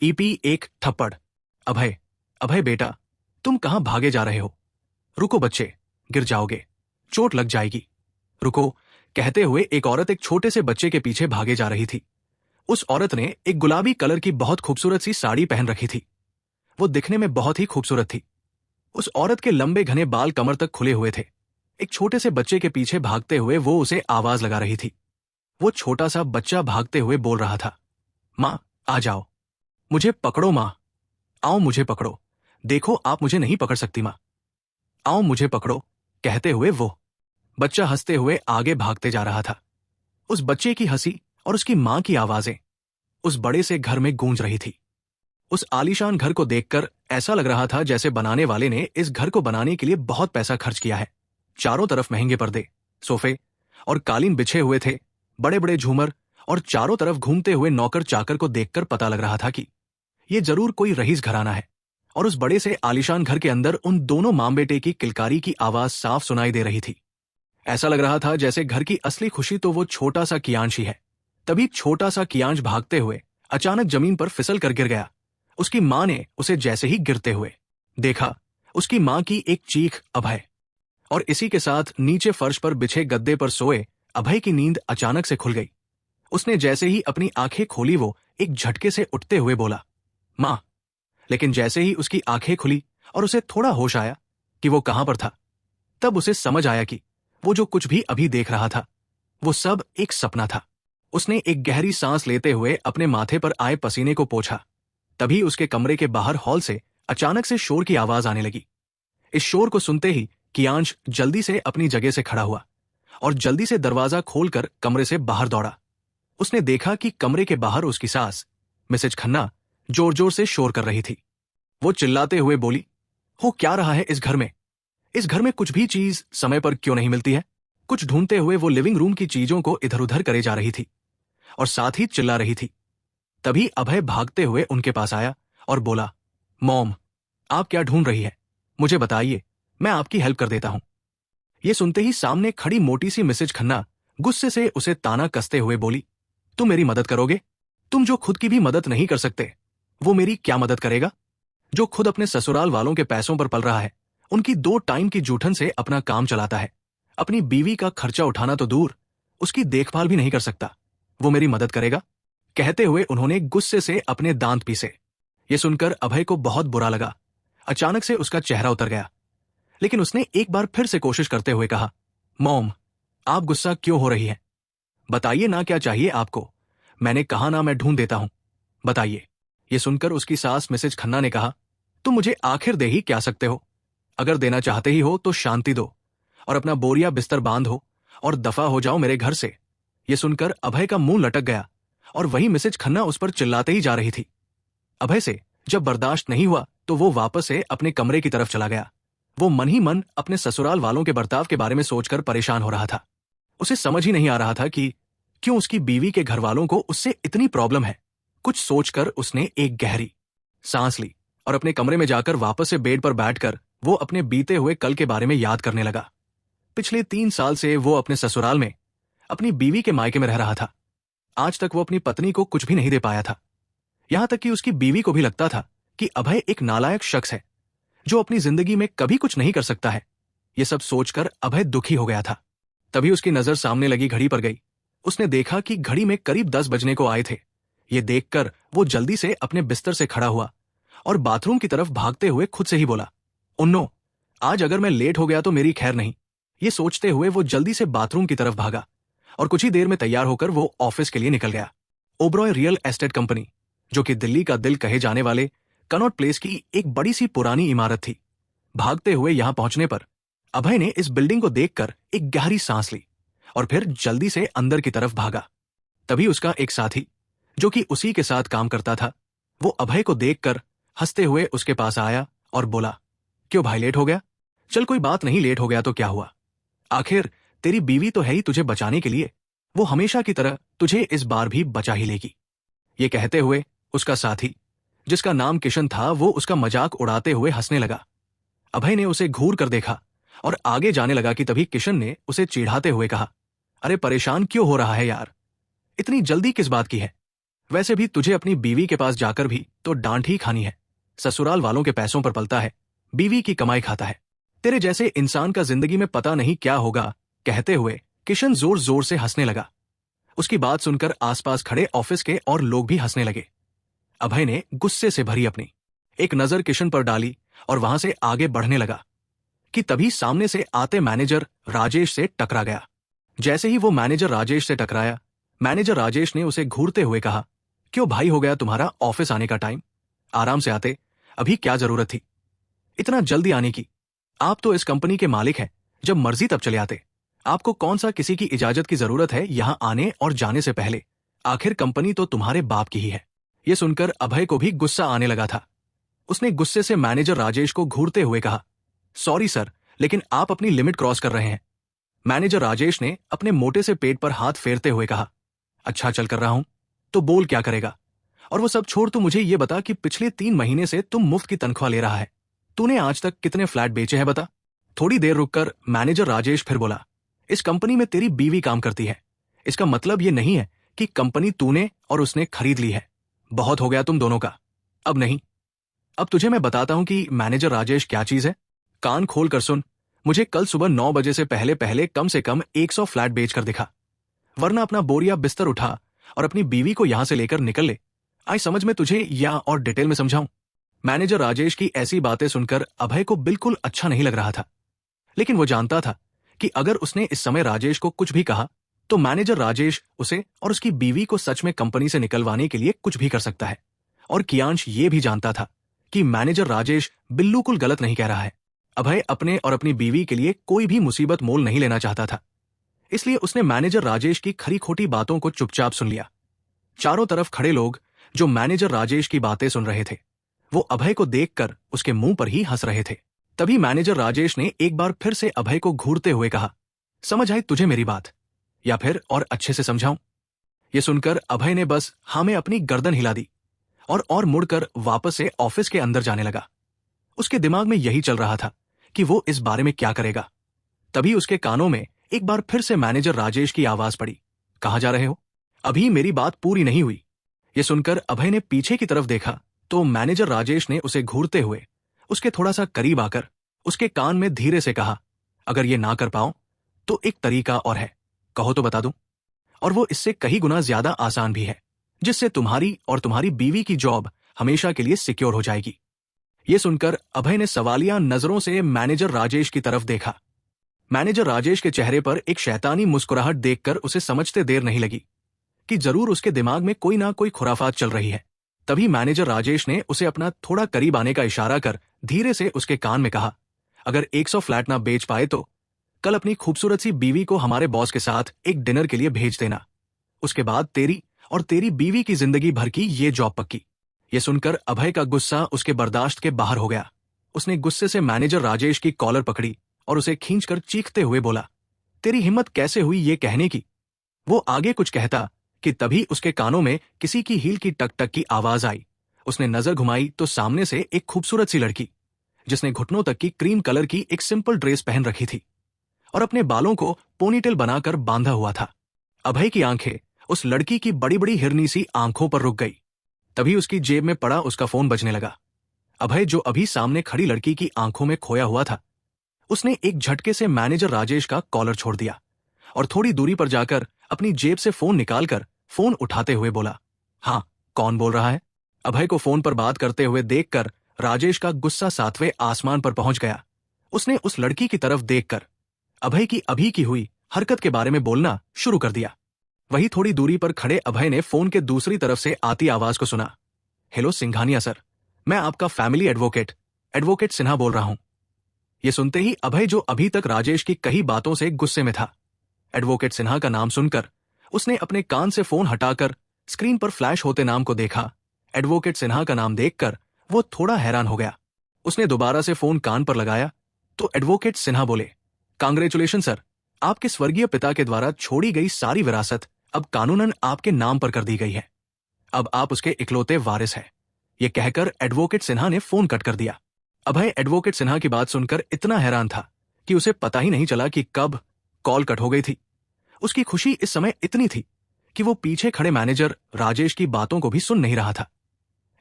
EP एक थप्पड़। अभय, अभय बेटा, तुम कहां भागे जा रहे हो? रुको बच्चे, गिर जाओगे, चोट लग जाएगी। रुको, कहते हुए एक औरत एक छोटे से बच्चे के पीछे भागे जा रही थी। उस औरत ने एक गुलाबी कलर की बहुत खूबसूरत सी साड़ी पहन रखी थी। वो दिखने में बहुत ही खूबसूरत थी। उस औरत के लंबे घने बाल कमर तक खुले हुए थे। एक छोटे से बच्चे के पीछे भागते हुए वो उसे आवाज लगा रही थी। वो छोटा सा बच्चा भागते हुए बोल रहा था, मां, आ जाओ, मुझे पकड़ो मां, आओ मुझे पकड़ो, देखो आप मुझे नहीं पकड़ सकती मां, आओ मुझे पकड़ो। कहते हुए वो बच्चा हंसते हुए आगे भागते जा रहा था। उस बच्चे की हंसी और उसकी मां की आवाजें उस बड़े से घर में गूंज रही थी। उस आलीशान घर को देखकर ऐसा लग रहा था जैसे बनाने वाले ने इस घर को बनाने के लिए बहुत पैसा खर्च किया है। चारों तरफ महंगे पर्दे, सोफे और कालीन बिछे हुए थे, बड़े बड़े झूमर, और चारों तरफ घूमते हुए नौकर चाकर को देखकर पता लग रहा था कि ये जरूर कोई रईस घराना है। और उस बड़े से आलीशान घर के अंदर उन दोनों मां बेटे की किलकारी की आवाज साफ सुनाई दे रही थी। ऐसा लग रहा था जैसे घर की असली खुशी तो वो छोटा सा कियांश ही है। तभी छोटा सा कियांश भागते हुए अचानक जमीन पर फिसल कर गिर गया। उसकी मां ने उसे जैसे ही गिरते हुए देखा, उसकी मां की एक चीख अभय, और इसी के साथ नीचे फर्श पर बिछे गद्दे पर सोए अभय की नींद अचानक से खुल गई। उसने जैसे ही अपनी आंखें खोली वो एक झटके से उठते हुए बोला, मां। लेकिन जैसे ही उसकी आंखें खुली और उसे थोड़ा होश आया कि वो कहां पर था, तब उसे समझ आया कि वो जो कुछ भी अभी देख रहा था वो सब एक सपना था। उसने एक गहरी सांस लेते हुए अपने माथे पर आए पसीने को पोंछा। तभी उसके कमरे के बाहर हॉल से अचानक से शोर की आवाज आने लगी। इस शोर को सुनते ही कियांश जल्दी से अपनी जगह से खड़ा हुआ और जल्दी से दरवाजा खोलकर कमरे से बाहर दौड़ा। उसने देखा कि कमरे के बाहर उसकी सास मिसेज खन्ना जोर जोर से शोर कर रही थी। वो चिल्लाते हुए बोली, हो क्या रहा है इस घर में? इस घर में कुछ भी चीज समय पर क्यों नहीं मिलती है? कुछ ढूंढते हुए वो लिविंग रूम की चीजों को इधर उधर करे जा रही थी और साथ ही चिल्ला रही थी। तभी अभय भागते हुए उनके पास आया और बोला, मॉम, आप क्या ढूंढ रही है? मुझे बताइए, मैं आपकी हेल्प कर देता हूं। ये सुनते ही सामने खड़ी मोटी सी मिसेज खन्ना गुस्से से उसे ताना कसते हुए बोली, तुम मेरी मदद करोगे? तुम जो खुद की भी मदद नहीं कर सकते, वो मेरी क्या मदद करेगा? जो खुद अपने ससुराल वालों के पैसों पर पल रहा है, उनकी 2 टाइम की जूठन से अपना काम चलाता है, अपनी बीवी का खर्चा उठाना तो दूर, उसकी देखभाल भी नहीं कर सकता, वो मेरी मदद करेगा? कहते हुए उन्होंने गुस्से से अपने दांत पीसे। ये सुनकर अभय को बहुत बुरा लगा। अचानक से उसका चेहरा उतर गया, लेकिन उसने एक बार फिर से कोशिश करते हुए कहा, मॉम, आप गुस्सा क्यों हो रही है? बताइए ना, क्या चाहिए आपको? मैंने कहा ना, मैं ढूंढ देता हूं, बताइए। ये सुनकर उसकी सास मिसेज खन्ना ने कहा, तुम मुझे आखिर दे ही क्या सकते हो? अगर देना चाहते ही हो तो शांति दो और अपना बोरिया बिस्तर बांधो और दफा हो जाओ मेरे घर से। ये सुनकर अभय का मुंह लटक गया और वही मिसेज खन्ना उस पर चिल्लाते ही जा रही थी। अभय से जब बर्दाश्त नहीं हुआ तो वो वापस से अपने कमरे की तरफ चला गया। वो मन ही मन अपने ससुराल वालों के बर्ताव के बारे में सोचकर परेशान हो रहा था। उसे समझ ही नहीं आ रहा था कि क्यों उसकी बीवी के घर वालों को उससे इतनी प्रॉब्लम है। कुछ सोचकर उसने एक गहरी सांस ली और अपने कमरे में जाकर वापस से बेड पर बैठकर वो अपने बीते हुए कल के बारे में याद करने लगा। पिछले 3 साल से वो अपने ससुराल में अपनी बीवी के मायके में रह रहा था। आज तक वो अपनी पत्नी को कुछ भी नहीं दे पाया था। यहां तक कि उसकी बीवी को भी लगता था कि अभय एक नालायक शख्स है जो अपनी जिंदगी में कभी कुछ नहीं कर सकता है। ये सब सोचकर अभय दुखी हो गया था। तभी उसकी नजर सामने लगी घड़ी पर गई। उसने देखा कि घड़ी में करीब 10 बजने को आए थे। ये देखकर वो जल्दी से अपने बिस्तर से खड़ा हुआ और बाथरूम की तरफ भागते हुए खुद से ही बोला, उन्नो, आज अगर मैं लेट हो गया तो मेरी खैर नहीं। ये सोचते हुए वो जल्दी से बाथरूम की तरफ भागा और कुछ ही देर में तैयार होकर वो ऑफिस के लिए निकल गया। ओबरॉय रियल एस्टेट कंपनी, जो कि दिल्ली का दिल कहे जाने वाले कनॉट प्लेस की एक बड़ी सी पुरानी इमारत थी। भागते हुए यहां पहुंचने पर अभय ने इस बिल्डिंग को देखकर एक गहरी सांस ली और फिर जल्दी से अंदर की तरफ भागा। तभी उसका एक साथी, जो कि उसी के साथ काम करता था, वो अभय को देखकर हंसते हुए उसके पास आया और बोला, क्यों भाई, लेट हो गया? चल कोई बात नहीं, लेट हो गया तो क्या हुआ, आखिर तेरी बीवी तो है ही तुझे बचाने के लिए, वो हमेशा की तरह तुझे इस बार भी बचा ही लेगी। ये कहते हुए उसका साथी, जिसका नाम किशन था, वो उसका मजाक उड़ाते हुए हंसने लगा। अभय ने उसे घूर कर देखा और आगे जाने लगा कि तभी किशन ने उसे चिढ़ाते हुए कहा, अरे परेशान क्यों हो रहा है यार, इतनी जल्दी किस बात की है? वैसे भी तुझे अपनी बीवी के पास जाकर भी तो डांट ही खानी है। ससुराल वालों के पैसों पर पलता है, बीवी की कमाई खाता है। तेरे जैसे इंसान का जिंदगी में पता नहीं क्या होगा। कहते हुए किशन जोर जोर से हंसने लगा। उसकी बात सुनकर आसपास खड़े ऑफिस के और लोग भी हंसने लगे। अभय ने गुस्से से भरी अपनी एक नजर किशन पर डाली और वहां से आगे बढ़ने लगा कि तभी सामने से आते मैनेजर राजेश से टकरा गया। जैसे ही वो मैनेजर राजेश से टकराया, मैनेजर राजेश ने उसे घूरते हुए कहा, क्यों भाई, हो गया तुम्हारा ऑफिस आने का टाइम? आराम से आते, अभी क्या जरूरत थी इतना जल्दी आने की? आप तो इस कंपनी के मालिक हैं, जब मर्जी तब चले आते। आपको कौन सा किसी की इजाजत की जरूरत है यहां आने और जाने से पहले? आखिर कंपनी तो तुम्हारे बाप की ही है। यह सुनकर अभय को भी गुस्सा आने लगा था। उसने गुस्से से मैनेजर राजेश को घूरते हुए कहा, सॉरी सर, लेकिन आप अपनी लिमिट क्रॉस कर रहे हैं। मैनेजर राजेश ने अपने मोटे से पेट पर हाथ फेरते हुए कहा, अच्छा चल कर रहा हूं तो बोल क्या करेगा? और वो सब छोड़, तू मुझे ये बता कि पिछले 3 महीने से तुम मुफ्त की तनख्वाह ले रहा है। तूने आज तक कितने फ्लैट बेचे हैं बता? थोड़ी देर रुककर मैनेजर राजेश फिर बोला, इस कंपनी में तेरी बीवी काम करती है। इसका मतलब ये नहीं है कि कंपनी तूने और उसने खरीद ली है। बहुत हो गया तुम दोनों का। अब नहीं, अब तुझे मैं बताता हूं कि मैनेजर राजेश क्या चीज है। कान खोल कर सुन, मुझे कल सुबह 9 बजे से पहले पहले कम से कम 100 फ्लैट बेच कर दिखा, वरना अपना बोरिया बिस्तर उठा और अपनी बीवी को यहां से लेकर निकल ले। आई समझ में तुझे या और डिटेल में समझाऊं? मैनेजर राजेश की ऐसी बातें सुनकर अभय को बिल्कुल अच्छा नहीं लग रहा था, लेकिन वो जानता था कि अगर उसने इस समय राजेश को कुछ भी कहा तो मैनेजर राजेश उसे और उसकी बीवी को सच में कंपनी से निकलवाने के लिए कुछ भी कर सकता है। और कियांश ये भी जानता था कि मैनेजर राजेश बिल्कुल गलत नहीं कह रहा है। अभय अपने और अपनी बीवी के लिए कोई भी मुसीबत मोल नहीं लेना चाहता था, इसलिए उसने मैनेजर राजेश की खरी खोटी बातों को चुपचाप सुन लिया। चारों तरफ खड़े लोग जो मैनेजर राजेश की बातें सुन रहे थे, वो अभय को देखकर उसके मुंह पर ही हंस रहे थे। तभी मैनेजर राजेश ने एक बार फिर से अभय को घूरते हुए कहा, समझ आई तुझे मेरी बात, या फिर और अच्छे से समझाऊं? ये सुनकर अभय ने बस हाँ में अपनी गर्दन हिला दी और मुड़कर वापस से ऑफिस के अंदर जाने लगा। उसके दिमाग में यही चल रहा था कि वो इस बारे में क्या करेगा। तभी उसके कानों में एक बार फिर से मैनेजर राजेश की आवाज पड़ी, कहां जा रहे हो? अभी मेरी बात पूरी नहीं हुई। ये सुनकर अभय ने पीछे की तरफ देखा तो मैनेजर राजेश ने उसे घूरते हुए उसके थोड़ा सा करीब आकर उसके कान में धीरे से कहा, अगर ये ना कर पाओ तो एक तरीका और है, कहो तो बता दूं। और वो इससे कहीं गुना ज्यादा आसान भी है, जिससे तुम्हारी और तुम्हारी बीवी की जॉब हमेशा के लिए सिक्योर हो जाएगी। ये सुनकर अभय ने सवालिया नजरों से मैनेजर राजेश की तरफ देखा। मैनेजर राजेश के चेहरे पर एक शैतानी मुस्कुराहट देखकर उसे समझते देर नहीं लगी कि जरूर उसके दिमाग में कोई ना कोई खुराफात चल रही है। तभी मैनेजर राजेश ने उसे अपना थोड़ा करीब आने का इशारा कर धीरे से उसके कान में कहा, अगर 100 फ्लैट ना बेच पाए तो कल अपनी खूबसूरत सी बीवी को हमारे बॉस के साथ एक डिनर के लिए भेज देना। उसके बाद तेरी और तेरी बीवी की जिंदगी भर की ये जॉब पक्की। ये सुनकर अभय का गुस्सा उसके बर्दाश्त के बाहर हो गया। उसने गुस्से से मैनेजर राजेश की कॉलर पकड़ी और उसे खींचकर चीखते हुए बोला, तेरी हिम्मत कैसे हुई ये कहने की? वो आगे कुछ कहता कि तभी उसके कानों में किसी की हील की टक टक की आवाज आई। उसने नजर घुमाई तो सामने से एक खूबसूरत सी लड़की, जिसने घुटनों तक की क्रीम कलर की एक सिंपल ड्रेस पहन रखी थी और अपने बालों को पोनीटेल बनाकर बांधा हुआ था। अभय की आंखें उस लड़की की बड़ी बड़ी हिरनी सी आंखों पर रुक गई। तभी उसकी जेब में पड़ा उसका फोन बजने लगा। अभय, जो अभी सामने खड़ी लड़की की आंखों में खोया हुआ था, उसने एक झटके से मैनेजर राजेश का कॉलर छोड़ दिया और थोड़ी दूरी पर जाकर अपनी जेब से फोन निकालकर फोन उठाते हुए बोला, हाँ, कौन बोल रहा है? अभय को फोन पर बात करते हुए देखकर राजेश का गुस्सा 7वें आसमान पर पहुंच गया। उसने उस लड़की की तरफ देखकर अभय की अभी की हुई हरकत के बारे में बोलना शुरू कर दिया। वही थोड़ी दूरी पर खड़े अभय ने फोन के दूसरी तरफ से आती आवाज को सुना, हेलो सिंघानिया सर, मैं आपका फैमिली एडवोकेट सिन्हा बोल रहा हूं। यह सुनते ही अभय, जो अभी तक राजेश की कई बातों से गुस्से में था, एडवोकेट सिन्हा का नाम सुनकर उसने अपने कान से फोन हटाकर स्क्रीन पर फ्लैश होते नाम को देखा। एडवोकेट सिन्हा का नाम देखकर वो थोड़ा हैरान हो गया। उसने दोबारा से फोन कान पर लगाया तो एडवोकेट सिन्हा बोले, कांग्रेचुलेशन सर, आपके स्वर्गीय पिता के द्वारा छोड़ी गई सारी विरासत अब कानूनन आपके नाम पर कर दी गई है। अब आप उसके इकलौते वारिस हैं। यह कहकर एडवोकेट सिन्हा ने फोन कट कर दिया। अभय एडवोकेट सिन्हा की बात सुनकर इतना हैरान था कि उसे पता ही नहीं चला कि कब कॉल कट हो गई थी। उसकी खुशी इस समय इतनी थी कि वो पीछे खड़े मैनेजर राजेश की बातों को भी सुन नहीं रहा था।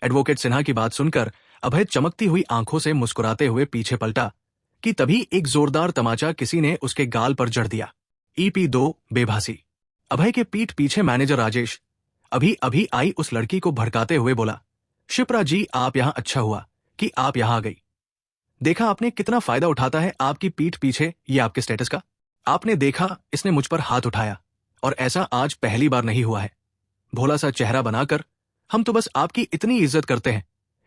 एडवोकेट सिन्हा की बात सुनकर अभय चमकती हुई आंखों से मुस्कुराते हुए पीछे पलटा कि तभी एक जोरदार तमाचा किसी ने उसके गाल पर जड़ दिया। EP2 बेभासी। अभय के पीठ पीछे मैनेजर राजेश अभी अभी आई उस लड़की को भड़काते हुए बोला, शिप्रा जी, आप यहां अच्छा हुआ कि आप यहां आ गई। देखा आपने कितना फायदा उठाता है आपकी पीठ पीछे ये आपके स्टेटस का। आपने देखा इसने मुझ पर हाथ उठाया, और ऐसा आज पहली बार नहीं हुआ है। भोला सा चेहरा बनाकर हम तो बस आपकी इतनी इज्जत करते हैं,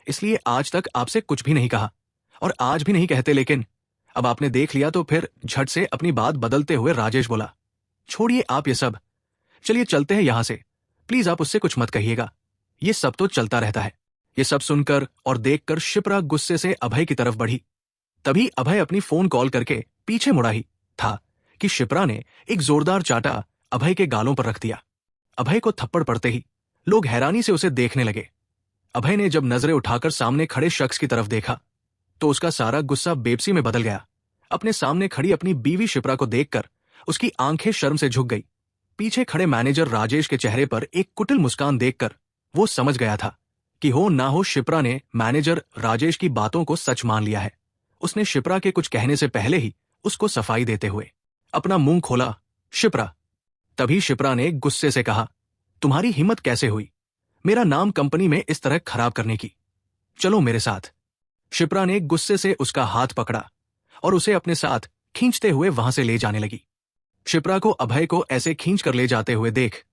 इसलिए आज तक आपसे कुछ भी नहीं कहा और आज भी नहीं कहते, लेकिन अब आपने देख लिया तो फिर झट से अपनी बात बदलते हुए राजेश बोला, छोड़िए आप ये सब, चलिए चलते हैं यहां से। प्लीज आप उससे कुछ मत कहिएगा, ये सब तो चलता रहता है। ये सब सुनकर और देखकर शिप्रा गुस्से से अभय की तरफ बढ़ी। तभी अभय अपनी फोन कॉल करके पीछे मुड़ा ही था कि शिप्रा ने एक जोरदार चाटा अभय के गालों पर रख दिया। अभय को थप्पड़ पड़ते ही लोग हैरानी से उसे देखने लगे। अभय ने जब नजरें उठाकर सामने खड़े शख्स की तरफ देखा तो उसका सारा गुस्सा बेबसी में बदल गया। अपने सामने खड़ी अपनी बीवी शिप्रा को देखकर उसकी आंखें शर्म से झुक गई। पीछे खड़े मैनेजर राजेश के चेहरे पर एक कुटिल मुस्कान देखकर वो समझ गया था कि हो ना हो शिप्रा ने मैनेजर राजेश की बातों को सच मान लिया है। उसने शिप्रा के कुछ कहने से पहले ही उसको सफाई देते हुए अपना मुंह खोला, शिप्रा। तभी शिप्रा ने गुस्से से कहा, तुम्हारी हिम्मत कैसे हुई मेरा नाम कंपनी में इस तरह खराब करने की? चलो मेरे साथ। शिप्रा ने गुस्से से उसका हाथ पकड़ा और उसे अपने साथ खींचते हुए वहां से ले जाने लगी। शिप्रा को अभय को ऐसे खींच कर ले जाते हुए देख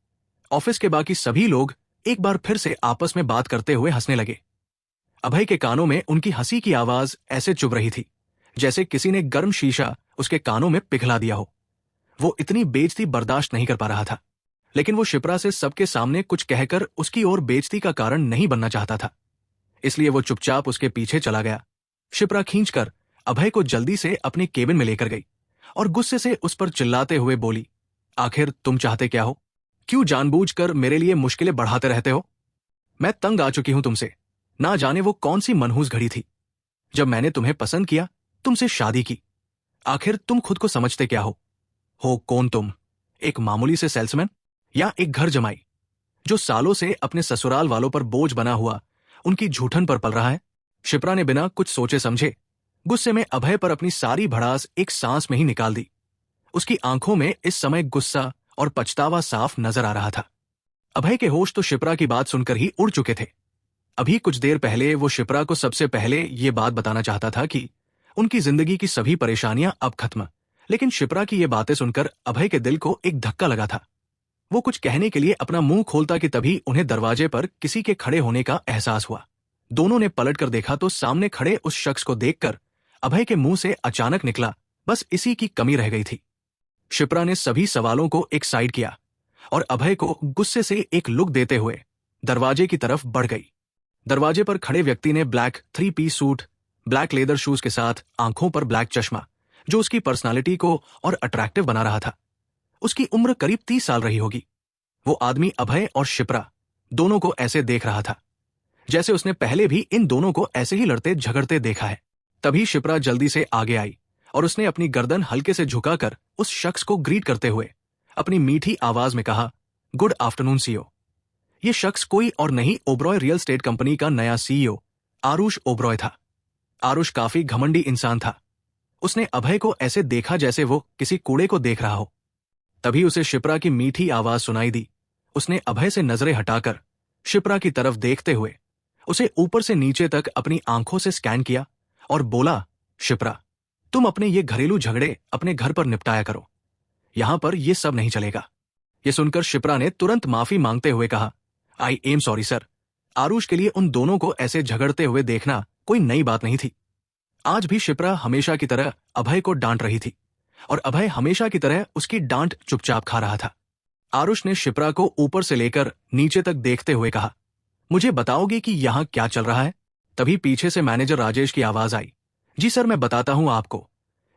ऑफिस के बाकी सभी लोग एक बार फिर से आपस में बात करते हुए हंसने लगे। अभय के कानों में उनकी हंसी की आवाज ऐसे चुभ रही थी जैसे किसी ने गर्म शीशा उसके कानों में पिघला दिया हो। वो इतनी बेइज्जती बर्दाश्त नहीं कर पा रहा था, लेकिन वो शिप्रा से सबके सामने कुछ कहकर उसकी ओर बेइज्जती का कारण नहीं बनना चाहता था, इसलिए वो चुपचाप उसके पीछे चला गया। शिप्रा खींचकर अभय को जल्दी से अपने केबिन में लेकर गई और गुस्से से उस पर चिल्लाते हुए बोली, आखिर तुम चाहते क्या हो? क्यों जानबूझकर मेरे लिए मुश्किलें बढ़ाते रहते हो? मैं तंग आ चुकी हूं तुमसे। ना जाने वो कौन सी मनहूस घड़ी थी जब मैंने तुम्हें पसंद किया, तुमसे शादी की। आखिर तुम खुद को समझते क्या हो कौन तुम? एक मामूली से सेल्समैन या एक घर जमाई जो सालों से अपने ससुराल वालों पर बोझ बना हुआ उनकी झूठन पर पल रहा है? शिप्रा ने बिना कुछ सोचे समझे गुस्से में अभय पर अपनी सारी भड़ास एक सांस में ही निकाल दी। उसकी आंखों में इस समय गुस्सा और पछतावा साफ नजर आ रहा था। अभय के होश तो शिप्रा की बात सुनकर ही उड़ चुके थे। अभी कुछ देर पहले वो शिप्रा को सबसे पहले ये बात बताना चाहता था कि उनकी जिंदगी की सभी परेशानियां अब खत्म, लेकिन शिप्रा की ये बातें सुनकर अभय के दिल को एक धक्का लगा था। वो कुछ कहने के लिए अपना मुंह खोलता कि तभी उन्हें दरवाजे पर किसी के खड़े होने का एहसास हुआ। दोनों ने पलटकर देखा तो सामने खड़े उस शख्स को देखकर अभय के मुंह से अचानक निकला, बस इसी की कमी रह गई थी। शिप्रा ने सभी सवालों को एक साइड किया और अभय को गुस्से से एक लुक देते हुए दरवाजे की तरफ बढ़ गई। दरवाजे पर खड़े व्यक्ति ने black 3 piece suit, black leather shoes के साथ आंखों पर ब्लैक चश्मा, जो उसकी पर्सनालिटी को और अट्रैक्टिव बना रहा था। उसकी उम्र करीब 30 साल रही होगी। वो आदमी अभय और शिप्रा दोनों को ऐसे देख रहा था जैसे उसने पहले भी इन दोनों को ऐसे ही लड़ते झगड़ते देखा है। तभी शिप्रा जल्दी से आगे आई और उसने अपनी गर्दन हल्के से झुकाकर उस शख्स को ग्रीट करते हुए अपनी मीठी आवाज में कहा, गुड आफ्टरनून सीईओ। ये शख्स कोई और नहीं, ओबरॉय रियल एस्टेट कंपनी का नया सीईओ आरुष ओबरॉय था। आरुष काफी घमंडी इंसान था। उसने अभय को ऐसे देखा जैसे वो किसी कूड़े को देख रहा हो। तभी उसे शिप्रा की मीठी आवाज सुनाई दी। उसने अभय से नजरें हटाकर शिप्रा की तरफ देखते हुए उसे ऊपर से नीचे तक अपनी आंखों से स्कैन किया और बोला, शिप्रा, तुम अपने ये घरेलू झगड़े अपने घर पर निपटाया करो, यहां पर ये सब नहीं चलेगा। ये सुनकर शिप्रा ने तुरंत माफी मांगते हुए कहा, I am sorry sir. Aarush के लिए उन दोनों को ऐसे झगड़ते हुए देखना कोई नई बात नहीं थी। आज भी शिप्रा हमेशा की तरह अभय को डांट रही थी और अभय हमेशा की तरह उसकी डांट चुपचाप खा रहा था। आरुष ने शिप्रा को ऊपर से लेकर नीचे तक देखते हुए कहा, मुझे बताओगे कि यहां क्या चल रहा है? तभी पीछे से मैनेजर राजेश की आवाज आई, जी सर, मैं बताता हूं आपको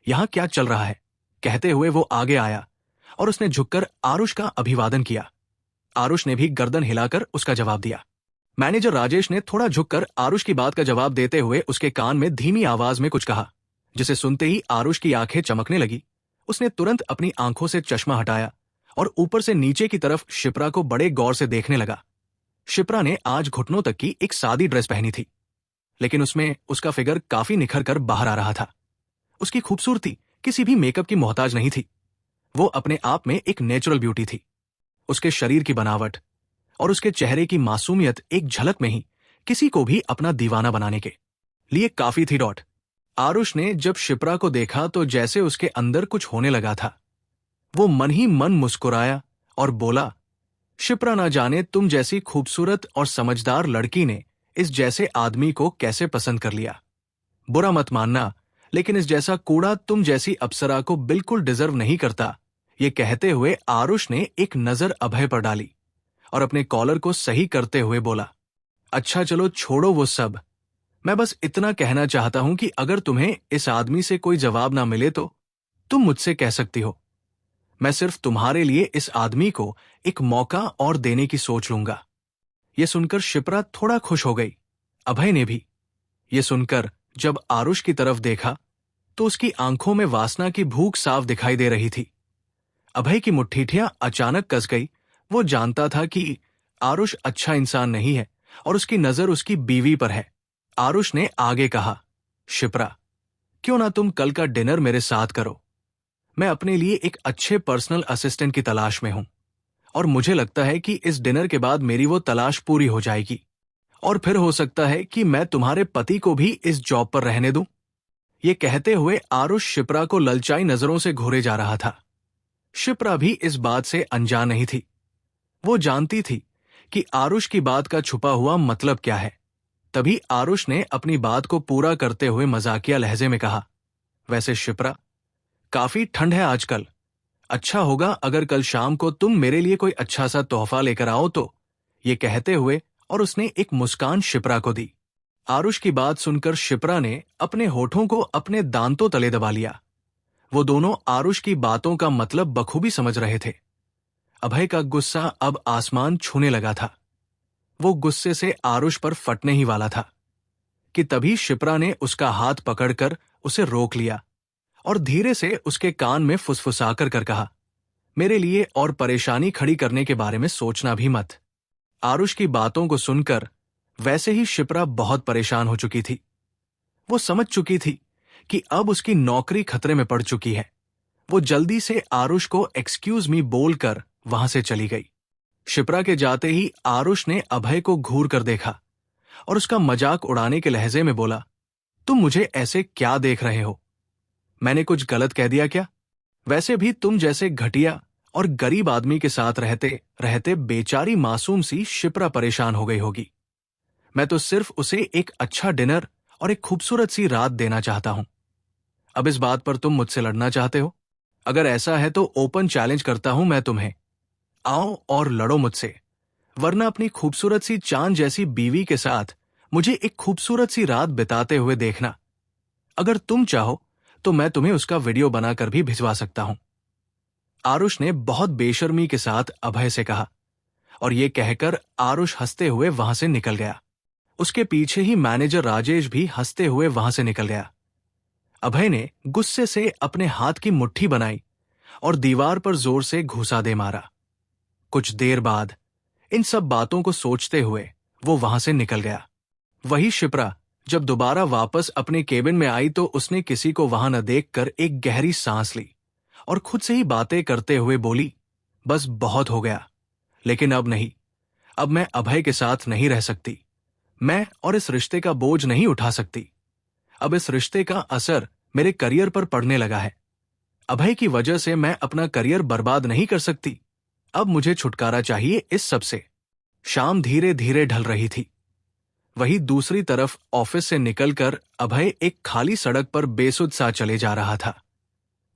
यहां क्या चल रहा है। कहते हुए वो आगे आया और उसने झुककर आरुष का अभिवादन किया। आरुष ने भी गर्दन हिलाकर उसका जवाब दिया। मैनेजर राजेश ने थोड़ा झुककर आरुष की बात का जवाब देते हुए उसके कान में धीमी आवाज में कुछ कहा, जिसे सुनते ही आरुष की आंखें चमकने लगी। उसने तुरंत अपनी आंखों से चश्मा हटाया और ऊपर से नीचे की तरफ शिप्रा को बड़े गौर से देखने लगा। शिप्रा ने आज घुटनों तक की एक सादी ड्रेस पहनी थी, लेकिन उसमें उसका फिगर काफी निखर कर बाहर आ रहा था। उसकी खूबसूरती किसी भी मेकअप की मोहताज नहीं थी। वो अपने आप में एक नेचुरल ब्यूटी थी। उसके शरीर की बनावट और उसके चेहरे की मासूमियत एक झलक में ही किसी को भी अपना दीवाना बनाने के लिए काफी थी। आरुष ने जब शिप्रा को देखा तो जैसे उसके अंदर कुछ होने लगा था। वो मन ही मन मुस्कुराया और बोला, शिप्रा, ना जाने तुम जैसी खूबसूरत और समझदार लड़की ने इस जैसे आदमी को कैसे पसंद कर लिया। बुरा मत मानना, लेकिन इस जैसा कूड़ा तुम जैसी अप्सरा को बिल्कुल डिजर्व नहीं करता। ये कहते हुए आरुष ने एक नजर अभय पर डाली और अपने कॉलर को सही करते हुए बोला, अच्छा चलो छोड़ो वो सब। मैं बस इतना कहना चाहता हूं कि अगर तुम्हें इस आदमी से कोई जवाब ना मिले तो तुम मुझसे कह सकती हो। मैं सिर्फ तुम्हारे लिए इस आदमी को एक मौका और देने की सोच लूंगा। यह सुनकर शिप्रा थोड़ा खुश हो गई। अभय ने भी। यह सुनकर जब आरुष की तरफ देखा तो उसकी आंखों में वासना की भूख साफ दिखाई दे रही थी। अभय की मुट्ठियां अचानक कस गई। वो जानता था कि आरुष अच्छा इंसान नहीं है और उसकी नजर उसकी बीवी पर है। आरुष ने आगे कहा, शिप्रा, क्यों ना तुम कल का डिनर मेरे साथ करो। मैं अपने लिए एक अच्छे पर्सनल असिस्टेंट की तलाश में हूं और मुझे लगता है कि इस डिनर के बाद मेरी वो तलाश पूरी हो जाएगी और फिर हो सकता है कि मैं तुम्हारे पति को भी इस जॉब पर रहने दूं। ये कहते हुए आरुष शिप्रा को ललचाई नजरों से घूरे जा रहा था। शिप्रा भी इस बात से अनजान नहीं थी। वो जानती थी कि आरुष की बात का छुपा हुआ मतलब क्या है। तभी आरुष ने अपनी बात को पूरा करते हुए मजाकिया लहजे में कहा, वैसे शिप्रा, काफी ठंड है आजकल। अच्छा होगा अगर कल शाम को तुम मेरे लिए कोई अच्छा सा तोहफा लेकर आओ तो। ये कहते हुए और उसने एक मुस्कान शिप्रा को दी। आरुष की बात सुनकर शिप्रा ने अपने होठों को अपने दांतों तले दबा लिया। वो दोनों आरुष की बातों का मतलब बखूबी समझ रहे थे। अभय का गुस्सा अब आसमान छूने लगा था। वो गुस्से से आरुष पर फटने ही वाला था कि तभी शिप्रा ने उसका हाथ पकड़कर उसे रोक लिया और धीरे से उसके कान में फुसफुसाकर कर कहा, मेरे लिए और परेशानी खड़ी करने के बारे में सोचना भी मत। आरुष की बातों को सुनकर वैसे ही शिप्रा बहुत परेशान हो चुकी थी। वो समझ चुकी थी कि अब उसकी नौकरी खतरे में पड़ चुकी है। वो जल्दी से आरुष को एक्सक्यूज मी बोलकर वहां से चली गई। शिप्रा के जाते ही आरुष ने अभय को घूर कर देखा और उसका मजाक उड़ाने के लहजे में बोला, तुम मुझे ऐसे क्या देख रहे हो? मैंने कुछ गलत कह दिया क्या? वैसे भी तुम जैसे घटिया और गरीब आदमी के साथ रहते रहते बेचारी मासूम सी शिप्रा परेशान हो गई होगी। मैं तो सिर्फ उसे एक अच्छा डिनर और एक खूबसूरत सी रात देना चाहता हूं। अब इस बात पर तुम मुझसे लड़ना चाहते हो? अगर ऐसा है तो ओपन चैलेंज करता हूं मैं तुम्हें। आओ और लड़ो मुझसे, वरना अपनी खूबसूरत सी चांद जैसी बीवी के साथ मुझे एक खूबसूरत सी रात बिताते हुए देखना। अगर तुम चाहो तो मैं तुम्हें उसका वीडियो बनाकर भी भिजवा सकता हूं। आरुष ने बहुत बेशर्मी के साथ अभय से कहा और ये कहकर आरुष हंसते हुए वहां से निकल गया। उसके पीछे ही मैनेजर राजेश भी हंसते हुए वहां से निकल गया। अभय ने गुस्से से अपने हाथ की मुट्ठी बनाई और दीवार पर जोर से घूंसा दे मारा। कुछ देर बाद इन सब बातों को सोचते हुए वो वहां से निकल गया। वही शिप्रा जब दोबारा वापस अपने केबिन में आई तो उसने किसी को वहां न देखकर एक गहरी सांस ली और खुद से ही बातें करते हुए बोली, बस बहुत हो गया, लेकिन अब नहीं। अब मैं अभय के साथ नहीं रह सकती। मैं और इस रिश्ते का बोझ नहीं उठा सकती। अब इस रिश्ते का असर मेरे करियर पर पड़ने लगा है। अभय की वजह से मैं अपना करियर बर्बाद नहीं कर सकती। अब मुझे छुटकारा चाहिए इस सब से। शाम धीरे धीरे ढल रही थी। वही दूसरी तरफ ऑफिस से निकलकर अभय एक खाली सड़क पर बेसुध सा चले जा रहा था।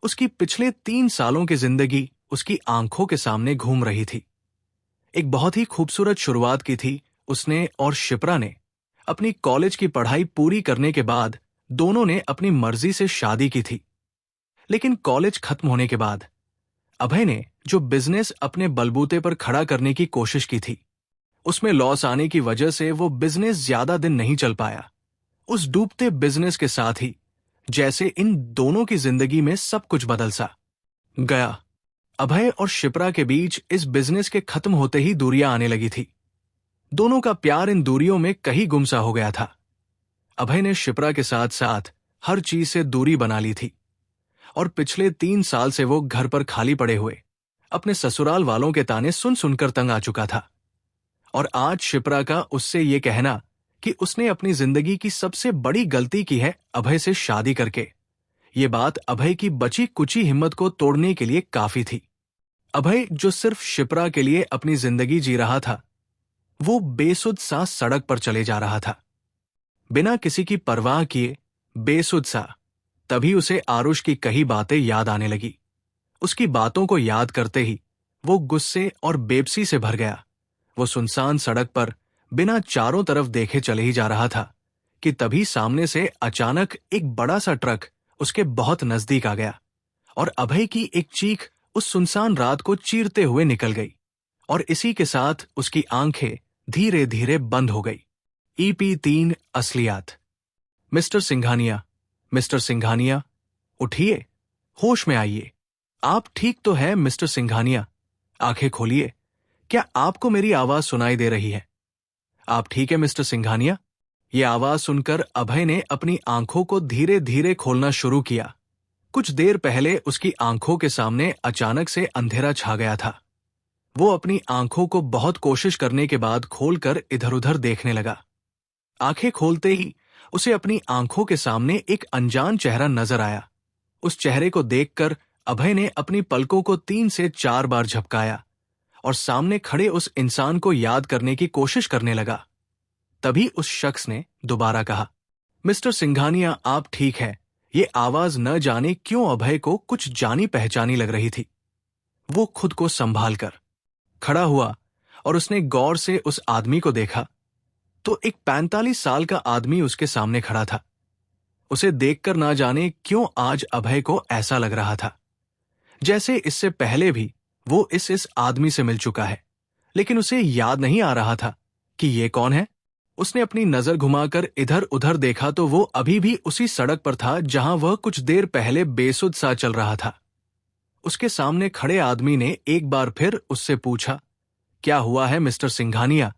उसकी पिछले 3 सालों की जिंदगी उसकी आंखों के सामने घूम रही थी। एक बहुत ही खूबसूरत शुरुआत की थी उसने और शिप्रा ने। अपनी कॉलेज की पढ़ाई पूरी करने के बाद दोनों ने अपनी मर्जी से शादी की थी। लेकिन कॉलेज खत्म होने के बाद अभय ने जो बिजनेस अपने बलबूते पर खड़ा करने की कोशिश की थी, उसमें लॉस आने की वजह से वो बिजनेस ज्यादा दिन नहीं चल पाया। उस डूबते बिजनेस के साथ ही जैसे इन दोनों की जिंदगी में सब कुछ बदल सा गया। अभय और शिप्रा के बीच इस बिजनेस के खत्म होते ही दूरियां आने लगी थी। दोनों का प्यार इन दूरियों में कहीं गुमसा हो गया था। अभय ने शिप्रा के साथ साथ हर चीज से दूरी बना ली थी और पिछले 3 साल से वो घर पर खाली पड़े हुए अपने ससुराल वालों के ताने सुन सुनकर तंग आ चुका था। और आज शिप्रा का उससे ये कहना कि उसने अपनी जिंदगी की सबसे बड़ी गलती की है अभय से शादी करके, ये बात अभय की बची कुची हिम्मत को तोड़ने के लिए काफी थी। अभय जो सिर्फ शिप्रा के लिए अपनी जिंदगी जी रहा था, वो बेसुध सा सड़क पर चले जा रहा था, बिना किसी की परवाह किए, बेसुध सा। तभी उसे आरुष की कही बातें याद आने लगी। उसकी बातों को याद करते ही वो गुस्से और बेबसी से भर गया। वो सुनसान सड़क पर बिना चारों तरफ देखे चले ही जा रहा था कि तभी सामने से अचानक एक बड़ा सा ट्रक उसके बहुत नजदीक आ गया और अभय की एक चीख उस सुनसान रात को चीरते हुए निकल गई और इसी के साथ उसकी आंखें धीरे धीरे बंद हो गई। EP3 असलियात। मिस्टर सिंघानिया, मिस्टर सिंघानिया, उठिए, होश में आइए। आप ठीक तो है मिस्टर सिंघानिया? आंखें खोलिए। क्या आपको मेरी आवाज सुनाई दे रही है? आप ठीक है मिस्टर सिंघानिया? ये आवाज सुनकर अभय ने अपनी आंखों को धीरे धीरे खोलना शुरू किया। कुछ देर पहले उसकी आंखों के सामने अचानक से अंधेरा छा गया था। वो अपनी आंखों को बहुत कोशिश करने के बाद खोलकर इधर उधर देखने लगा। आंखें खोलते ही उसे अपनी आंखों के सामने एक अनजान चेहरा नजर आया। उस चेहरे को देखकर अभय ने अपनी पलकों को 3 से 4 बार झपकाया और सामने खड़े उस इंसान को याद करने की कोशिश करने लगा। तभी उस शख्स ने दोबारा कहा, मिस्टर सिंघानिया, आप ठीक है? ये आवाज न जाने क्यों अभय को कुछ जानी पहचानी लग रही थी। वो खुद को संभाल कर खड़ा हुआ और उसने गौर से उस आदमी को देखा तो एक 45 साल का आदमी उसके सामने खड़ा था। उसे देखकर ना जाने क्यों आज अभय को ऐसा लग रहा था जैसे इससे पहले भी वो इस आदमी से मिल चुका है, लेकिन उसे याद नहीं आ रहा था कि ये कौन है। उसने अपनी नजर घुमाकर इधर उधर देखा तो वो अभी भी उसी सड़क पर था जहां वह कुछ देर पहले बेसुध सा चल रहा था। उसके सामने खड़े आदमी ने एक बार फिर उससे पूछा, क्या हुआ है मिस्टर सिंघानिया?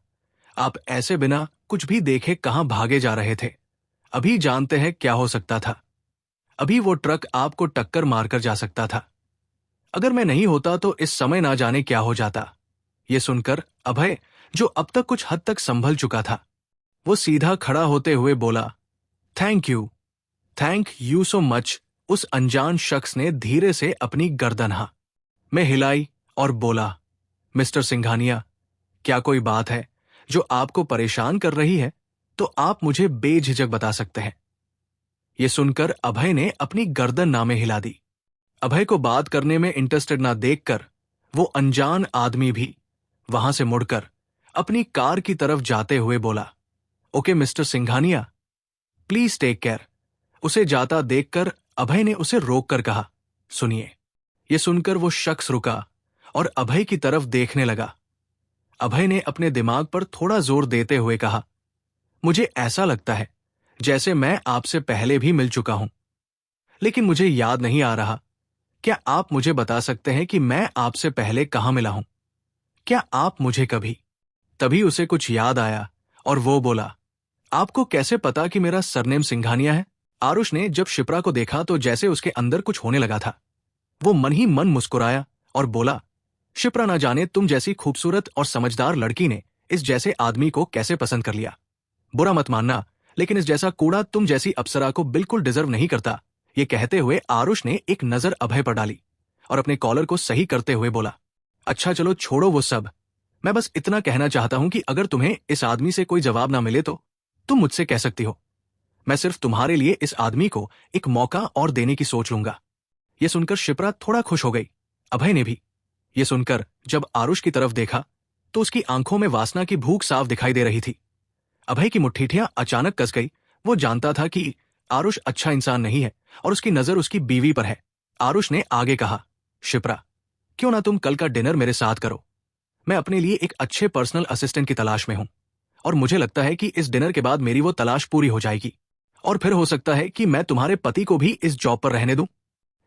आप ऐसे बिना कुछ भी देखे कहां भागे जा रहे थे? अभी जानते हैं क्या हो सकता था। अभी वो ट्रक आपको टक्कर मारकर जा सकता था। अगर मैं नहीं होता तो इस समय ना जाने क्या हो जाता। ये सुनकर अभय, जो अब तक कुछ हद तक संभल चुका था, वो सीधा खड़ा होते हुए बोला, थैंक यू सो मच। उस अनजान शख्स ने धीरे से अपनी गर्दन में हिलाई और बोला, मिस्टर सिंघानिया, क्या कोई बात है जो आपको परेशान कर रही है तो आप मुझे बेझिझक बता सकते हैं। ये सुनकर अभय ने अपनी गर्दन नामे हिला दी। अभय को बात करने में इंटरेस्टेड ना देखकर वो अनजान आदमी भी वहां से मुड़कर अपनी कार की तरफ जाते हुए बोला, okay mister Singhania, please take care. उसे जाता देखकर अभय ने उसे रोककर कहा, सुनिए। ये सुनकर वो शख्स रुका और अभय की तरफ देखने लगा। अभय ने अपने दिमाग पर थोड़ा जोर देते हुए कहा, मुझे ऐसा लगता है जैसे मैं आपसे पहले भी मिल चुका हूं, लेकिन मुझे याद नहीं आ रहा। क्या आप मुझे बता सकते हैं कि मैं आपसे पहले कहां मिला हूं? क्या आप मुझे कभी? तभी उसे कुछ याद आया और वो बोला, आपको कैसे पता कि मेरा सरनेम सिंघानिया है? आरुष ने जब शिप्रा को देखा तो जैसे उसके अंदर कुछ होने लगा था। वो मन ही मन मुस्कुराया और बोला, शिप्रा, ना जाने तुम जैसी खूबसूरत और समझदार लड़की ने इस जैसे आदमी को कैसे पसंद कर लिया। बुरा मत मानना, लेकिन इस जैसा कूड़ा तुम जैसी अप्सरा को बिल्कुल डिजर्व नहीं करता। ये कहते हुए आरुष ने एक नजर अभय पर डाली और अपने कॉलर को सही करते हुए बोला, अच्छा चलो छोड़ो वो सब। मैं बस इतना कहना चाहता हूं कि अगर तुम्हें इस आदमी से कोई जवाब ना मिले तो तुम मुझसे कह सकती हो। मैं सिर्फ तुम्हारे लिए इस आदमी को एक मौका और देने की सोच लूंगा। यह सुनकर शिप्रा थोड़ा खुश हो गई। अभय ने भी। यह सुनकर जब आरुष की तरफ देखा तो उसकी आंखों में वासना की भूख साफ दिखाई दे रही थी। अभय की मुट्ठियां अचानक कस गई। वो जानता था कि आरुष अच्छा इंसान नहीं है और उसकी नजर उसकी बीवी पर है। आरुष ने आगे कहा, शिप्रा, क्यों ना तुम कल का डिनर मेरे साथ करो? मैं अपने लिए एक अच्छे पर्सनल असिस्टेंट की तलाश में हूं और मुझे लगता है कि इस डिनर के बाद मेरी वो तलाश पूरी हो जाएगी और फिर हो सकता है कि मैं तुम्हारे पति को भी इस जॉब पर रहने दूं।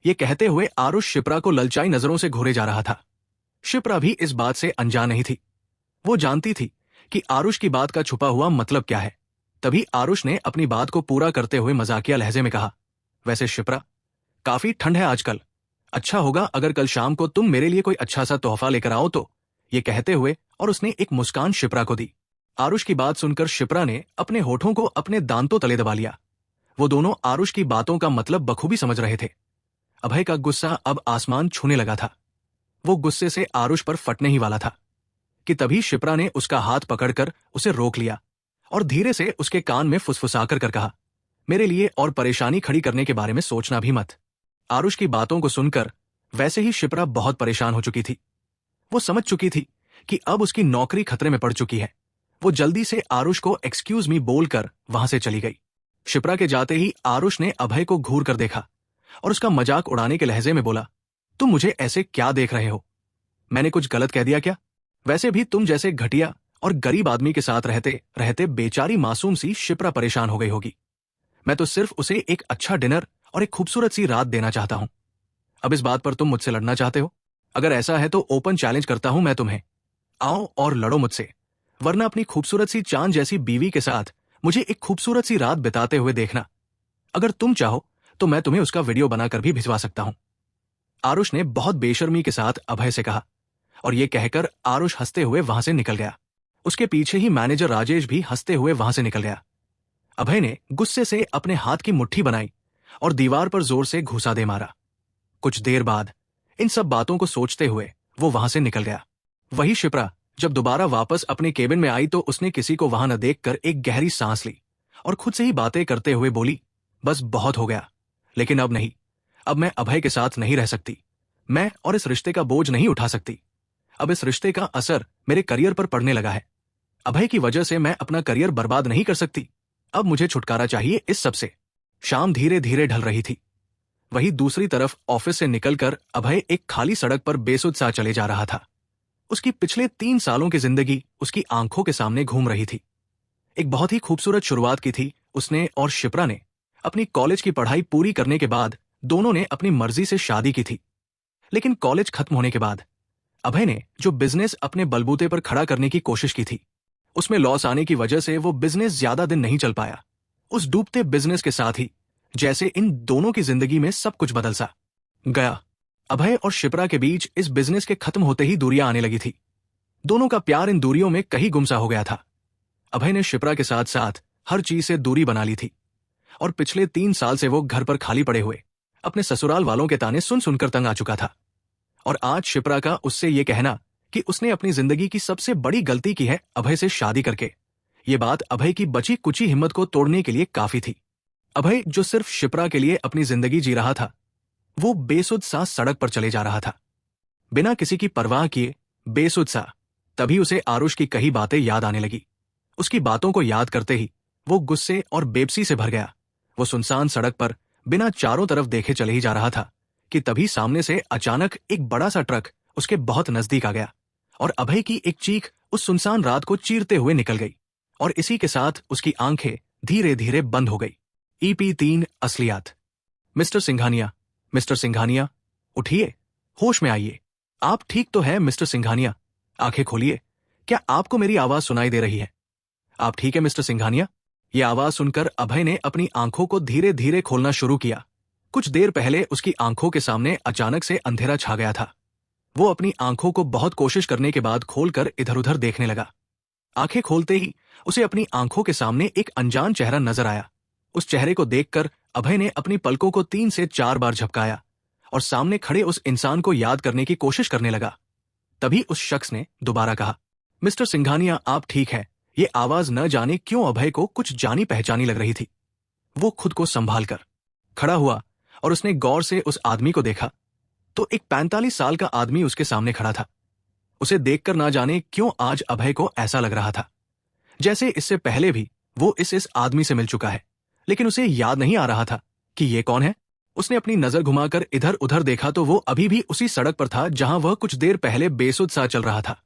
ये कहते हुए आरुष शिप्रा को ललचाई नजरों से घूरे जा रहा था। शिप्रा भी इस बात से अनजान नहीं थी। वो जानती थी कि आरुष की बात का छुपा हुआ मतलब क्या है। तभी आरुष ने अपनी बात को पूरा करते हुए मजाकिया लहजे में कहा, वैसे शिप्रा, काफी ठंड है आजकल। अच्छा होगा अगर कल शाम को तुम मेरे लिए कोई अच्छा सा तोहफा लेकर आओ तो। ये कहते हुए और उसने एक मुस्कान शिप्रा को दी। आरुष की बात सुनकर शिप्रा ने अपने होठों को अपने दांतों तले दबा लिया। वो दोनों आरुष की बातों का मतलब बखूबी समझ रहे थे। अभय का गुस्सा अब आसमान छूने लगा था। वो गुस्से से आरुष पर फटने ही वाला था कि तभी शिप्रा ने उसका हाथ पकड़कर उसे रोक लिया और धीरे से उसके कान में फुसफुसाकर कर कहा, मेरे लिए और परेशानी खड़ी करने के बारे में सोचना भी मत। आरुष की बातों को सुनकर वैसे ही शिप्रा बहुत परेशान हो चुकी थी। वो समझ चुकी थी कि अब उसकी नौकरी खतरे में पड़ चुकी है। वो जल्दी से आरुष को एक्सक्यूज मी बोलकर वहां से चली गई। शिप्रा के जाते ही आरुष ने अभय को घूर कर देखा और उसका मजाक उड़ाने के लहजे में बोला, तुम मुझे ऐसे क्या देख रहे हो? मैंने कुछ गलत कह दिया क्या? वैसे भी तुम जैसे घटिया और गरीब आदमी के साथ रहते रहते बेचारी मासूम सी शिप्रा परेशान हो गई होगी। मैं तो सिर्फ उसे एक अच्छा डिनर और एक खूबसूरत सी रात देना चाहता हूं। अब इस बात पर तुम मुझसे लड़ना चाहते हो? अगर ऐसा है तो ओपन चैलेंज करता हूं मैं तुम्हें। आओ और लड़ो मुझसे, वरना अपनी खूबसूरत सी चांद जैसी बीवी के साथ मुझे एक खूबसूरत सी रात बिताते हुए देखना। अगर तुम चाहो तो मैं तुम्हें उसका वीडियो बनाकर भी भिजवा सकता हूं। आरुष ने बहुत बेशर्मी के साथ अभय से कहा और यह कहकर आरुष हंसते हुए वहां से निकल गया। उसके पीछे ही मैनेजर राजेश भी हंसते हुए वहां से निकल गया। अभय ने गुस्से से अपने हाथ की मुट्ठी बनाई और दीवार पर जोर से घूसा दे मारा। कुछ देर बाद इन सब बातों को सोचते हुए वो वहां से निकल गया। वही शिप्रा जब दोबारा वापस अपने केबिन में आई तो उसने किसी को वहां न देखकर एक गहरी सांस ली और खुद से ही बातें करते हुए बोली, बस बहुत हो गया, लेकिन अब नहीं। अब मैं अभय के साथ नहीं रह सकती। मैं और इस रिश्ते का बोझ नहीं उठा सकती। अब इस रिश्ते का असर मेरे करियर पर पड़ने लगा है। अभय की वजह से मैं अपना करियर बर्बाद नहीं कर सकती। अब मुझे छुटकारा चाहिए इस सब से। शाम धीरे धीरे ढल रही थी। वहीं दूसरी तरफ ऑफिस से निकलकर अभय एक खाली सड़क पर बेसुध सा चले जा रहा था। उसकी पिछले 3 सालों की जिंदगी उसकी आंखों के सामने घूम रही थी। एक बहुत ही खूबसूरत शुरुआत की थी उसने और शिप्रा ने। अपनी कॉलेज की पढ़ाई पूरी करने के बाद दोनों ने अपनी मर्जी से शादी की थी। लेकिन कॉलेज खत्म होने के बाद अभय ने जो बिजनेस अपने बलबूते पर खड़ा करने की कोशिश की थी, उसमें लॉस आने की वजह से वो बिजनेस ज्यादा दिन नहीं चल पाया। उस डूबते बिजनेस के साथ ही जैसे इन दोनों की जिंदगी में सब कुछ बदल सा गया। अभय और शिप्रा के बीच इस बिजनेस के खत्म होते ही दूरियां आने लगी थी। दोनों का प्यार इन दूरियों में कहीं गुमसा हो गया था। अभय ने शिप्रा के साथ साथ हर चीज से दूरी बना ली थी और पिछले 3 साल से वो घर पर खाली पड़े हुए अपने ससुराल वालों के ताने सुन सुनकर तंग आ चुका था। और आज शिप्रा का उससे ये कहना कि उसने अपनी जिंदगी की सबसे बड़ी गलती की है अभय से शादी करके, ये बात अभय की बची कुची हिम्मत को तोड़ने के लिए काफी थी। अभय जो सिर्फ शिप्रा के लिए अपनी जिंदगी जी रहा था, वो बेसुध सा सड़क पर चले जा रहा था, बिना किसी की परवाह किए, बेसुध सा। तभी उसे आरुष की कही बातें याद आने लगी। उसकी बातों को याद करते ही वो गुस्से और बेबसी से भर गया। वो सुनसान सड़क पर बिना चारों तरफ देखे चले ही जा रहा था कि तभी सामने से अचानक एक बड़ा सा ट्रक उसके बहुत नजदीक आ गया और अभय की एक चीख उस सुनसान रात को चीरते हुए निकल गई और इसी के साथ उसकी आंखें धीरे धीरे बंद हो गई। EP 3 असलियत। मिस्टर सिंघानिया, उठिए, होश में आइए। आप ठीक तो है मिस्टर सिंघानिया? आंखें खोलिए। क्या आपको मेरी आवाज सुनाई दे रही है? आप ठीक है मिस्टर सिंघानिया? यह आवाज सुनकर अभय ने अपनी आंखों को धीरे धीरे खोलना शुरू किया। कुछ देर पहले उसकी आंखों के सामने अचानक से अंधेरा छा गया था। वो अपनी आंखों को बहुत कोशिश करने के बाद खोलकर इधर उधर देखने लगा। आंखें खोलते ही उसे अपनी आंखों के सामने एक अनजान चेहरा नजर आया। उस चेहरे को देखकर अभय ने अपनी पलकों को 3 से 4 बार झपकाया और सामने खड़े उस इंसान को याद करने की कोशिश करने लगा। तभी उस शख्स ने दोबारा कहा, मिस्टर सिंघानिया, आप ठीक है? ये आवाज न जाने क्यों अभय को कुछ जानी पहचानी लग रही थी। वो खुद को संभाल कर खड़ा हुआ और उसने गौर से उस आदमी को देखा तो एक 45 साल का आदमी उसके सामने खड़ा था। उसे देखकर ना जाने क्यों आज अभय को ऐसा लग रहा था जैसे इससे पहले भी वो इस आदमी से मिल चुका है, लेकिन उसे याद नहीं आ रहा था कि ये कौन है। उसने अपनी नजर घुमाकर इधर उधर देखा तो वो अभी भी उसी सड़क पर था जहां वह कुछ देर पहले बेसुध सा चल रहा था।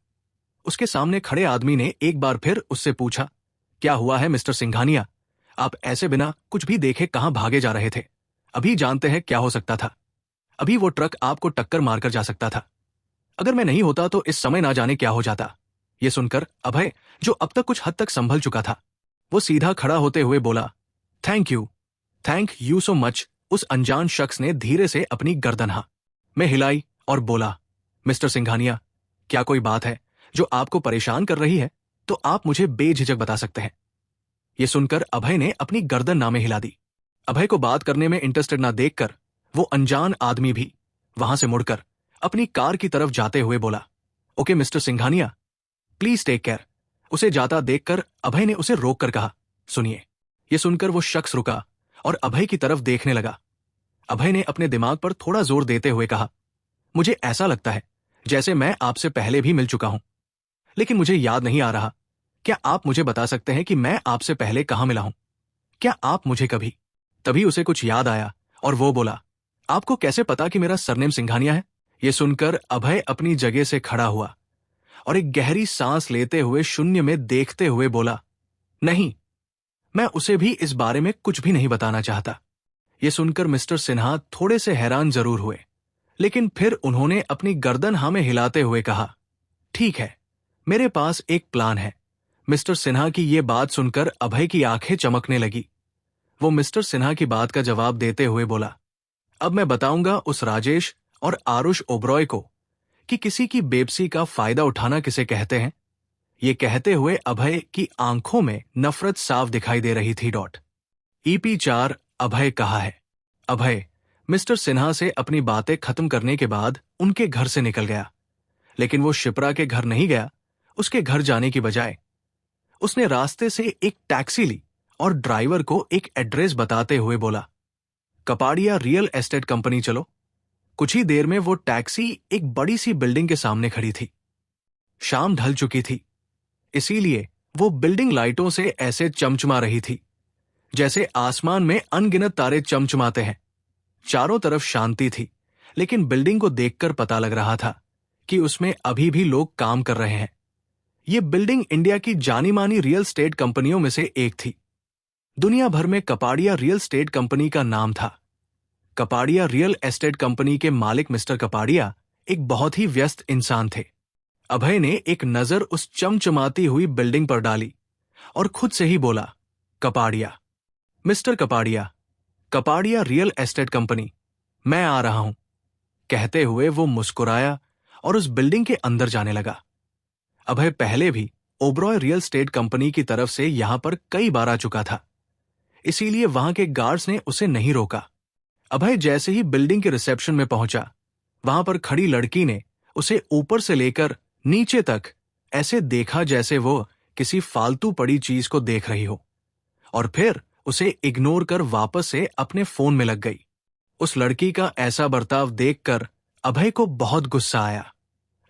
उसके सामने खड़े आदमी ने एक बार फिर उससे पूछा, क्या हुआ है मिस्टर सिंघानिया? आप ऐसे बिना कुछ भी देखे कहां भागे जा रहे थे? अभी जानते हैं क्या हो सकता था। अभी वो ट्रक आपको टक्कर मारकर जा सकता था। अगर मैं नहीं होता तो इस समय ना जाने क्या हो जाता। ये सुनकर अभय, जो अब तक कुछ हद तक संभल चुका था, वो सीधा खड़ा होते हुए बोला, थैंक यू सो मच। उस अनजान शख्स ने धीरे से अपनी गर्दन में हिलाई और बोला, मिस्टर सिंघानिया, क्या कोई बात है जो आपको परेशान कर रही है तो आप मुझे बेझिझक बता सकते हैं। यह सुनकर अभय ने अपनी गर्दन नामे हिला दी। अभय को बात करने में इंटरेस्टेड ना देखकर वो अनजान आदमी भी वहां से मुड़कर अपनी कार की तरफ जाते हुए बोला, okay mister Singhania, please take care. उसे जाता देखकर अभय ने उसे रोक कर कहा, सुनिए। यह सुनकर वो शख्स रुका और अभय की तरफ देखने लगा। अभय ने अपने दिमाग पर थोड़ा जोर देते हुए कहा, मुझे ऐसा लगता है जैसे मैं आपसे पहले भी मिल चुका हूं, लेकिन मुझे याद नहीं आ रहा। क्या आप मुझे बता सकते हैं कि मैं आपसे पहले कहां मिला हूं? क्या आप मुझे कभी? तभी उसे कुछ याद आया और वो बोला, आपको कैसे पता कि मेरा सरनेम सिंघानिया है? यह सुनकर अभय अपनी जगह से खड़ा हुआ और एक गहरी सांस लेते हुए शून्य में देखते हुए बोला, नहीं, मैं उसे भी इस बारे में कुछ भी नहीं बताना चाहता। यह सुनकर मिस्टर सिन्हा थोड़े से हैरान जरूर हुए, लेकिन फिर उन्होंने अपनी गर्दन में हिलाते हुए कहा, ठीक है, मेरे पास एक प्लान है। मिस्टर सिन्हा की यह बात सुनकर अभय की आंखें चमकने लगी। वो मिस्टर सिन्हा की बात का जवाब देते हुए बोला, अब मैं बताऊंगा उस राजेश और आरुष ओबरॉय को कि किसी की बेबसी का फायदा उठाना किसे कहते हैं। ये कहते हुए अभय की आंखों में नफरत साफ दिखाई दे रही थी। EP4 अभय कहा है। अभय मिस्टर सिन्हा से अपनी बातें खत्म करने के बाद उनके घर से निकल गया, लेकिन वो शिप्रा के घर नहीं गया। उसके घर जाने की बजाय उसने रास्ते से एक टैक्सी ली और ड्राइवर को एक एड्रेस बताते हुए बोला, कपाड़िया रियल एस्टेट कंपनी चलो। कुछ ही देर में वो टैक्सी एक बड़ी सी बिल्डिंग के सामने खड़ी थी। शाम ढल चुकी थी, इसीलिए वो बिल्डिंग लाइटों से ऐसे चमचमा रही थी जैसे आसमान में अनगिनत तारे चमचमाते हैं। चारों तरफ शांति थी, लेकिन बिल्डिंग को देखकर पता लग रहा था कि उसमें अभी भी लोग काम कर रहे हैं। ये बिल्डिंग इंडिया की जानी मानी रियल स्टेट कंपनियों में से एक थी। दुनिया भर में कपाड़िया रियल स्टेट कंपनी का नाम था। कपाड़िया रियल एस्टेट कंपनी के मालिक मिस्टर कपाड़िया एक बहुत ही व्यस्त इंसान थे। अभय ने एक नजर उस चमचमाती हुई बिल्डिंग पर डाली और खुद से ही बोला, Kapadia, mister Kapadia, Kapadia real estate company, मैं आ रहा हूं। कहते हुए वो मुस्कुराया और उस बिल्डिंग के अंदर जाने लगा। अभय पहले भी ओबरॉय रियल स्टेट कंपनी की तरफ से यहां पर कई बार आ चुका था, इसीलिए वहां के गार्ड्स ने उसे नहीं रोका। अभय जैसे ही बिल्डिंग के रिसेप्शन में पहुंचा, वहां पर खड़ी लड़की ने उसे ऊपर से लेकर नीचे तक ऐसे देखा जैसे वो किसी फालतू पड़ी चीज को देख रही हो, और फिर उसे इग्नोर कर वापस से अपने फोन में लग गई। उस लड़की का ऐसा बर्ताव देखकर अभय को बहुत गुस्सा आया,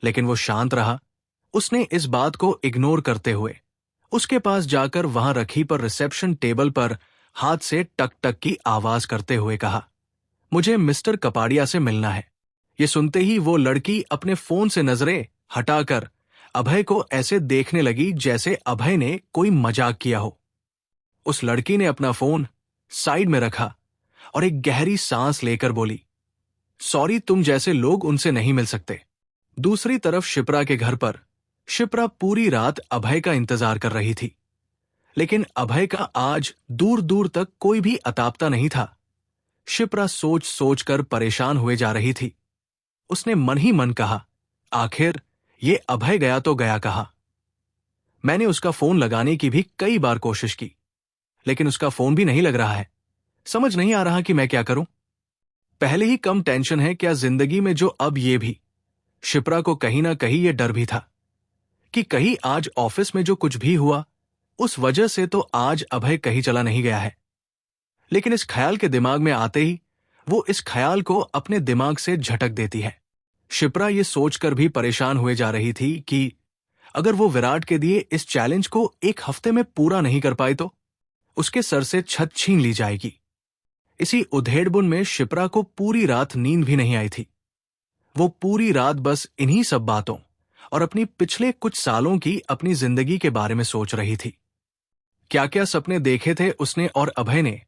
लेकिन वो शांत रहा। उसने इस बात को इग्नोर करते हुए उसके पास जाकर वहां रखी पर रिसेप्शन टेबल पर हाथ से टक टक की आवाज करते हुए कहा, मुझे मिस्टर कपाड़िया से मिलना है। ये सुनते ही वो लड़की अपने फोन से नजरें हटाकर अभय को ऐसे देखने लगी जैसे अभय ने कोई मजाक किया हो। उस लड़की ने अपना फोन साइड में रखा और एक गहरी सांस लेकर बोली, सॉरी, तुम जैसे लोग उनसे नहीं मिल सकते। दूसरी तरफ शिप्रा के घर पर शिप्रा पूरी रात अभय का इंतजार कर रही थी, लेकिन अभय का आज दूर दूर तक कोई भी अतापता नहीं था। शिप्रा सोच सोच कर परेशान हुए जा रही थी। उसने मन ही मन कहा, आखिर ये अभय गया तो गया कहा। मैंने उसका फोन लगाने की भी कई बार कोशिश की, लेकिन उसका फोन भी नहीं लग रहा है। समझ नहीं आ रहा कि मैं क्या करूं। पहले ही कम टेंशन है, क्या जिंदगी में जो अब ये भी। शिप्रा को कहीं ना कहीं यह डर भी था कि कहीं आज ऑफिस में जो कुछ भी हुआ उस वजह से तो आज अभय कहीं चला नहीं गया है। लेकिन इस ख्याल के दिमाग में आते ही वो इस ख्याल को अपने दिमाग से झटक देती है। शिप्रा ये सोचकर भी परेशान हुए जा रही थी कि अगर वो विराट के दिए इस चैलेंज को एक हफ्ते में पूरा नहीं कर पाई तो उसके सर से छत छीन ली जाएगी। इसी उधेड़बुन में शिप्रा को पूरी रात नींद भी नहीं आई थी। वो पूरी रात बस इन्हीं सब बातों और अपनी पिछले कुछ सालों की अपनी जिंदगी के बारे में सोच रही थी। क्या क्या सपने देखे थे उसने और अभय ने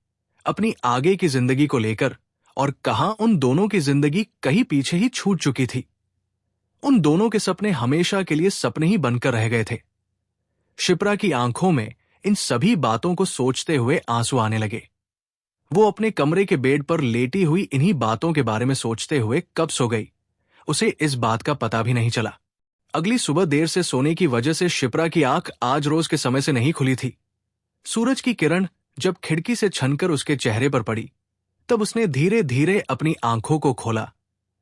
अपनी आगे की जिंदगी को लेकर और कहां उन दोनों की जिंदगी कहीं पीछे ही छूट चुकी थी। उन दोनों के सपने हमेशा के लिए सपने ही बनकर रह गए थे। शिप्रा की आंखों में इन सभी बातों को सोचते हुए आंसू आने लगे। वो अपने कमरे के बेड पर लेटी हुई इन्हीं बातों के बारे में सोचते हुए कब सो गई, उसे इस बात का पता भी नहीं चला। अगली सुबह देर से सोने की वजह से शिप्रा की आंख आज रोज के समय से नहीं खुली थी। सूरज की किरण जब खिड़की से छनकर उसके चेहरे पर पड़ी, तब उसने धीरे धीरे अपनी आंखों को खोला।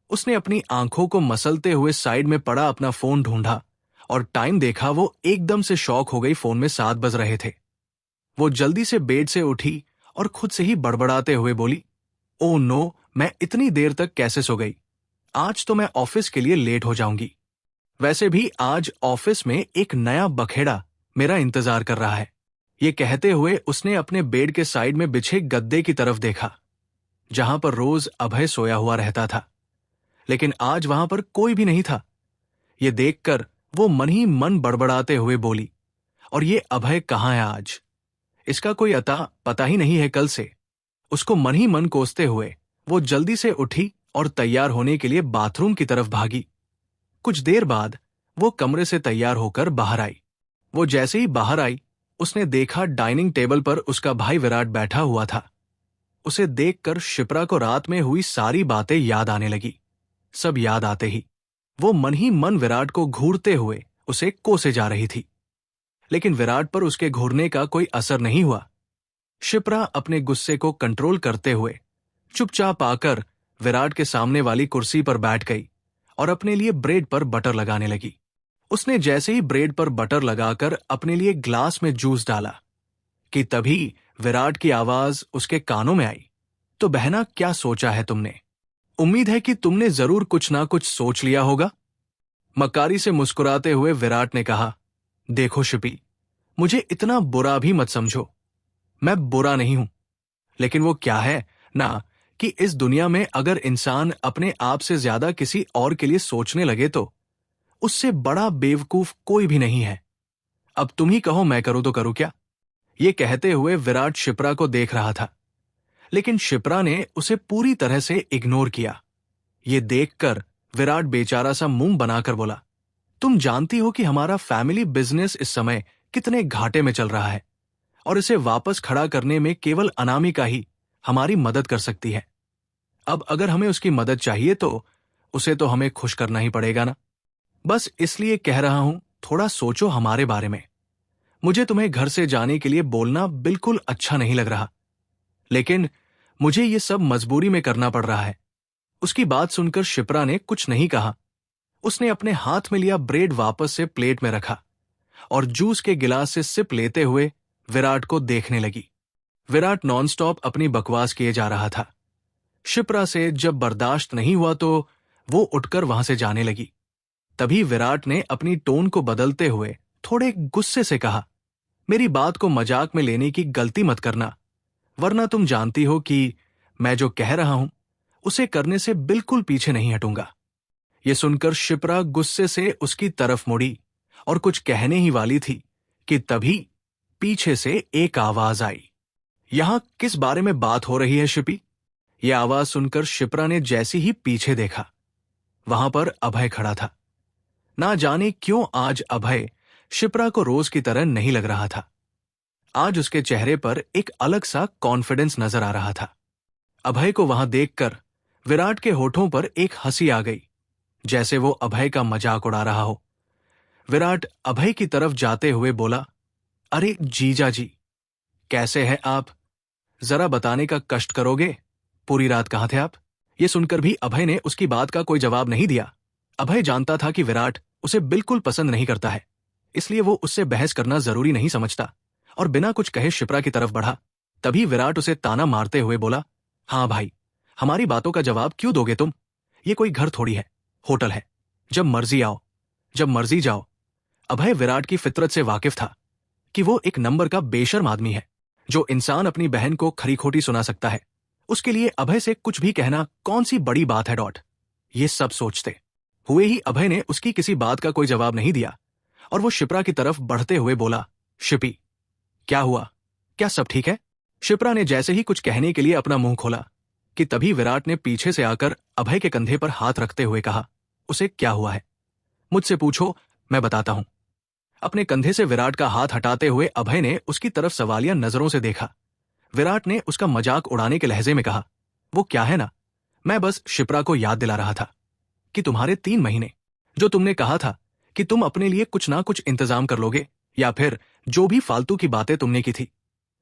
उसने अपनी आंखों को मसलते हुए साइड में पड़ा अपना फोन ढूंढा और टाइम देखा। वो एकदम से शॉक हो गई। फोन में 7 बज रहे थे। वो जल्दी से बेड से उठी और खुद से ही बड़बड़ाते हुए बोली, ओह नो, मैं इतनी देर तक कैसे सो गई? आज तो मैं ऑफिस के लिए लेट हो जाऊंगी। वैसे भी आज ऑफिस में एक नया बखेड़ा मेरा इंतजार कर रहा है। ये कहते हुए उसने अपने बेड के साइड में बिछे गद्दे की तरफ देखा, जहां पर रोज अभय सोया हुआ रहता था। लेकिन आज वहां पर कोई भी नहीं था। ये देखकर वो मन ही मन बड़बड़ाते हुए बोली, और ये अभय कहाँ है आज? इसका कोई अता पता ही नहीं है कल से। उसको मन ही मन कोसते हुए वो जल्दी से उठी और तैयार होने के लिए बाथरूम की तरफ भागी। कुछ देर बाद वो कमरे से तैयार होकर बाहर आई। वो जैसे ही बाहर आई, उसने देखा डाइनिंग टेबल पर उसका भाई विराट बैठा हुआ था। उसे देखकर शिप्रा को रात में हुई सारी बातें याद आने लगी। सब याद आते ही वो मन ही मन विराट को घूरते हुए उसे कोसे जा रही थी। लेकिन विराट पर उसके घूरने का कोई असर नहीं हुआ। शिप्रा अपने गुस्से को कंट्रोल करते हुए चुपचाप आकर विराट के सामने वाली कुर्सी पर बैठ गई और अपने लिए ब्रेड पर बटर लगाने लगी। उसने जैसे ही ब्रेड पर बटर लगाकर अपने लिए ग्लास में जूस डाला कि तभी विराट की आवाज उसके कानों में आई, तो बहना, क्या सोचा है तुमने? उम्मीद है कि तुमने जरूर कुछ ना कुछ सोच लिया होगा। मक्कारी से मुस्कुराते हुए विराट ने कहा, देखो शिपी, मुझे इतना बुरा भी मत समझो। मैं बुरा नहीं हूं, लेकिन वो क्या है ना कि इस दुनिया में अगर इंसान अपने आप से ज्यादा किसी और के लिए सोचने लगे तो उससे बड़ा बेवकूफ कोई भी नहीं है। अब तुम ही कहो, मैं करूं तो करूं क्या? ये कहते हुए विराट शिप्रा को देख रहा था, लेकिन शिप्रा ने उसे पूरी तरह से इग्नोर किया। ये देखकर विराट बेचारा सा मुंह बनाकर बोला, तुम जानती हो कि हमारा फैमिली बिजनेस इस समय कितने घाटे में चल रहा है और इसे वापस खड़ा करने में केवल अनामिका ही हमारी मदद कर सकती है। अब अगर हमें उसकी मदद चाहिए तो उसे तो हमें खुश करना ही पड़ेगा ना। बस इसलिए कह रहा हूं, थोड़ा सोचो हमारे बारे में। मुझे तुम्हें घर से जाने के लिए बोलना बिल्कुल अच्छा नहीं लग रहा, लेकिन मुझे ये सब मजबूरी में करना पड़ रहा है। उसकी बात सुनकर शिप्रा ने कुछ नहीं कहा। उसने अपने हाथ में लिया ब्रेड वापस से प्लेट में रखा और जूस के गिलास से सिप लेते हुए विराट को देखने लगी। विराट नॉनस्टॉप अपनी बकवास किए जा रहा था। शिप्रा से जब बर्दाश्त नहीं हुआ तो वो उठकर वहां से जाने लगी। तभी विराट ने अपनी टोन को बदलते हुए थोड़े गुस्से से कहा, मेरी बात को मजाक में लेने की गलती मत करना, वरना तुम जानती हो कि मैं जो कह रहा हूं उसे करने से बिल्कुल पीछे नहीं हटूंगा। ये सुनकर शिप्रा गुस्से से उसकी तरफ मुड़ी और कुछ कहने ही वाली थी कि तभी पीछे से एक आवाज आई, यहां किस बारे में बात हो रही है शिपी? यह आवाज सुनकर शिप्रा ने जैसी ही पीछे देखा, वहां पर अभय खड़ा था। ना जाने क्यों आज अभय शिप्रा को रोज की तरह नहीं लग रहा था। आज उसके चेहरे पर एक अलग सा कॉन्फिडेंस नजर आ रहा था। अभय को वहां देखकर विराट के होठों पर एक हंसी आ गई, जैसे वो अभय का मजाक उड़ा रहा हो। विराट अभय की तरफ जाते हुए बोला, अरे जीजा जी, कैसे हैं आप? जरा बताने का कष्ट करोगे, पूरी रात कहां थे आप? ये सुनकर भी अभय ने उसकी बात का कोई जवाब नहीं दिया। अभय जानता था कि विराट उसे बिल्कुल पसंद नहीं करता है, इसलिए वो उससे बहस करना जरूरी नहीं समझता और बिना कुछ कहे शिप्रा की तरफ बढ़ा। तभी विराट उसे ताना मारते हुए बोला, हाँ भाई, हमारी बातों का जवाब क्यों दोगे तुम? ये कोई घर थोड़ी है, होटल है। जब मर्जी आओ, जब मर्जी जाओ। अभय विराट की फितरत से वाकिफ था कि वो एक नंबर का बेशर्म आदमी है। जो इंसान अपनी बहन को खरी खोटी सुना सकता है, उसके लिए अभय से कुछ भी कहना कौन सी बड़ी बात है। ये सब सोचते हुए ही अभय ने उसकी किसी बात का कोई जवाब नहीं दिया और वो शिप्रा की तरफ बढ़ते हुए बोला, शिपी, क्या हुआ? क्या सब ठीक है? शिप्रा ने जैसे ही कुछ कहने के लिए अपना मुंह खोला कि तभी विराट ने पीछे से आकर अभय के कंधे पर हाथ रखते हुए कहा, उसे क्या हुआ है? मुझसे पूछो, मैं बताता हूं। अपने कंधे से विराट का हाथ हटाते हुए अभय ने उसकी तरफ सवालिया नजरों से देखा। विराट ने उसका मजाक उड़ाने के लहजे में कहा, वो क्या है ना, मैं बस शिप्रा को याद दिला रहा था कि तुम्हारे 3 महीने जो तुमने कहा था कि तुम अपने लिए कुछ ना कुछ इंतजाम कर लोगे, या फिर जो भी फालतू की बातें तुमने की थी,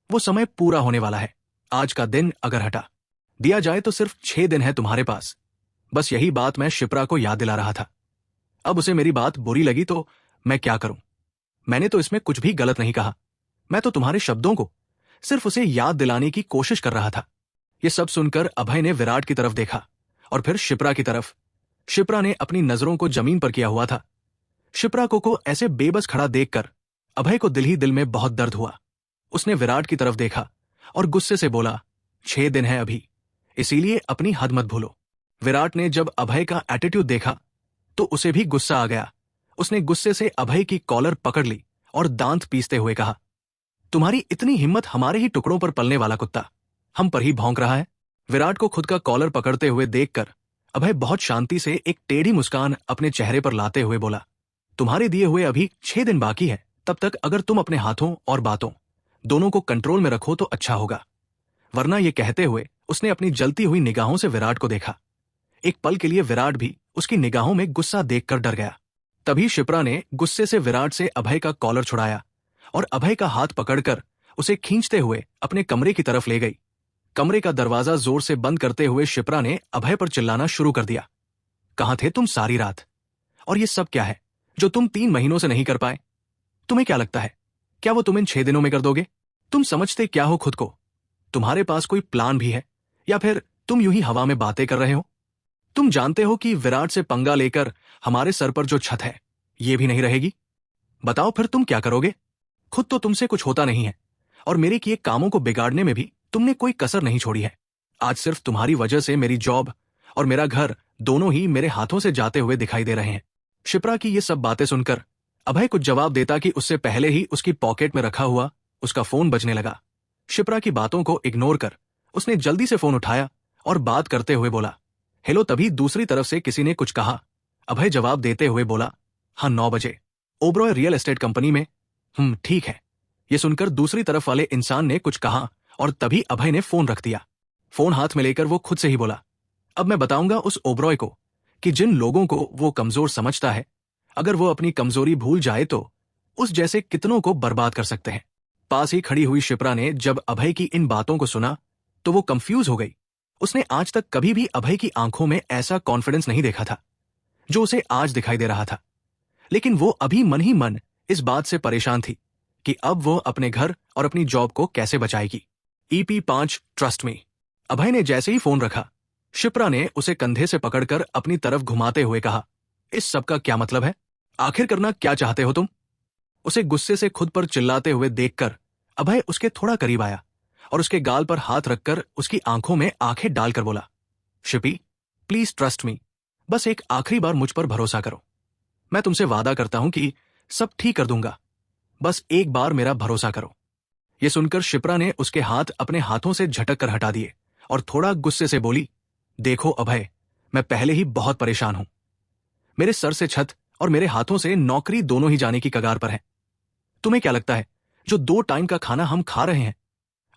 वो समय पूरा होने वाला है। आज का दिन अगर हटा दिया जाए तो सिर्फ 6 दिन है तुम्हारे पास। बस यही बात मैं शिप्रा को याद दिला रहा था। अब उसे मेरी बात बुरी लगी तो मैं क्या करूं? मैंने तो इसमें कुछ भी गलत नहीं कहा। मैं तो तुम्हारे शब्दों को सिर्फ उसे याद दिलाने की कोशिश कर रहा था। ये सब सुनकर अभय ने विराट की तरफ देखा और फिर शिप्रा की तरफ। शिप्रा ने अपनी नजरों को जमीन पर किया हुआ था। शिप्रा को ऐसे बेबस खड़ा देखकर अभय को दिल ही दिल में बहुत दर्द हुआ। उसने विराट की तरफ देखा और गुस्से से बोला, 6 दिन है अभी, इसीलिए अपनी हद मत भूलो। विराट ने जब अभय का एटीट्यूड देखा तो उसे भी गुस्सा आ गया। उसने गुस्से से अभय की कॉलर पकड़ ली और दांत पीसते हुए कहा, तुम्हारी इतनी हिम्मत, हमारे ही टुकड़ों पर पलने वाला कुत्ता हम पर ही भौंक रहा है? विराट को खुद का कॉलर पकड़ते हुए देखकर अभय बहुत शांति से एक टेढ़ी मुस्कान अपने चेहरे पर लाते हुए बोला, तुम्हारे दिए हुए अभी 6 दिन बाकी है। तब तक अगर तुम अपने हाथों और बातों दोनों को कंट्रोल में रखो तो अच्छा होगा, वरना। ये कहते हुए उसने अपनी जलती हुई निगाहों से विराट को देखा। एक पल के लिए विराट भी उसकी निगाहों में गुस्सा देखकर डर गया। तभी शिप्रा ने गुस्से से विराट से अभय का कॉलर छुड़ाया और अभय का हाथ पकड़कर उसे खींचते हुए अपने कमरे की तरफ ले गई। कमरे का दरवाजा जोर से बंद करते हुए शिप्रा ने अभय पर चिल्लाना शुरू कर दिया, कहां थे तुम सारी रात? और ये सब क्या है जो तुम 3 महीनों से नहीं कर पाए? तुम्हें क्या लगता है, क्या वो तुम इन 6 दिनों में कर दोगे? तुम समझते क्या हो खुद को? तुम्हारे पास कोई प्लान भी है या फिर तुम यूं ही हवा में बातें कर रहे हो? तुम जानते हो कि विराट से पंगा लेकर हमारे सर पर जो छत है ये भी नहीं रहेगी। बताओ फिर तुम क्या करोगे? खुद तो तुमसे कुछ होता नहीं है और मेरे किए कामों को बिगाड़ने में भी तुमने कोई कसर नहीं छोड़ी है। आज सिर्फ तुम्हारी वजह से मेरी जॉब और मेरा घर दोनों ही मेरे हाथों से जाते हुए दिखाई दे रहे हैं। शिप्रा की ये सब बातें सुनकर अभय कुछ जवाब देता कि उससे पहले ही उसकी पॉकेट में रखा हुआ उसका फोन बजने लगा। शिप्रा की बातों को इग्नोर कर उसने जल्दी से फोन उठाया और बात करते हुए बोला, हेलो। तभी दूसरी तरफ से किसी ने कुछ कहा। अभय जवाब देते हुए बोला, हाँ 9 बजे ओबरॉय रियल एस्टेट कंपनी में। ठीक है। ये सुनकर दूसरी तरफ वाले इंसान ने कुछ कहा और तभी अभय ने फोन रख दिया। फोन हाथ में लेकर वो खुद से ही बोला, अब मैं बताऊंगा उस ओबरॉय को कि जिन लोगों को वो कमजोर समझता है, अगर वो अपनी कमजोरी भूल जाए तो उस जैसे कितनों को बर्बाद कर सकते हैं। पास ही खड़ी हुई शिप्रा ने जब अभय की इन बातों को सुना तो वो कंफ्यूज हो गई। उसने आज तक कभी भी अभय की आंखों में ऐसा कॉन्फिडेंस नहीं देखा था जो उसे आज दिखाई दे रहा था। लेकिन वो अभी मन ही मन इस बात से परेशान थी कि अब वो अपने घर और अपनी जॉब को कैसे बचाएगी। EP5 trust me. अभय ने जैसे ही फोन रखा, शिप्रा ने उसे कंधे से पकड़कर अपनी तरफ घुमाते हुए कहा, इस सब का क्या मतलब है? आखिर करना क्या चाहते हो तुम? उसे गुस्से से खुद पर चिल्लाते हुए देखकर अभय उसके थोड़ा करीब आया और उसके गाल पर हाथ रखकर उसकी आंखों में आंखें डालकर बोला, शिपी प्लीज ट्रस्ट मी, बस एक आखिरी बार मुझ पर भरोसा करो। मैं तुमसे वादा करता हूं कि सब ठीक कर दूंगा, बस एक बार मेरा भरोसा करो। यह सुनकर शिप्रा ने उसके हाथ अपने हाथों से झटक कर हटा दिए और थोड़ा गुस्से से बोली, देखो अभय, मैं पहले ही बहुत परेशान हूं। मेरे सर से छत और मेरे हाथों से नौकरी दोनों ही जाने की कगार पर है। तुम्हें क्या लगता है जो 2 टाइम का खाना हम खा रहे हैं,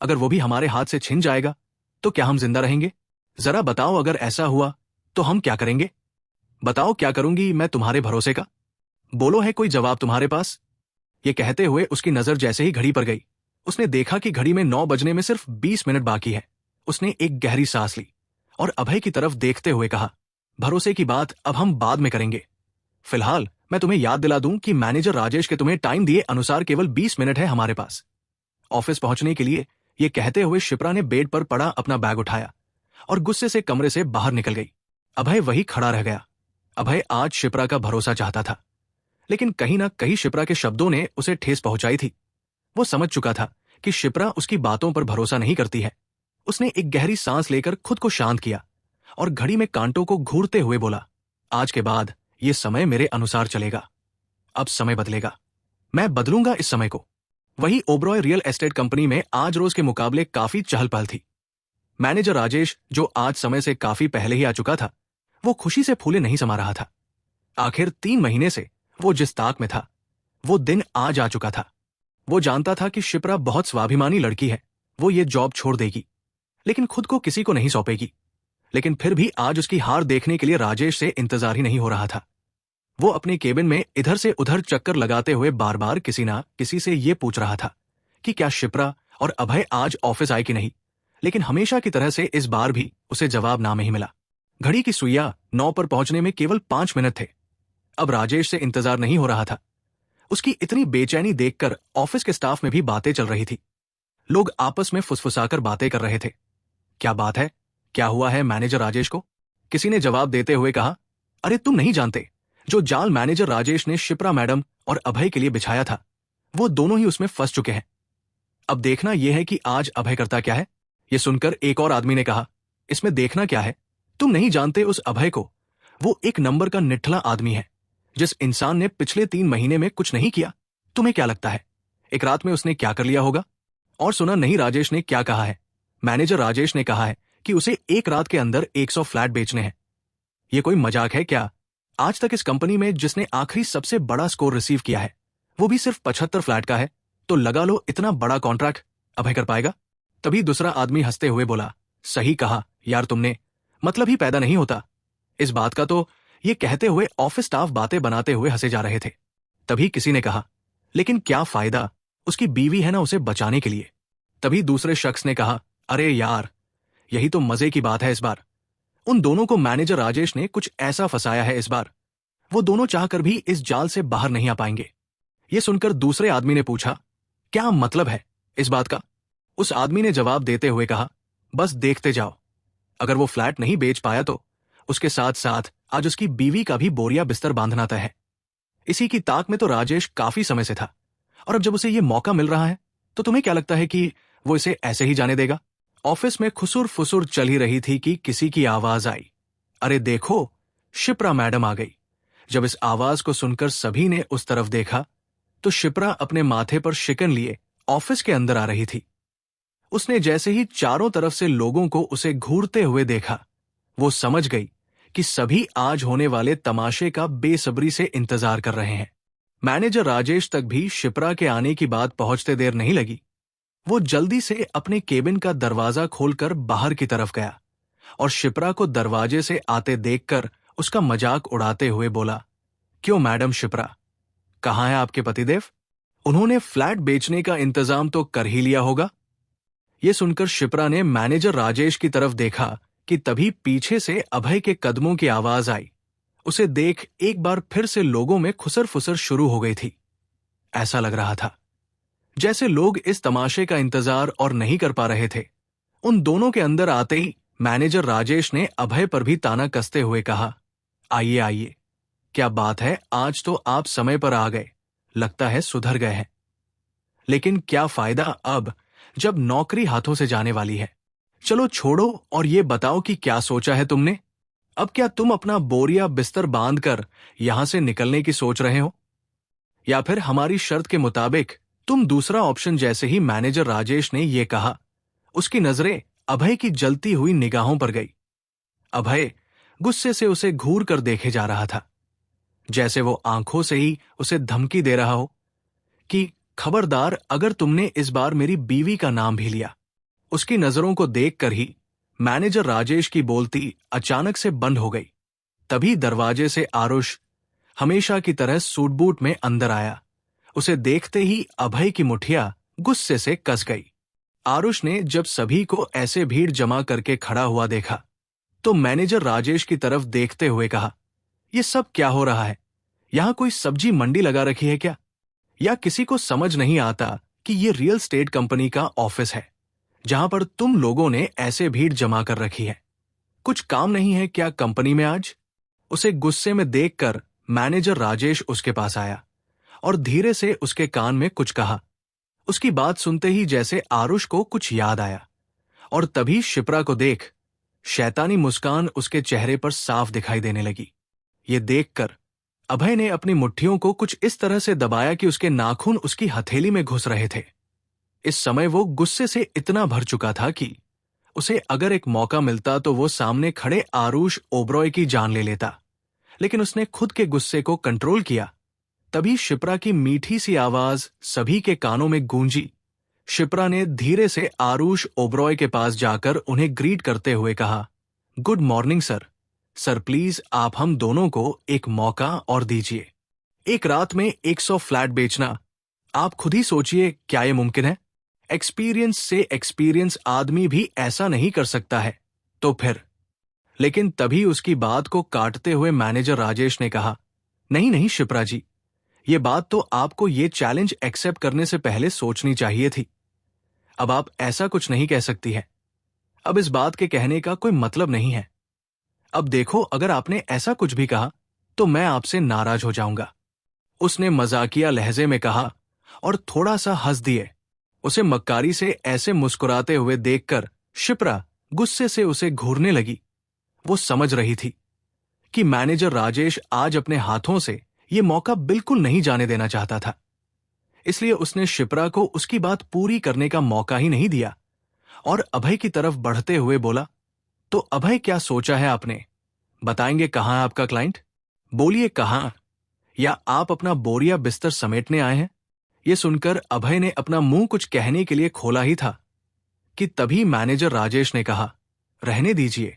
अगर वो भी हमारे हाथ से छिन जाएगा तो क्या हम जिंदा रहेंगे? जरा बताओ, अगर ऐसा हुआ तो हम क्या करेंगे? बताओ क्या करूंगी मैं तुम्हारे भरोसे का? बोलो, है कोई जवाब तुम्हारे पास? ये कहते हुए उसकी नजर जैसे ही घड़ी पर गई, उसने देखा कि घड़ी में 9 बजने में सिर्फ 20 मिनट बाकी है। उसने एक गहरी सांस ली और अभय की तरफ देखते हुए कहा, भरोसे की बात अब हम बाद में करेंगे। फिलहाल मैं तुम्हें याद दिला दूं कि मैनेजर राजेश के तुम्हें टाइम दिए अनुसार केवल 20 मिनट है हमारे पास ऑफिस पहुंचने के लिए। ये कहते हुए शिप्रा ने बेड पर पड़ा अपना बैग उठाया और गुस्से से कमरे से बाहर निकल गई। अभय वही खड़ा रह गया। अभय आज शिप्रा का भरोसा चाहता था, लेकिन कहीं ना कहीं शिप्रा के शब्दों ने उसे ठेस पहुंचाई थी। वो समझ चुका था कि शिप्रा उसकी बातों पर भरोसा नहीं करती है। उसने एक गहरी सांस लेकर खुद को शांत किया और घड़ी में कांटों को घूरते हुए बोला, आज के बाद ये समय मेरे अनुसार चलेगा। अब समय बदलेगा, मैं बदलूंगा इस समय को। वही ओबरॉय रियल एस्टेट कंपनी में आज रोज के मुकाबले काफी चहल पहल थी। मैनेजर राजेश, जो आज समय से काफी पहले ही आ चुका था, वो खुशी से फूले नहीं समा रहा था। आखिर 3 महीने से वो जिस ताक में था, वो दिन आज आ चुका था। वो जानता था कि शिप्रा बहुत स्वाभिमानी लड़की है, वो ये जॉब छोड़ देगी, लेकिन खुद को किसी को नहीं सौंपेगी। लेकिन फिर भी आज उसकी हार देखने के लिए राजेश से इंतजार ही नहीं हो रहा था। वो अपने केबिन में इधर से उधर चक्कर लगाते हुए बार बार किसी ना किसी से ये पूछ रहा था कि क्या शिप्रा और अभय आज ऑफिस आए कि नहीं। लेकिन हमेशा की तरह से इस बार भी उसे जवाब ना में ही मिला। घड़ी की सुइयां 9 पर पहुंचने में केवल 5 मिनट थे। अब राजेश से इंतजार नहीं हो रहा था। उसकी इतनी बेचैनी देखकर ऑफिस के स्टाफ में भी बातें चल रही थी। लोग आपस में फुसफुसाकर बातें कर रहे थे। क्या बात है, क्या हुआ है मैनेजर राजेश को? किसी ने जवाब देते हुए कहा, अरे तुम नहीं जानते, जो जाल मैनेजर राजेश ने शिप्रा मैडम और अभय के लिए बिछाया था, वो दोनों ही उसमें फंस चुके हैं। अब देखना यह है कि आज अभय करता क्या है। यह सुनकर एक और आदमी ने कहा, इसमें देखना क्या है, तुम नहीं जानते उस अभय को। वो एक नंबर का निठला आदमी है, जिस इंसान ने पिछले 3 महीने में कुछ नहीं किया। तुम्हें क्या लगता है एक रात में उसने क्या कर लिया होगा? और सुना नहीं राजेश ने क्या कहा है? मैनेजर राजेश ने कहा है कि उसे एक रात के अंदर 100 फ्लैट बेचने हैं। यह कोई मजाक है क्या? आज तक इस कंपनी में जिसने आखिरी सबसे बड़ा स्कोर रिसीव किया है, वो भी सिर्फ 75 फ्लैट का है। तो लगा लो इतना बड़ा कॉन्ट्रैक्ट अभय कर पाएगा? तभी दूसरा आदमी हंसते हुए बोला, सही कहा यार तुमने, मतलब ही पैदा नहीं होता इस बात का। तो ये कहते हुए ऑफिस स्टाफ बातें बनाते हुए हंसे जा रहे थे। तभी किसी ने कहा, लेकिन क्या फायदा, उसकी बीवी है ना उसे बचाने के लिए। तभी दूसरे शख्स ने कहा, अरे यार यही तो मजे की बात है। इस बार उन दोनों को मैनेजर राजेश ने कुछ ऐसा फंसाया है, इस बार वो दोनों चाहकर भी इस जाल से बाहर नहीं आ पाएंगे। ये सुनकर दूसरे आदमी ने पूछा, क्या मतलब है इस बात का? उस आदमी ने जवाब देते हुए कहा, बस देखते जाओ, अगर वो फ्लैट नहीं बेच पाया तो उसके साथ साथ आज उसकी बीवी का भी बोरिया बिस्तर बांधना तय है। इसी की ताक में तो राजेश काफी समय से था, और अब जब उसे ये मौका मिल रहा है तो तुम्हें क्या लगता है कि वो इसे ऐसे ही जाने देगा? ऑफिस में खुसुर फुसुर चल ही रही थी कि किसी की आवाज आई, अरे देखो शिप्रा मैडम आ गई। जब इस आवाज को सुनकर सभी ने उस तरफ देखा तो शिप्रा अपने माथे पर शिकन लिए ऑफिस के अंदर आ रही थी। उसने जैसे ही चारों तरफ से लोगों को उसे घूरते हुए देखा, वो समझ गई कि सभी आज होने वाले तमाशे का बेसब्री से इंतजार कर रहे हैं। मैनेजर राजेश तक भी शिप्रा के आने की बात पहुंचते देर नहीं लगी। वो जल्दी से अपने केबिन का दरवाजा खोलकर बाहर की तरफ गया और शिप्रा को दरवाजे से आते देखकर उसका मजाक उड़ाते हुए बोला, क्यों मैडम शिप्रा, कहाँ है आपके पतिदेव? उन्होंने फ्लैट बेचने का इंतजाम तो कर ही लिया होगा। यह सुनकर शिप्रा ने मैनेजर राजेश की तरफ देखा कि तभी पीछे से अभय के कदमों की आवाज आई। उसे देख एक बार फिर से लोगों में खुसर फुसर शुरू हो गई थी। ऐसा लग रहा था जैसे लोग इस तमाशे का इंतजार और नहीं कर पा रहे थे। उन दोनों के अंदर आते ही मैनेजर राजेश ने अभय पर भी ताना कसते हुए कहा, आइए आइए, क्या बात है, आज तो आप समय पर आ गए, लगता है सुधर गए हैं। लेकिन क्या फायदा अब जब नौकरी हाथों से जाने वाली है। चलो छोड़ो और ये बताओ कि क्या सोचा है तुमने? अब क्या तुम अपना बोरिया बिस्तर बांधकर यहां से निकलने की सोच रहे हो, या फिर हमारी शर्त के मुताबिक तुम दूसरा ऑप्शन? जैसे ही मैनेजर राजेश ने यह कहा, उसकी नजरें अभय की जलती हुई निगाहों पर गई। अभय गुस्से से उसे घूर कर देखे जा रहा था, जैसे वो आंखों से ही उसे धमकी दे रहा हो कि खबरदार अगर तुमने इस बार मेरी बीवी का नाम भी लिया। उसकी नजरों को देखकर ही मैनेजर राजेश की बोलती अचानक से बंद हो गई। तभी दरवाजे से आरुष हमेशा की तरह सूट बूट में अंदर आया। उसे देखते ही अभय की मुठिया गुस्से से कस गई। आरुष ने जब सभी को ऐसे भीड़ जमा करके खड़ा हुआ देखा तो मैनेजर राजेश की तरफ देखते हुए कहा, यह सब क्या हो रहा है? यहां कोई सब्जी मंडी लगा रखी है क्या? या किसी को समझ नहीं आता कि यह रियल एस्टेट कंपनी का ऑफिस है जहां पर तुम लोगों ने ऐसे भीड़ जमा कर रखी है? कुछ काम नहीं है क्या कंपनी में आज? उसे गुस्से में देखकर मैनेजर राजेश उसके पास आया और धीरे से उसके कान में कुछ कहा। उसकी बात सुनते ही जैसे आरुष को कुछ याद आया और तभी शिप्रा को देख शैतानी मुस्कान उसके चेहरे पर साफ दिखाई देने लगी। ये देखकर अभय ने अपनी मुट्ठियों को कुछ इस तरह से दबाया कि उसके नाखून उसकी हथेली में घुस रहे थे। इस समय वो गुस्से से इतना भर चुका था कि उसे अगर एक मौका मिलता तो वो सामने खड़े आरुष ओबरॉय की जान ले लेता, लेकिन उसने खुद के गुस्से को कंट्रोल किया। तभी शिप्रा की मीठी सी आवाज सभी के कानों में गूंजी। शिप्रा ने धीरे से आरुष ओबरॉय के पास जाकर उन्हें ग्रीट करते हुए कहा, good morning sir. Sir please आप हम दोनों को एक मौका और दीजिए। एक रात में 100 फ्लैट बेचना, आप खुद ही सोचिए क्या ये मुमकिन है? एक्सपीरियंस से एक्सपीरियंस आदमी भी ऐसा नहीं कर सकता है। तो फिर? लेकिन तभी उसकी बात को काटते हुए मैनेजर राजेश ने कहा, नहीं नहीं शिप्रा जी, ये बात तो आपको ये चैलेंज एक्सेप्ट करने से पहले सोचनी चाहिए थी। अब आप ऐसा कुछ नहीं कह सकती है। अब इस बात के कहने का कोई मतलब नहीं है। अब देखो, अगर आपने ऐसा कुछ भी कहा तो मैं आपसे नाराज हो जाऊंगा। उसने मजाकिया लहजे में कहा और थोड़ा सा हंस दिए। उसे मक्कारी से ऐसे मुस्कुराते हुए देखकर शिप्रा गुस्से से उसे घूरने लगी। वो समझ रही थी कि मैनेजर राजेश आज अपने हाथों से ये मौका बिल्कुल नहीं जाने देना चाहता था। इसलिए उसने शिप्रा को उसकी बात पूरी करने का मौका ही नहीं दिया और अभय की तरफ बढ़ते हुए बोला, तो अभय क्या सोचा है आपने? बताएंगे कहां है आपका क्लाइंट? बोलिए कहां, या आप अपना बोरिया बिस्तर समेटने आए हैं? ये सुनकर अभय ने अपना मुंह कुछ कहने के लिए खोला ही था कि तभी मैनेजर राजेश ने कहा, रहने दीजिए,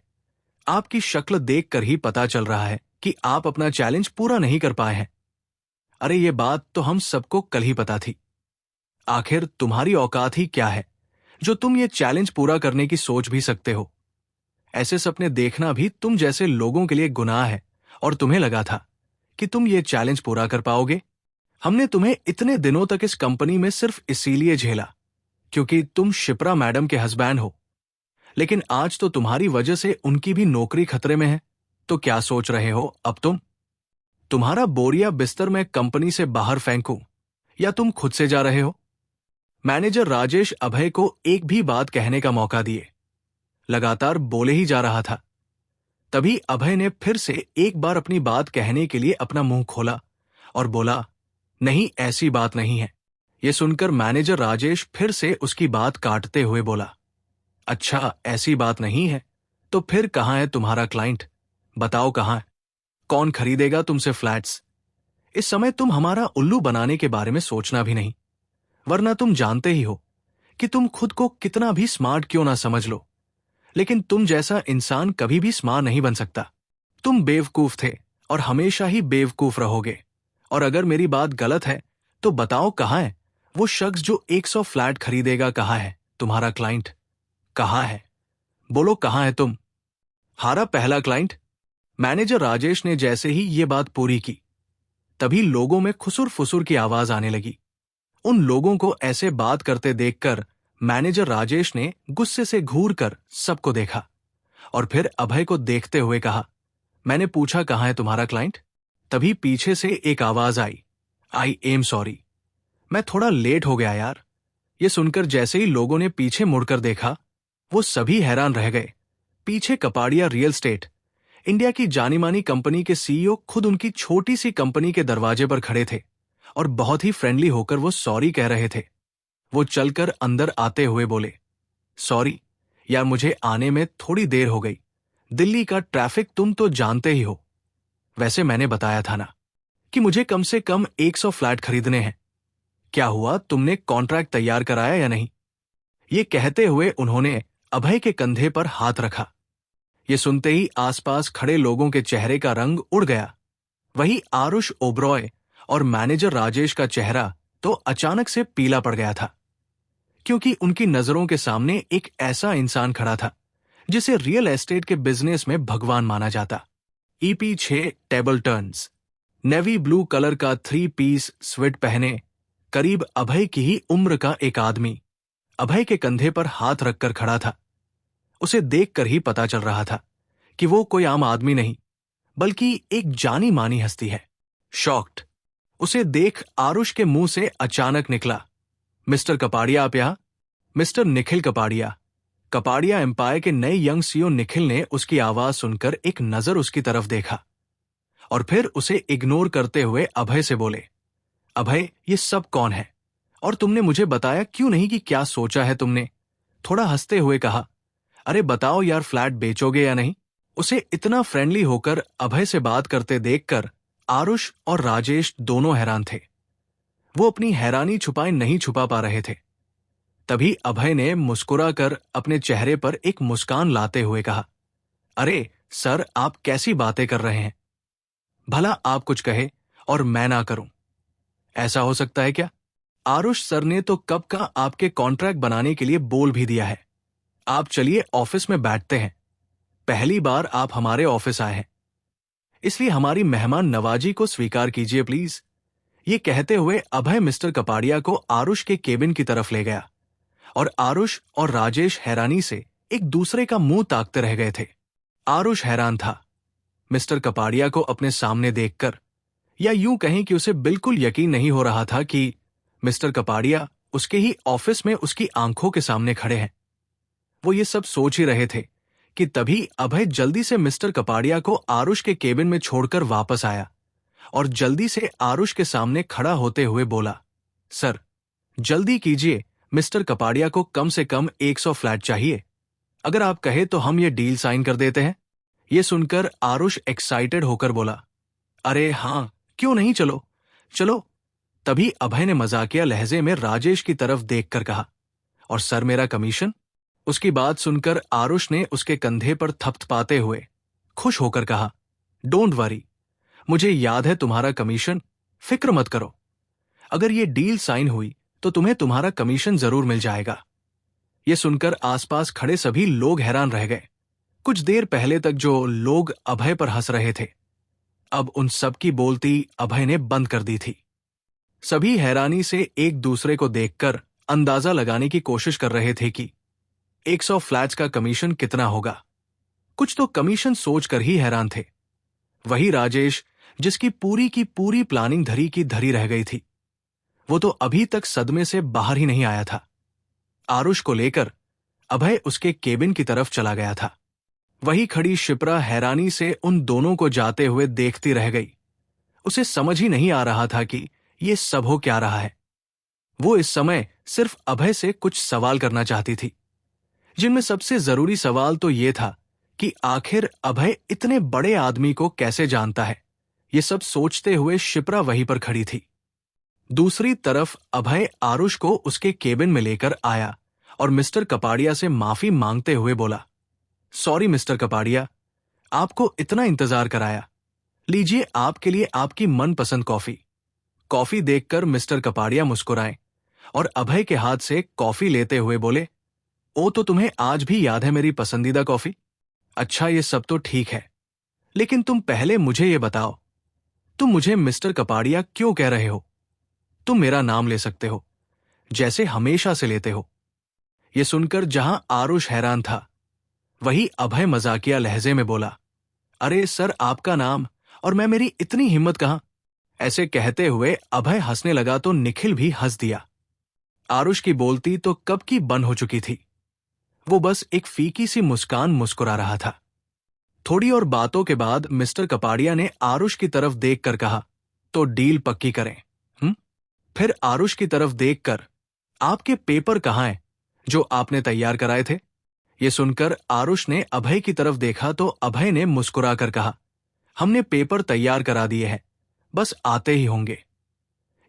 आपकी शक्ल देखकर ही पता चल रहा है कि आप अपना चैलेंज पूरा नहीं कर पाए हैं। अरे ये बात तो हम सबको कल ही पता थी। आखिर तुम्हारी औकात ही क्या है जो तुम ये चैलेंज पूरा करने की सोच भी सकते हो? ऐसे सपने देखना भी तुम जैसे लोगों के लिए गुनाह है और तुम्हें लगा था कि तुम ये चैलेंज पूरा कर पाओगे। हमने तुम्हें इतने दिनों तक इस कंपनी में सिर्फ इसीलिए झेला क्योंकि तुम शिप्रा मैडम के हस्बैंड हो, लेकिन आज तो तुम्हारी वजह से उनकी भी नौकरी खतरे में है। तो क्या सोच रहे हो अब तुम्हारा बोरिया बिस्तर मैं कंपनी से बाहर फेंकूं या तुम खुद से जा रहे हो? मैनेजर राजेश अभय को एक भी बात कहने का मौका दिए लगातार बोले ही जा रहा था। तभी अभय ने फिर से एक बार अपनी बात कहने के लिए अपना मुंह खोला और बोला, नहीं ऐसी बात नहीं है। यह सुनकर मैनेजर राजेश फिर से उसकी बात काटते हुए बोला, अच्छा ऐसी बात नहीं है तो फिर कहां है तुम्हारा क्लाइंट? बताओ कहां है? कौन खरीदेगा तुमसे फ्लैट्स? इस समय तुम हमारा उल्लू बनाने के बारे में सोचना भी नहीं, वरना तुम जानते ही हो कि तुम खुद को कितना भी स्मार्ट क्यों ना समझ लो, लेकिन तुम जैसा इंसान कभी भी स्मार्ट नहीं बन सकता। तुम बेवकूफ थे और हमेशा ही बेवकूफ रहोगे। और अगर मेरी बात गलत है तो बताओ कहां है वो शख्स जो 100 फ्लैट खरीदेगा? कहां है तुम्हारा क्लाइंट? कहां है? बोलो कहां है तुम? हारा पहला क्लाइंट। मैनेजर राजेश ने जैसे ही ये बात पूरी की तभी लोगों में खुसुर फुसुर की आवाज आने लगी। उन लोगों को ऐसे बात करते देखकर मैनेजर राजेश ने गुस्से से घूर कर सबको देखा और फिर अभय को देखते हुए कहा, मैंने पूछा कहां है तुम्हारा क्लाइंट? तभी पीछे से एक आवाज आई एम सॉरी, मैं थोड़ा लेट हो गया यार। ये सुनकर जैसे ही लोगों ने पीछे मुड़कर देखा वो सभी हैरान रह गए। पीछे कपाड़िया रियल स्टेट, इंडिया की जानी मानी कंपनी के सीईओ खुद उनकी छोटी सी कंपनी के दरवाजे पर खड़े थे और बहुत ही फ्रेंडली होकर वो सॉरी कह रहे थे। वो चलकर अंदर आते हुए बोले, सॉरी यार, मुझे आने में थोड़ी देर हो गई। दिल्ली का ट्रैफिक तुम तो जानते ही हो। वैसे मैंने बताया था ना कि मुझे कम से कम 100 फ्लैट खरीदने हैं। क्या हुआ, तुमने कॉन्ट्रैक्ट तैयार कराया या नहीं? ये कहते हुए उन्होंने अभय के कंधे पर हाथ रखा। ये सुनते ही आसपास खड़े लोगों के चेहरे का रंग उड़ गया। वही आरुष ओबरॉय और मैनेजर राजेश का चेहरा तो अचानक से पीला पड़ गया था, क्योंकि उनकी नजरों के सामने एक ऐसा इंसान खड़ा था जिसे रियल एस्टेट के बिजनेस में भगवान माना जाता। EP 6 table turns, navy blue colour का 3 पीस स्वेट पहने करीब अभय की ही उम्र का एक आदमी अभय के कंधे पर हाथ रखकर खड़ा था। उसे देखकर ही पता चल रहा था कि वो कोई आम आदमी नहीं बल्कि एक जानी मानी हस्ती है। शॉक्ड उसे देख आरुष के मुंह से अचानक निकला, मिस्टर कपाड़िया आप यहां? मिस्टर निखिल कपाड़िया। कपाड़िया एम्पायर के नए यंग सीईओ निखिल ने उसकी आवाज सुनकर एक नजर उसकी तरफ देखा और फिर उसे इग्नोर करते हुए अभय से बोले, अभय ये सब कौन है और तुमने मुझे बताया क्यों नहीं कि क्या सोचा है तुमने? थोड़ा हंसते हुए कहा, अरे बताओ यार, फ्लैट बेचोगे या नहीं? उसे इतना फ्रेंडली होकर अभय से बात करते देखकर आरुष और राजेश दोनों हैरान थे। वो अपनी हैरानी छुपाए नहीं छुपा पा रहे थे। तभी अभय ने मुस्कुराकर अपने चेहरे पर एक मुस्कान लाते हुए कहा, अरे सर, आप कैसी बातें कर रहे हैं? भला आप कुछ कहे और मैं ना करूं, ऐसा हो सकता है क्या? आरुष सर ने तो कब का आपके कॉन्ट्रैक्ट बनाने के लिए बोल भी दिया है। आप चलिए ऑफिस में बैठते हैं। पहली बार आप हमारे ऑफिस आए हैं, इसलिए हमारी मेहमान नवाजी को स्वीकार कीजिए प्लीज। ये कहते हुए अभय मिस्टर कपाड़िया को आरुष के केबिन की तरफ ले गया और आरुष और राजेश हैरानी से एक दूसरे का मुंह ताकते रह गए थे। आरुष हैरान था मिस्टर कपाड़िया को अपने सामने देखकर, या यूं कहें कि उसे बिल्कुल यकीन नहीं हो रहा था कि मिस्टर कपाड़िया उसके ही ऑफिस में उसकी आंखों के सामने खड़े हैं। वो ये सब सोच ही रहे थे कि तभी अभय जल्दी से मिस्टर कपाड़िया को आरुष के केबिन में छोड़कर वापस आया और जल्दी से आरुष के सामने खड़ा होते हुए बोला, सर जल्दी कीजिए, मिस्टर कपाड़िया को कम से कम 100 फ्लैट चाहिए। अगर आप कहे तो हम ये डील साइन कर देते हैं। ये सुनकर आरुष एक्साइटेड होकर बोला, अरे हाँ, क्यों नहीं, चलो चलो। तभी अभय ने मजाकिया लहजे में राजेश की तरफ देखकर कहा, और सर मेरा कमीशन? उसकी बात सुनकर आरुष ने उसके कंधे पर थपथपाते हुए खुश होकर कहा, डोंट वरी, मुझे याद है तुम्हारा कमीशन, फिक्र मत करो। अगर ये डील साइन हुई तो तुम्हें तुम्हारा कमीशन जरूर मिल जाएगा। ये सुनकर आसपास खड़े सभी लोग हैरान रह गए। कुछ देर पहले तक जो लोग अभय पर हंस रहे थे, अब उन सब की बोलती अभय ने बंद कर दी थी। सभी हैरानी से एक दूसरे को देखकर अंदाजा लगाने की कोशिश कर रहे थे कि 100 फ्लैट्स का कमीशन कितना होगा। कुछ तो कमीशन सोचकर ही हैरान थे। वही राजेश, जिसकी पूरी की पूरी प्लानिंग धरी की धरी रह गई थी, वो तो अभी तक सदमे से बाहर ही नहीं आया था। आरुष को लेकर अभय उसके केबिन की तरफ चला गया था। वही खड़ी शिप्रा हैरानी से उन दोनों को जाते हुए देखती रह गई। उसे समझ ही नहीं आ रहा था कि ये सब हो क्या रहा है। वो इस समय सिर्फ अभय से कुछ सवाल करना चाहती थी, जिनमें सबसे जरूरी सवाल तो ये था कि आखिर अभय इतने बड़े आदमी को कैसे जानता है। ये सब सोचते हुए शिप्रा वहीं पर खड़ी थी। दूसरी तरफ अभय आरुष को उसके केबिन में लेकर आया और मिस्टर कपाड़िया से माफी मांगते हुए बोला, सॉरी मिस्टर कपाड़िया, आपको इतना इंतजार कराया। लीजिए आपके लिए आपकी मनपसंद कॉफी। कॉफी देखकर मिस्टर कपाड़िया मुस्कुराए और अभय के हाथ से कॉफी लेते हुए बोले, ओ तो तुम्हें आज भी याद है मेरी पसंदीदा कॉफी? अच्छा, ये सब तो ठीक है, लेकिन तुम पहले मुझे ये बताओ, तुम मुझे मिस्टर कपाड़िया क्यों कह रहे हो? तुम मेरा नाम ले सकते हो, जैसे हमेशा से लेते हो। ये सुनकर जहां आरुष हैरान था, वही अभय मजाकिया लहजे में बोला, अरे सर, आपका नाम और मैं, मेरी इतनी हिम्मत कहां। ऐसे कहते हुए अभय हंसने लगा तो निखिल भी हंस दिया। आरुष की बोलती तो कब की बंद हो चुकी थी। वो बस एक फीकी सी मुस्कान मुस्कुरा रहा था। थोड़ी और बातों के बाद मिस्टर कपाड़िया ने आरुष की तरफ देखकर कहा, तो डील पक्की करें? फिर आरुष की तरफ देखकर, आपके पेपर कहाँ हैं जो आपने तैयार कराए थे? ये सुनकर आरुष ने अभय की तरफ देखा तो अभय ने मुस्कुराकर कहा, हमने पेपर तैयार करा दिए हैं, बस आते ही होंगे।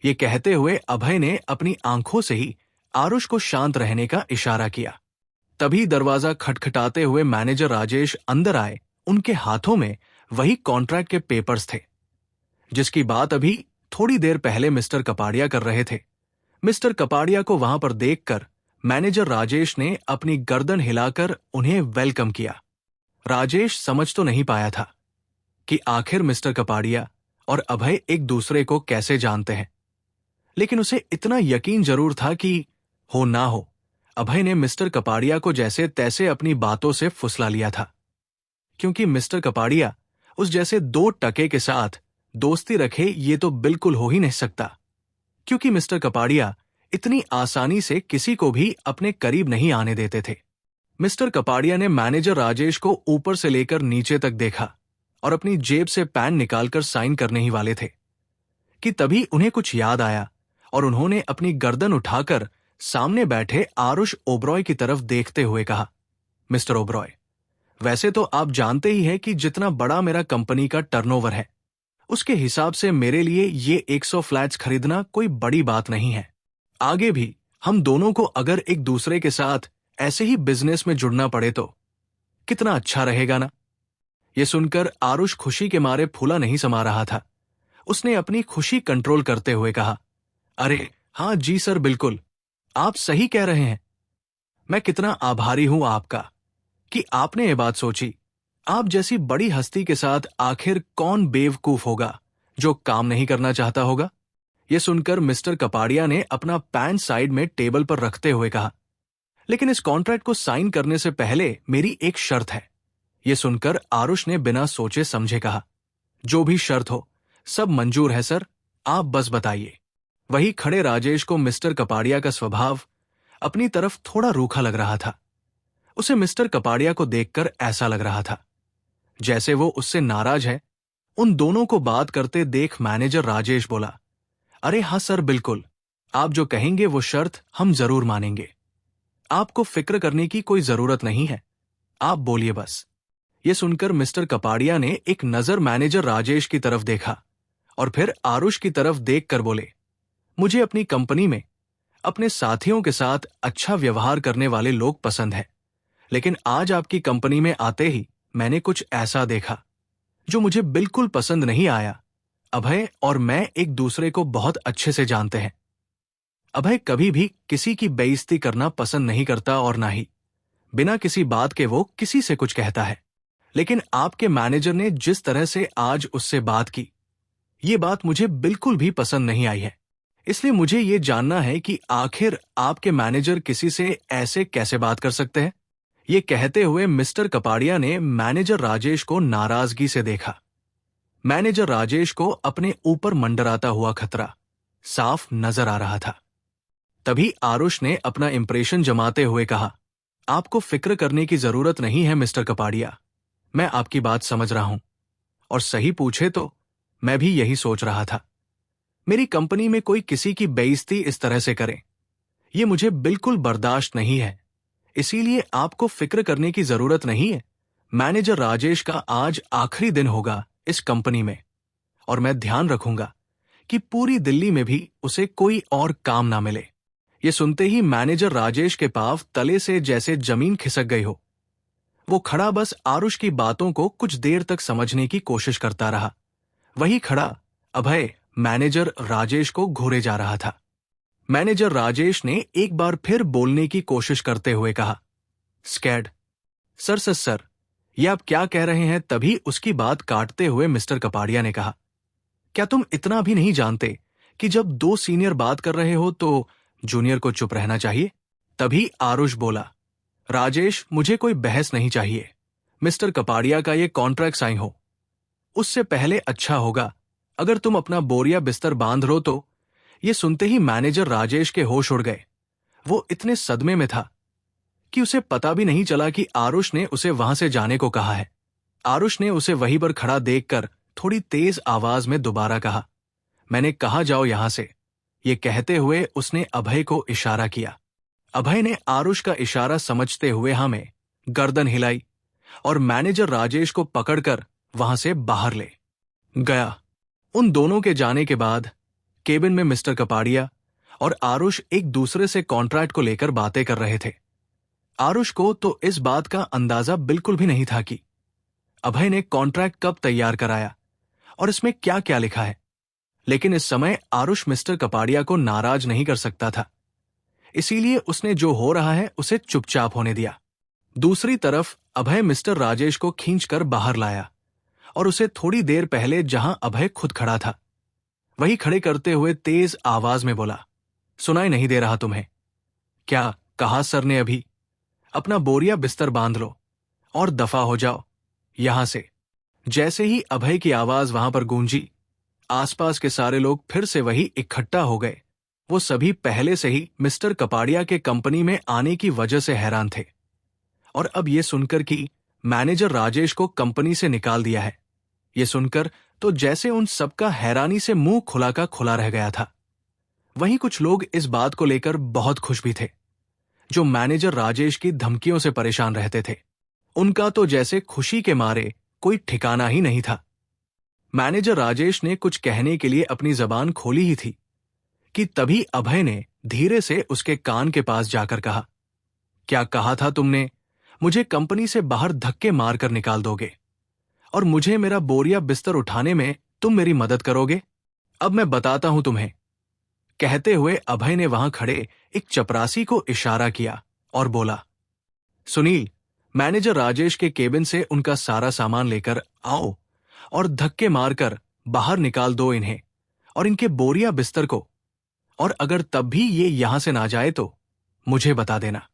ये कहते हुए अभय ने अपनी आंखों से ही आरुष को शांत रहने का इशारा किया। तभी दरवाजा खटखटाते हुए मैनेजर राजेश अंदर आए। उनके हाथों में वही कॉन्ट्रैक्ट के पेपर्स थे, जिसकी बात अभी थोड़ी देर पहले मिस्टर कपाड़िया कर रहे थे। मिस्टर कपाड़िया को वहां पर देखकर मैनेजर राजेश ने अपनी गर्दन हिलाकर उन्हें वेलकम किया। राजेश समझ तो नहीं पाया था कि आखिर मिस्टर कपाड़िया और अभय एक दूसरे को कैसे जानते हैं, लेकिन उसे इतना यकीन जरूर था कि हो ना हो, अभय ने मिस्टर कपाड़िया को जैसे तैसे अपनी बातों से फुसला लिया था, क्योंकि मिस्टर कपाड़िया उस जैसे 2 टके के साथ दोस्ती रखे ये तो बिल्कुल हो ही नहीं सकता, क्योंकि मिस्टर कपाड़िया इतनी आसानी से किसी को भी अपने करीब नहीं आने देते थे। मिस्टर कपाड़िया ने मैनेजर राजेश को ऊपर से लेकर नीचे तक देखा और अपनी जेब से पेन निकालकर साइन करने ही वाले थे कि तभी उन्हें कुछ याद आया और उन्होंने अपनी गर्दन उठाकर सामने बैठे आरुष ओबरॉय की तरफ देखते हुए कहा, मिस्टर ओबरॉय, वैसे तो आप जानते ही हैं कि जितना बड़ा मेरा कंपनी का टर्नओवर है, उसके हिसाब से मेरे लिए ये 100 फ्लैट्स खरीदना कोई बड़ी बात नहीं है। आगे भी हम दोनों को अगर एक दूसरे के साथ ऐसे ही बिजनेस में जुड़ना पड़े तो कितना अच्छा रहेगा ना। यह सुनकर आरुष खुशी के मारे फूला नहीं समा रहा था। उसने अपनी खुशी कंट्रोल करते हुए कहा, अरे हाँ जी सर, बिल्कुल, आप सही कह रहे हैं। मैं कितना आभारी हूं आपका कि आपने ये बात सोची। आप जैसी बड़ी हस्ती के साथ आखिर कौन बेवकूफ होगा जो काम नहीं करना चाहता होगा। यह सुनकर मिस्टर कपाड़िया ने अपना पैंट साइड में टेबल पर रखते हुए कहा, लेकिन इस कॉन्ट्रैक्ट को साइन करने से पहले मेरी एक शर्त है। यह सुनकर आरुष ने बिना सोचे समझे कहा, जो भी शर्त हो सब मंजूर है सर, आप बस बताइए। वही खड़े राजेश को मिस्टर कपाड़िया का स्वभाव अपनी तरफ थोड़ा रूखा लग रहा था। उसे मिस्टर कपाड़िया को देखकर ऐसा लग रहा था जैसे वो उससे नाराज है। उन दोनों को बात करते देख मैनेजर राजेश बोला, अरे हाँ सर, बिल्कुल, आप जो कहेंगे वो शर्त हम जरूर मानेंगे। आपको फिक्र करने की कोई जरूरत नहीं है, आप बोलिए बस। ये सुनकर मिस्टर कपाड़िया ने एक नजर मैनेजर राजेश की तरफ देखा और फिर आरुष की तरफ देखकर बोले, मुझे अपनी कंपनी में अपने साथियों के साथ अच्छा व्यवहार करने वाले लोग पसंद हैं, लेकिन आज आपकी कंपनी में आते ही मैंने कुछ ऐसा देखा जो मुझे बिल्कुल पसंद नहीं आया। अभय और मैं एक दूसरे को बहुत अच्छे से जानते हैं। अभय कभी भी किसी की बेइज्जती करना पसंद नहीं करता और ना ही बिना किसी बात के वो किसी से कुछ कहता है। लेकिन आपके मैनेजर ने जिस तरह से आज उससे बात की, ये बात मुझे बिल्कुल भी पसंद नहीं आई है। इसलिए मुझे ये जानना है कि आखिर आपके मैनेजर किसी से ऐसे कैसे बात कर सकते हैं। ये कहते हुए मिस्टर कपाड़िया ने मैनेजर राजेश को नाराजगी से देखा। मैनेजर राजेश को अपने ऊपर मंडराता हुआ खतरा साफ नजर आ रहा था। तभी आरुष ने अपना इंप्रेशन जमाते हुए कहा, आपको फिक्र करने की जरूरत नहीं है मिस्टर कपाड़िया, मैं आपकी बात समझ रहा हूं और सही पूछे तो मैं भी यही सोच रहा था। मेरी कंपनी में कोई किसी की बेइज्जती इस तरह से करे, ये मुझे बिल्कुल बर्दाश्त नहीं है। इसीलिए आपको फिक्र करने की जरूरत नहीं है। मैनेजर राजेश का आज आखिरी दिन होगा इस कंपनी में और मैं ध्यान रखूंगा कि पूरी दिल्ली में भी उसे कोई और काम ना मिले। ये सुनते ही मैनेजर राजेश के पांव तले से जैसे जमीन खिसक गई हो। वो खड़ा बस आरुष की बातों को कुछ देर तक समझने की कोशिश करता रहा। वही खड़ा अभय मैनेजर राजेश को घूरे जा रहा था। मैनेजर राजेश ने एक बार फिर बोलने की कोशिश करते हुए कहा, स्कैड सर, ये आप क्या कह रहे हैं। तभी उसकी बात काटते हुए मिस्टर कपाड़िया ने कहा, क्या तुम इतना भी नहीं जानते कि जब दो सीनियर बात कर रहे हो तो जूनियर को चुप रहना चाहिए। तभी आरुष बोला, राजेश, मुझे कोई बहस नहीं चाहिए। मिस्टर कपाड़िया का ये कॉन्ट्रैक्ट साइन हो उससे पहले अच्छा होगा अगर तुम अपना बोरिया बिस्तर बांध लो। तो ये सुनते ही मैनेजर राजेश के होश उड़ गए। वो इतने सदमे में था कि उसे पता भी नहीं चला कि आरुष ने उसे वहां से जाने को कहा है। आरुष ने उसे वहीं पर खड़ा देखकर थोड़ी तेज आवाज में दोबारा कहा, मैंने कहा जाओ यहां से। ये कहते हुए उसने अभय को इशारा किया। अभय ने आरुष का इशारा समझते हुए हाँ में गर्दन हिलाई और मैनेजर राजेश को पकड़कर वहां से बाहर ले गया। उन दोनों के जाने के बाद केबिन में मिस्टर कपाड़िया और आरुष एक दूसरे से कॉन्ट्रैक्ट को लेकर बातें कर रहे थे। आरुष को तो इस बात का अंदाजा बिल्कुल भी नहीं था कि अभय ने कॉन्ट्रैक्ट कब तैयार कराया और इसमें क्या क्या लिखा है। लेकिन इस समय आरुष मिस्टर कपाड़िया को नाराज नहीं कर सकता था, इसीलिए उसने जो हो रहा है उसे चुपचाप होने दिया। दूसरी तरफ अभय मिस्टर राजेश को खींचकर बाहर लाया और उसे थोड़ी देर पहले जहां अभय खुद खड़ा था वही खड़े करते हुए तेज आवाज में बोला, सुनाई नहीं दे रहा तुम्हें? क्या कहा सर ने अभी? अपना बोरिया बिस्तर बांध लो और दफा हो जाओ यहां से। जैसे ही अभय की आवाज वहां पर गूंजी, आसपास के सारे लोग फिर से वही इकट्ठा हो गए। वो सभी पहले से ही मिस्टर कपाड़िया के कंपनी में आने की वजह से हैरान थे और अब ये सुनकर कि मैनेजर राजेश को कंपनी से निकाल दिया है, ये सुनकर तो जैसे उन सबका हैरानी से मुंह खुला का खुला रह गया था। वहीं कुछ लोग इस बात को लेकर बहुत खुश भी थे, जो मैनेजर राजेश की धमकियों से परेशान रहते थे। उनका तो जैसे खुशी के मारे कोई ठिकाना ही नहीं था। मैनेजर राजेश ने कुछ कहने के लिए अपनी जबान खोली ही थी कि तभी अभय ने धीरे से उसके कान के पास जाकर कहा, क्या कहा था तुमने? मुझे कंपनी से बाहर धक्के मारकर निकाल दोगे और मुझे मेरा बोरिया बिस्तर उठाने में तुम मेरी मदद करोगे? अब मैं बताता हूं तुम्हें। कहते हुए अभय ने वहां खड़े एक चपरासी को इशारा किया और बोला, सुनील, मैनेजर राजेश के केबिन से उनका सारा सामान लेकर आओ और धक्के मारकर बाहर निकाल दो इन्हें और इनके बोरिया बिस्तर को, और अगर तब भी ये यहां से ना जाए तो मुझे बता देना।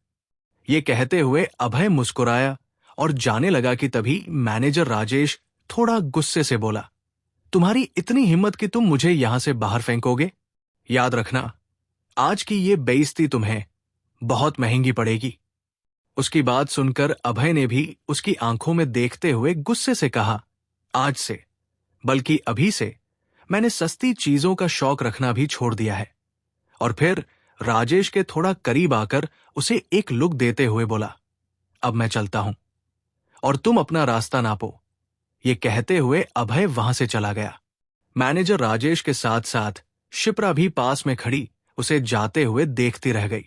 ये कहते हुए अभय मुस्कुराया और जाने लगा कि तभी मैनेजर राजेश थोड़ा गुस्से से बोला, तुम्हारी इतनी हिम्मत कि तुम मुझे यहां से बाहर फेंकोगे? याद रखना, आज की ये बेइज्जती तुम्हें बहुत महंगी पड़ेगी। उसकी बात सुनकर अभय ने भी उसकी आंखों में देखते हुए गुस्से से कहा, आज से, बल्कि अभी से मैंने सस्ती चीजों का शौक रखना भी छोड़ दिया है। और फिर राजेश के थोड़ा करीब आकर उसे एक लुक देते हुए बोला, अब मैं चलता हूं और तुम अपना रास्ता नापो। ये कहते हुए अभय वहां से चला गया। मैनेजर राजेश के साथ साथ शिप्रा भी पास में खड़ी उसे जाते हुए देखती रह गई।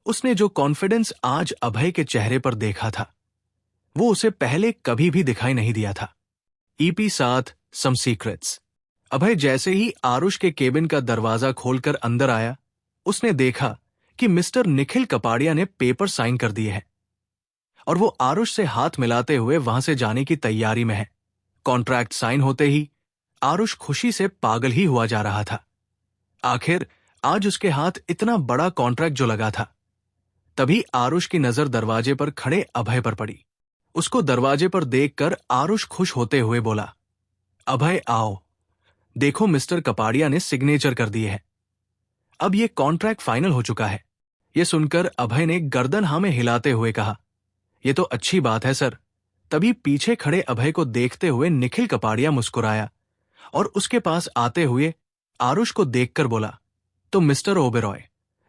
उसने जो कॉन्फिडेंस आज अभय के चेहरे पर देखा था, वो उसे पहले कभी भी दिखाई नहीं दिया था। EP 7 सम सीक्रेट्स। अभय जैसे ही आरुष के केबिन का दरवाजा खोलकर अंदर आया, उसने देखा कि मिस्टर निखिल कपाड़िया ने पेपर साइन कर दिए हैं और वो आरुष से हाथ मिलाते हुए वहां से जाने की तैयारी में है। कॉन्ट्रैक्ट साइन होते ही आरुष खुशी से पागल ही हुआ जा रहा था। आखिर आज उसके हाथ इतना बड़ा कॉन्ट्रैक्ट जो लगा था। तभी आरुष की नजर दरवाजे पर खड़े अभय पर पड़ी। उसको दरवाजे पर देखकर आरुष खुश होते हुए बोला, अभय आओ, देखो मिस्टर कपाड़िया ने सिग्नेचर कर दिए हैं। अब ये कॉन्ट्रैक्ट फाइनल हो चुका है। ये सुनकर अभय ने गर्दन हाँ में हिलाते हुए कहा, ये तो अच्छी बात है सर। तभी पीछे खड़े अभय को देखते हुए निखिल कपाड़िया मुस्कुराया और उसके पास आते हुए आरुष को देखकर बोला, तो मिस्टर ओबेरॉय,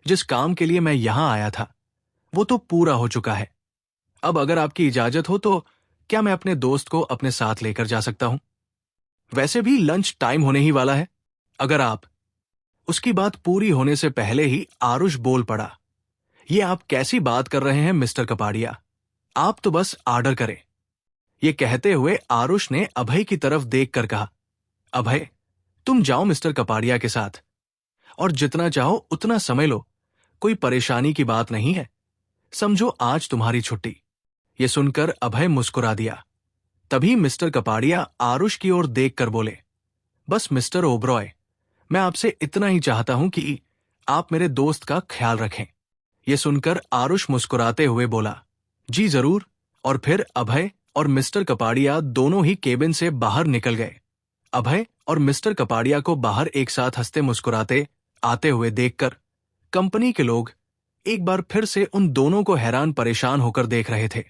जिस काम के लिए मैं यहां आया था वो तो पूरा हो चुका है। अब अगर आपकी इजाजत हो तो क्या मैं अपने दोस्त को अपने साथ लेकर जा सकता हूं? वैसे भी लंच टाइम होने ही वाला है। अगर आप। उसकी बात पूरी होने से पहले ही आरुष बोल पड़ा, ये आप कैसी बात कर रहे हैं मिस्टर कपाड़िया? आप तो बस ऑर्डर करें। ये कहते हुए आरुष ने अभय की तरफ देखकर कहा, अभय, तुम जाओ मिस्टर कपाड़िया के साथ और जितना चाहो उतना समय लो, कोई परेशानी की बात नहीं है। समझो आज तुम्हारी छुट्टी। ये सुनकर अभय मुस्कुरा दिया। तभी मिस्टर कपाड़िया आरुष की ओर देखकर बोले, बस मिस्टर ओबरॉय, मैं आपसे इतना ही चाहता हूं कि आप मेरे दोस्त का ख्याल रखें। ये सुनकर आरुष मुस्कुराते हुए बोला, जी जरूर। और फिर अभय और मिस्टर कपाड़िया दोनों ही केबिन से बाहर निकल गए। अभय और मिस्टर कपाड़िया को बाहर एक साथ हंसते मुस्कुराते आते हुए देखकर कंपनी के लोग एक बार फिर से उन दोनों को हैरान परेशान होकर देख रहे थे।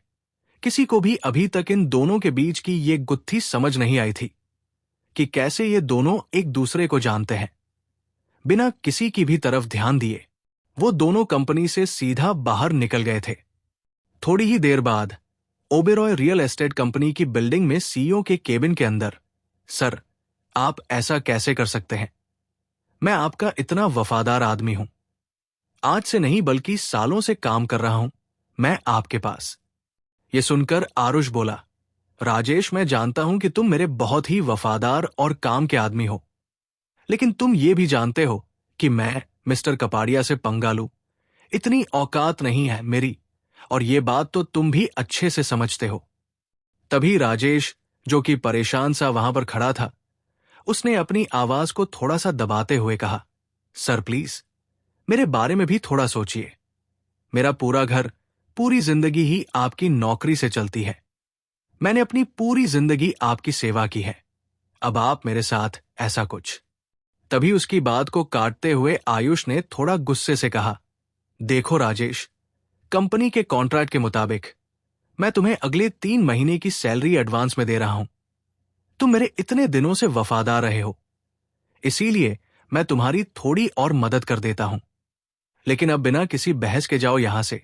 किसी को भी अभी तक इन दोनों के बीच की ये गुत्थी समझ नहीं आई थी कि कैसे ये दोनों एक दूसरे को जानते हैं। बिना किसी की भी तरफ ध्यान दिए वो दोनों कंपनी से सीधा बाहर निकल गए थे। थोड़ी ही देर बाद ओबेरॉय रियल एस्टेट कंपनी की बिल्डिंग में CEO के केबिन के अंदर, सर, आप ऐसा कैसे कर सकते हैं? मैं आपका इतना वफादार आदमी हूं। आज से नहीं बल्कि सालों से काम कर रहा हूं मैं आपके पास। ये सुनकर आरुष बोला, राजेश, मैं जानता हूं कि तुम मेरे बहुत ही वफादार और काम के आदमी हो, लेकिन तुम ये भी जानते हो कि मैं मिस्टर कपाड़िया से पंगा लूं, इतनी औकात नहीं है मेरी, और ये बात तो तुम भी अच्छे से समझते हो। तभी राजेश, जो कि परेशान सा वहां पर खड़ा था, उसने अपनी आवाज को थोड़ा सा दबाते हुए कहा, सर प्लीज मेरे बारे में भी थोड़ा सोचिए। मेरा पूरा घर, पूरी जिंदगी ही आपकी नौकरी से चलती है। मैंने अपनी पूरी जिंदगी आपकी सेवा की है। अब आप मेरे साथ ऐसा कुछ। तभी उसकी बात को काटते हुए आयुष ने थोड़ा गुस्से से कहा, देखो राजेश, कंपनी के कॉन्ट्रैक्ट के मुताबिक मैं तुम्हें अगले 3 महीने की सैलरी एडवांस में दे रहा हूं। तुम मेरे इतने दिनों से वफादार रहे हो, इसीलिए मैं तुम्हारी थोड़ी और मदद कर देता हूं। लेकिन अब बिना किसी बहस के जाओ यहां से।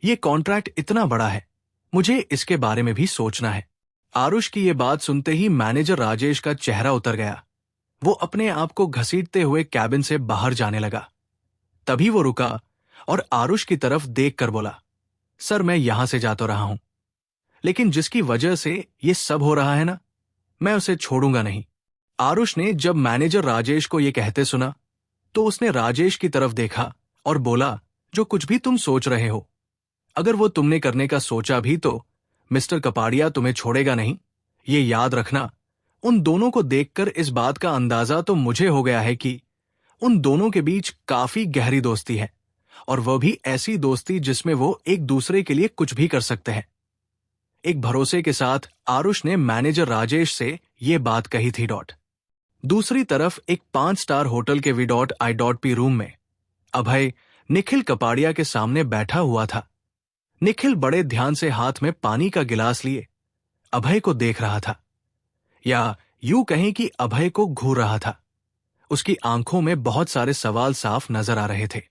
ये कॉन्ट्रैक्ट इतना बड़ा है, मुझे इसके बारे में भी सोचना है। आरुष की ये बात सुनते ही मैनेजर राजेश का चेहरा उतर गया। वो अपने आप को घसीटते हुए कैबिन से बाहर जाने लगा। तभी वो रुका और आरुष की तरफ देखकर बोला, सर मैं यहां से जा तो रहा हूं, लेकिन जिसकी वजह से ये सब हो रहा है ना, मैं उसे छोड़ूंगा नहीं। आरुष ने जब मैनेजर राजेश को ये कहते सुना तो उसने राजेश की तरफ देखा और बोला, जो कुछ भी तुम सोच रहे हो, अगर वो तुमने करने का सोचा भी तो मिस्टर कपाड़िया तुम्हें छोड़ेगा नहीं। ये याद रखना। उन दोनों को देखकर इस बात का अंदाजा तो मुझे हो गया है कि उन दोनों के बीच काफी गहरी दोस्ती है, और वह भी ऐसी दोस्ती जिसमें वो एक दूसरे के लिए कुछ भी कर सकते हैं। एक भरोसे के साथ आरुष ने मैनेजर राजेश से ये बात कही थी। दूसरी तरफ एक 5 स्टार होटल के V.I.P रूम में अभय निखिल कपाड़िया के सामने बैठा हुआ था। निखिल बड़े ध्यान से हाथ में पानी का गिलास लिए अभय को देख रहा था, या यूं कहें कि अभय को घूर रहा था। उसकी आंखों में बहुत सारे सवाल साफ नजर आ रहे थे।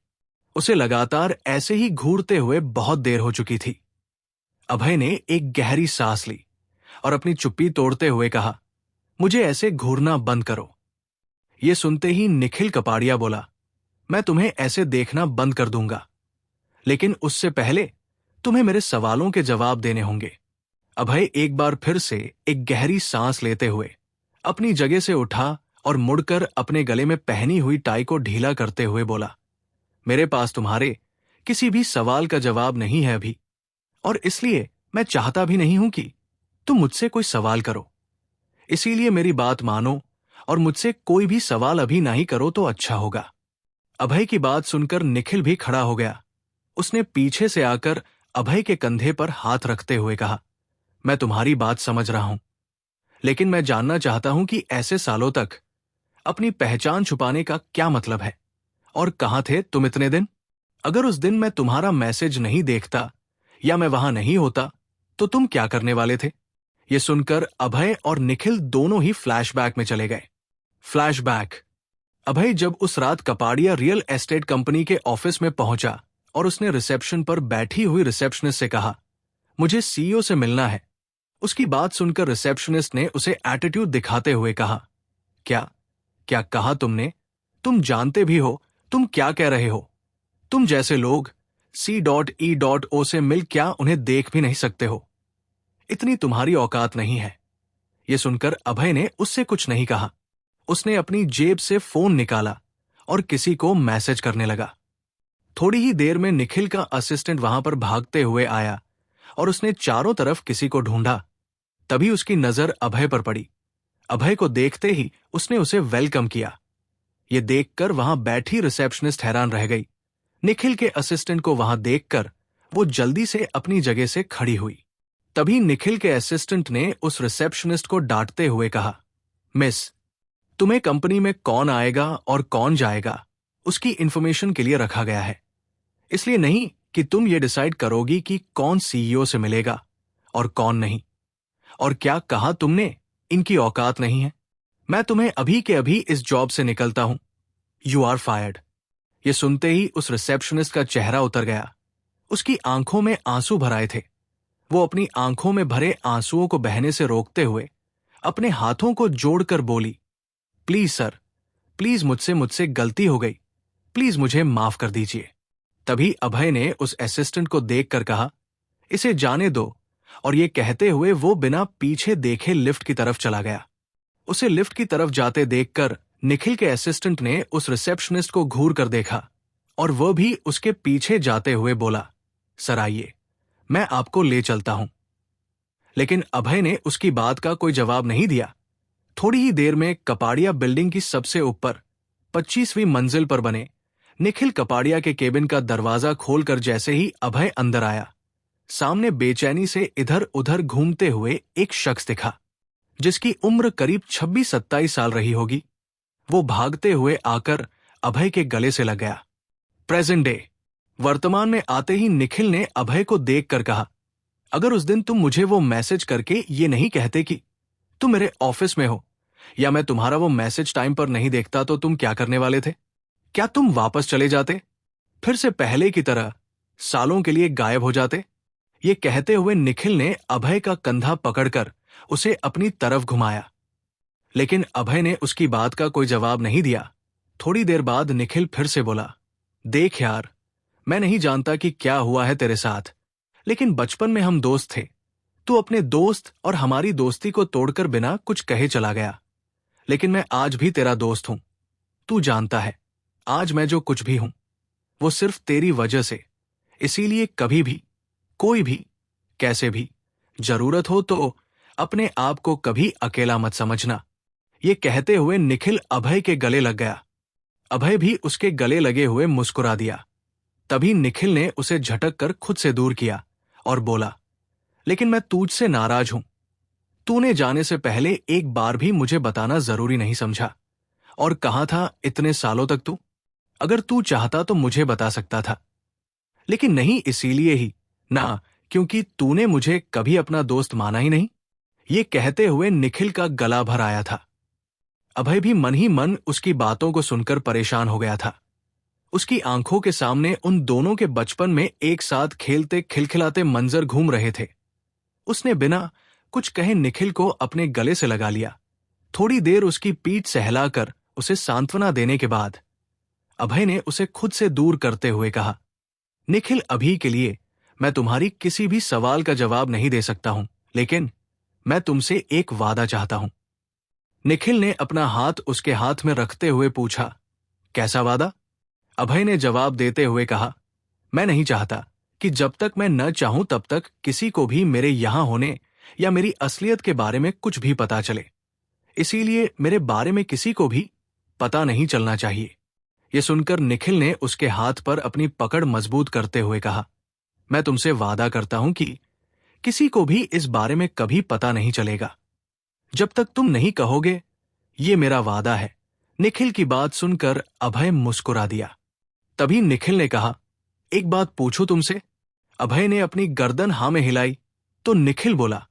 उसे लगातार ऐसे ही घूरते हुए बहुत देर हो चुकी थी। अभय ने एक गहरी सांस ली और अपनी चुप्पी तोड़ते हुए कहा, मुझे ऐसे घूरना बंद करो। ये सुनते ही निखिल कपाड़िया बोला, मैं तुम्हें ऐसे देखना बंद कर दूंगा, लेकिन उससे पहले तुम्हें मेरे सवालों के जवाब देने होंगे। अभय एक बार फिर से एक गहरी सांस लेते हुए अपनी जगह से उठा और मुड़कर अपने गले में पहनी हुई टाई को ढीला करते हुए बोला, मेरे पास तुम्हारे किसी भी सवाल का जवाब नहीं है अभी, और इसलिए मैं चाहता भी नहीं हूं कि तुम मुझसे कोई सवाल करो। इसीलिए मेरी बात मानो और मुझसे कोई भी सवाल अभी नहीं करो तो अच्छा होगा। अभय की बात सुनकर निखिल भी खड़ा हो गया। उसने पीछे से आकर अभय के कंधे पर हाथ रखते हुए कहा, मैं तुम्हारी बात समझ रहा हूं, लेकिन मैं जानना चाहता हूं कि ऐसे सालों तक अपनी पहचान छुपाने का क्या मतलब है, और कहां थे तुम इतने दिन? अगर उस दिन मैं तुम्हारा मैसेज नहीं देखता या मैं वहां नहीं होता तो तुम क्या करने वाले थे? ये सुनकर अभय और निखिल दोनों ही फ्लैशबैक में चले गए। फ्लैशबैक। अभय जब उस रात कपाड़िया रियल एस्टेट कंपनी के ऑफिस में पहुंचा और उसने रिसेप्शन पर बैठी हुई रिसेप्शनिस्ट से कहा, मुझे सीईओ से मिलना है। उसकी बात सुनकर रिसेप्शनिस्ट ने उसे एटीट्यूड दिखाते हुए कहा, क्या क्या कहा तुमने? तुम जानते भी हो तुम क्या कह रहे हो? तुम जैसे लोग C.E.O से मिल क्या उन्हें देख भी नहीं सकते हो? इतनी तुम्हारी औकात नहीं है। यह सुनकर अभय ने उससे कुछ नहीं कहा। उसने अपनी जेब से फोन निकाला और किसी को मैसेज करने लगा। थोड़ी ही देर में निखिल का असिस्टेंट वहां पर भागते हुए आया और उसने चारों तरफ किसी को ढूंढा। तभी उसकी नजर अभय पर पड़ी। अभय को देखते ही उसने उसे वेलकम किया। ये देखकर वहां बैठी रिसेप्शनिस्ट हैरान रह गई। निखिल के असिस्टेंट को वहां देखकर वो जल्दी से अपनी जगह से खड़ी हुई। तभी निखिल के असिस्टेंट ने उस रिसेप्शनिस्ट को डांटते हुए कहा, मिस, तुम्हें कंपनी में कौन आएगा और कौन जाएगा उसकी इंफॉर्मेशन के लिए रखा गया है, इसलिए नहीं कि तुम ये डिसाइड करोगी कि कौन सीईओ से मिलेगा और कौन नहीं। और क्या कहा तुमने, इनकी औकात नहीं है? मैं तुम्हें अभी के अभी इस जॉब से निकलता हूं। You are fired. ये सुनते ही उस रिसेप्शनिस्ट का चेहरा उतर गया। उसकी आंखों में आंसू भर आए थे। वो अपनी आंखों में भरे आंसुओं को बहने से रोकते हुए अपने हाथों को जोड़कर बोली, प्लीज सर, प्लीज मुझसे गलती हो गई, प्लीज मुझे माफ कर दीजिए। तभी अभय ने उस असिस्टेंट को देखकर कहा, इसे जाने दो, और ये कहते हुए वो बिना पीछे देखे लिफ्ट की तरफ चला गया। उसे लिफ्ट की तरफ जाते देखकर निखिल के असिस्टेंट ने उस रिसेप्शनिस्ट को घूर कर देखा और वह भी उसके पीछे जाते हुए बोला, सर आइए, मैं आपको ले चलता हूं। लेकिन अभय ने उसकी बात का कोई जवाब नहीं दिया। थोड़ी ही देर में कपाड़िया बिल्डिंग की सबसे ऊपर 25वीं मंजिल पर बने निखिल कपाड़िया के केबिन का दरवाजा खोलकर जैसे ही अभय अंदर आया, सामने बेचैनी से इधर उधर घूमते हुए एक शख्स दिखा जिसकी उम्र करीब 26-27 साल रही होगी। वो भागते हुए आकर अभय के गले से लग गया। प्रेजेंट डे, वर्तमान में आते ही निखिल ने अभय को देखकर कहा, अगर उस दिन तुम मुझे वो मैसेज करके ये नहीं कहते कि तुम मेरे ऑफिस में हो, या मैं तुम्हारा वो मैसेज टाइम पर नहीं देखता तो तुम क्या करने वाले थे? क्या तुम वापस चले जाते? फिर से पहले की तरह सालों के लिए गायब हो जाते? ये कहते हुए निखिल ने अभय का कंधा पकड़कर उसे अपनी तरफ घुमाया। लेकिन अभय ने उसकी बात का कोई जवाब नहीं दिया। थोड़ी देर बाद निखिल फिर से बोला, देख यार, मैं नहीं जानता कि क्या हुआ है तेरे साथ, लेकिन बचपन में हम दोस्त थे। तू अपने दोस्त और हमारी दोस्ती को तोड़कर बिना कुछ कहे चला गया। लेकिन मैं आज भी तेरा दोस्त हूं। तू जानता है, आज मैं जो कुछ भी हूं वो सिर्फ तेरी वजह से। इसीलिए कभी भी, कोई भी, कैसे भी जरूरत हो तो अपने आप को कभी अकेला मत समझना। ये कहते हुए निखिल अभय के गले लग गया। अभय भी उसके गले लगे हुए मुस्कुरा दिया। तभी निखिल ने उसे झटक कर खुद से दूर किया और बोला, लेकिन मैं तुझसे नाराज हूं। तूने जाने से पहले एक बार भी मुझे बताना जरूरी नहीं समझा। और कहाँ था इतने सालों तक तू? अगर तू चाहता तो मुझे बता सकता था, लेकिन नहीं, इसीलिए ही ना, क्योंकि तूने मुझे कभी अपना दोस्त माना ही नहीं। ये कहते हुए निखिल का गला भर आया था। अभय भी मन ही मन उसकी बातों को सुनकर परेशान हो गया था। उसकी आंखों के सामने उन दोनों के बचपन में एक साथ खेलते खिलखिलाते मंजर घूम रहे थे। उसने बिना कुछ कहे निखिल को अपने गले से लगा लिया। थोड़ी देर उसकी पीठ सहलाकर उसे सांत्वना देने के बाद अभय ने उसे खुद से दूर करते हुए कहा, निखिल, अभी के लिए मैं तुम्हारी किसी भी सवाल का जवाब नहीं दे सकता हूं, लेकिन मैं तुमसे एक वादा चाहता हूं। निखिल ने अपना हाथ उसके हाथ में रखते हुए पूछा, कैसा वादा? अभय ने जवाब देते हुए कहा, मैं नहीं चाहता कि जब तक मैं न चाहूं तब तक किसी को भी मेरे यहां होने या मेरी असलियत के बारे में कुछ भी पता चले। इसीलिए मेरे बारे में किसी को भी पता नहीं चलना चाहिए। यह सुनकर निखिल ने उसके हाथ पर अपनी पकड़ मजबूत करते हुए कहा, मैं तुमसे वादा करता हूं कि किसी को भी इस बारे में कभी पता नहीं चलेगा जब तक तुम नहीं कहोगे। ये मेरा वादा है। निखिल की बात सुनकर अभय मुस्कुरा दिया। तभी निखिल ने कहा, एक बात पूछूं तुमसे? अभय ने अपनी गर्दन हाँ में हिलाई तो निखिल बोला,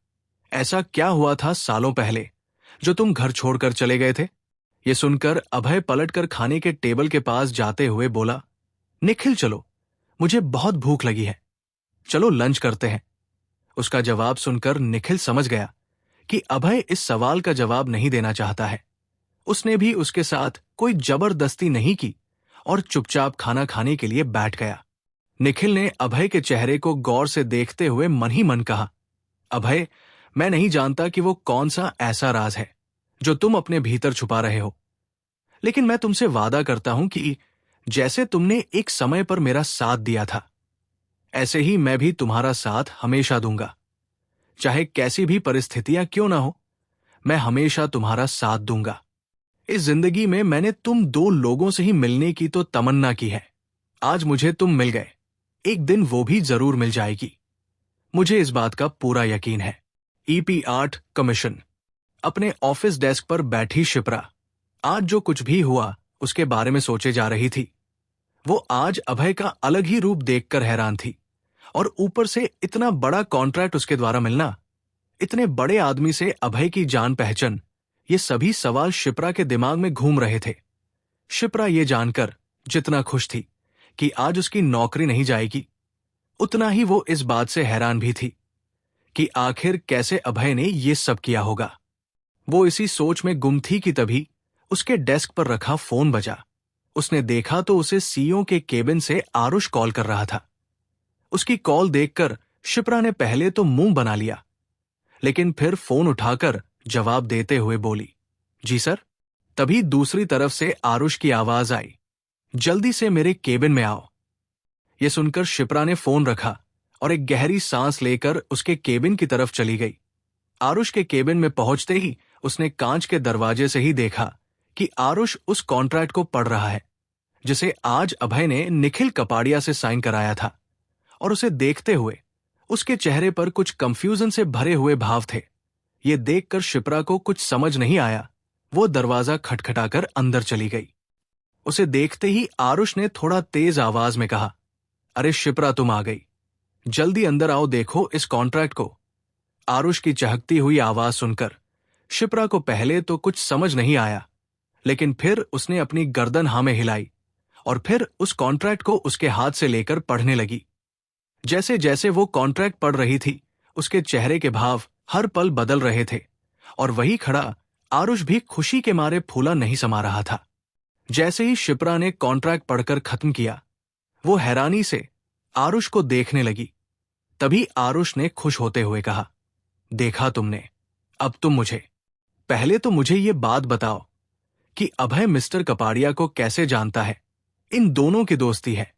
ऐसा क्या हुआ था सालों पहले जो तुम घर छोड़कर चले गए थे? यह सुनकर अभय पलटकर खाने के टेबल के पास जाते हुए बोला, निखिल चलो, मुझे बहुत भूख लगी है, चलो लंच करते हैं। उसका जवाब सुनकर निखिल समझ गया कि अभय इस सवाल का जवाब नहीं देना चाहता है। उसने भी उसके साथ कोई जबरदस्ती नहीं की और चुपचाप खाना खाने के लिए बैठ गया। निखिल ने अभय के चेहरे को गौर से देखते हुए मन ही मन कहा, अभय, मैं नहीं जानता कि वो कौन सा ऐसा राज है जो तुम अपने भीतर छुपा रहे हो, लेकिन मैं तुमसे वादा करता हूं कि जैसे तुमने एक समय पर मेरा साथ दिया था, ऐसे ही मैं भी तुम्हारा साथ हमेशा दूंगा। चाहे कैसी भी परिस्थितियां क्यों ना हो, मैं हमेशा तुम्हारा साथ दूंगा। इस जिंदगी में मैंने तुम दो लोगों से ही मिलने की तो तमन्ना की है। आज मुझे तुम मिल गए, एक दिन वो भी जरूर मिल जाएगी। मुझे इस बात का पूरा यकीन है। EP 8 commission. अपने ऑफिस डेस्क पर बैठी शिप्रा आज जो कुछ भी हुआ उसके बारे में सोचे जा रही थी। वो आज अभय का अलग ही रूप देखकर हैरान थी, और ऊपर से इतना बड़ा कॉन्ट्रैक्ट उसके द्वारा मिलना, इतने बड़े आदमी से अभय की जान पहचान, ये सभी सवाल शिप्रा के दिमाग में घूम रहे थे। शिप्रा ये जानकर जितना खुश थी कि आज उसकी नौकरी नहीं जाएगी, उतना ही वो इस बात से हैरान भी थी कि आखिर कैसे अभय ने ये सब किया होगा। वो इसी सोच में गुम थी कि तभी उसके डेस्क पर रखा फोन बजा। उसने देखा तो उसे CEO के केबिन से आरुष कॉल कर रहा था। उसकी कॉल देखकर शिप्रा ने पहले तो मुंह बना लिया, लेकिन फिर फोन उठाकर जवाब देते हुए बोली, जी सर। तभी दूसरी तरफ से आरुष की आवाज आई, जल्दी से मेरे केबिन में आओ। यह सुनकर शिप्रा ने फोन रखा और एक गहरी सांस लेकर उसके केबिन की तरफ चली गई। आरुष के केबिन में पहुंचते ही उसने कांच के दरवाजे से ही देखा कि आरुष उस कॉन्ट्रैक्ट को पढ़ रहा है जिसे आज अभय ने निखिल कपाड़िया से साइन कराया था, और उसे देखते हुए उसके चेहरे पर कुछ कंफ्यूजन से भरे हुए भाव थे। ये देखकर शिप्रा को कुछ समझ नहीं आया। वो दरवाजा खटखटाकर अंदर चली गई। उसे देखते ही आरुष ने थोड़ा तेज आवाज में कहा, अरे शिप्रा, तुम आ गई, जल्दी अंदर आओ, देखो इस कॉन्ट्रैक्ट को। आरुष की चहकती हुई आवाज सुनकर शिप्रा को पहले तो कुछ समझ नहीं आया, लेकिन फिर उसने अपनी गर्दन हाँ में हिलाई और फिर उस कॉन्ट्रैक्ट को उसके हाथ से लेकर पढ़ने लगी। जैसे जैसे वो कॉन्ट्रैक्ट पढ़ रही थी, उसके चेहरे के भाव हर पल बदल रहे थे, और वही खड़ा आरुष भी खुशी के मारे फूला नहीं समा रहा था। जैसे ही शिप्रा ने कॉन्ट्रैक्ट पढ़कर खत्म किया, वो हैरानी से आरुष को देखने लगी। तभी आरुष ने खुश होते हुए कहा, देखा तुमने, अब तुम मुझे, पहले तो मुझे ये बात बताओ कि अभय मिस्टर कपाड़िया को कैसे जानता है? इन दोनों की दोस्ती है,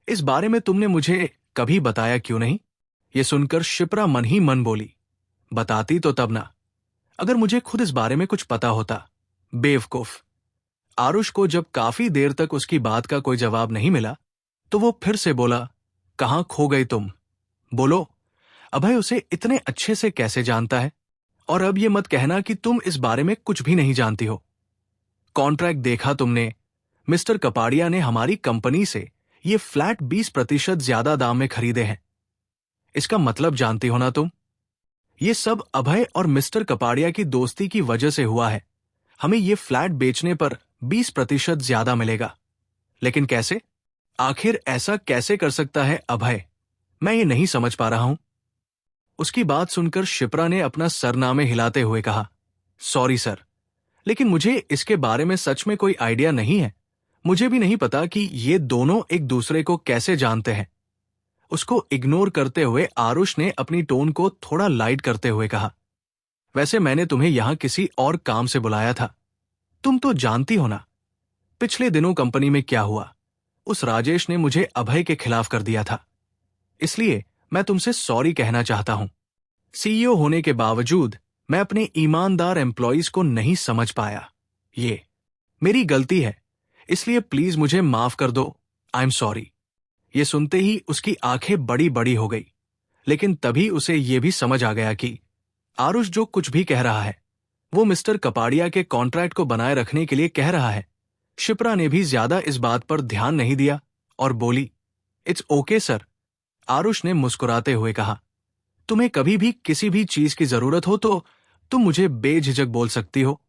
इस बारे में तुमने मुझे कभी बताया क्यों नहीं? ये सुनकर शिप्रा मन ही मन बोली, बताती तो तब ना, अगर मुझे खुद इस बारे में कुछ पता होता। बेवकूफ। आरुष को जब काफी देर तक उसकी बात का कोई जवाब नहीं मिला, तो वो फिर से बोला, कहां खो गई तुम? बोलो, अभय उसे इतने अच्छे से कैसे जानता है? और अब ये मत कहना कि तुम इस बारे में कुछ भी नहीं जानती हो। कॉन्ट्रैक्ट देखा तुमने, मिस्टर कपाड़िया ने हमारी कंपनी से ये फ्लैट 20% ज्यादा दाम में खरीदे हैं। इसका मतलब जानती हो ना तुम? ये सब अभय और मिस्टर कपाड़िया की दोस्ती की वजह से हुआ है। हमें ये फ्लैट बेचने पर 20% ज्यादा मिलेगा। लेकिन कैसे? आखिर ऐसा कैसे कर सकता है अभय? मैं ये नहीं समझ पा रहा हूं। उसकी बात सुनकर शिप्रा ने अपना सरनामे हिलाते हुए कहा, सॉरी सर, लेकिन मुझे इसके बारे में सच में कोई आइडिया नहीं है। मुझे भी नहीं पता कि ये दोनों एक दूसरे को कैसे जानते हैं। उसको इग्नोर करते हुए आरुष ने अपनी टोन को थोड़ा लाइट करते हुए कहा, वैसे मैंने तुम्हें यहां किसी और काम से बुलाया था। तुम तो जानती हो ना, पिछले दिनों कंपनी में क्या हुआ। उस राजेश ने मुझे अभय के खिलाफ कर दिया था, इसलिए मैं तुमसे सॉरी कहना चाहता हूं। सीईओ होने के बावजूद मैं अपने ईमानदार एम्प्लॉइज को नहीं समझ पाया। ये मेरी गलती है, इसलिए प्लीज मुझे माफ कर दो। I am sorry. ये सुनते ही उसकी आंखें बड़ी बड़ी हो गई, लेकिन तभी उसे यह भी समझ आ गया कि आरुष जो कुछ भी कह रहा है वो मिस्टर कपाड़िया के कॉन्ट्रैक्ट को बनाए रखने के लिए कह रहा है। शिप्रा ने भी ज्यादा इस बात पर ध्यान नहीं दिया और बोली, इट्स ओके सर। आरुष ने मुस्कुराते हुए कहा, तुम्हें कभी भी किसी भी चीज की जरूरत हो तो तुम मुझे बेझिझक बोल सकती हो।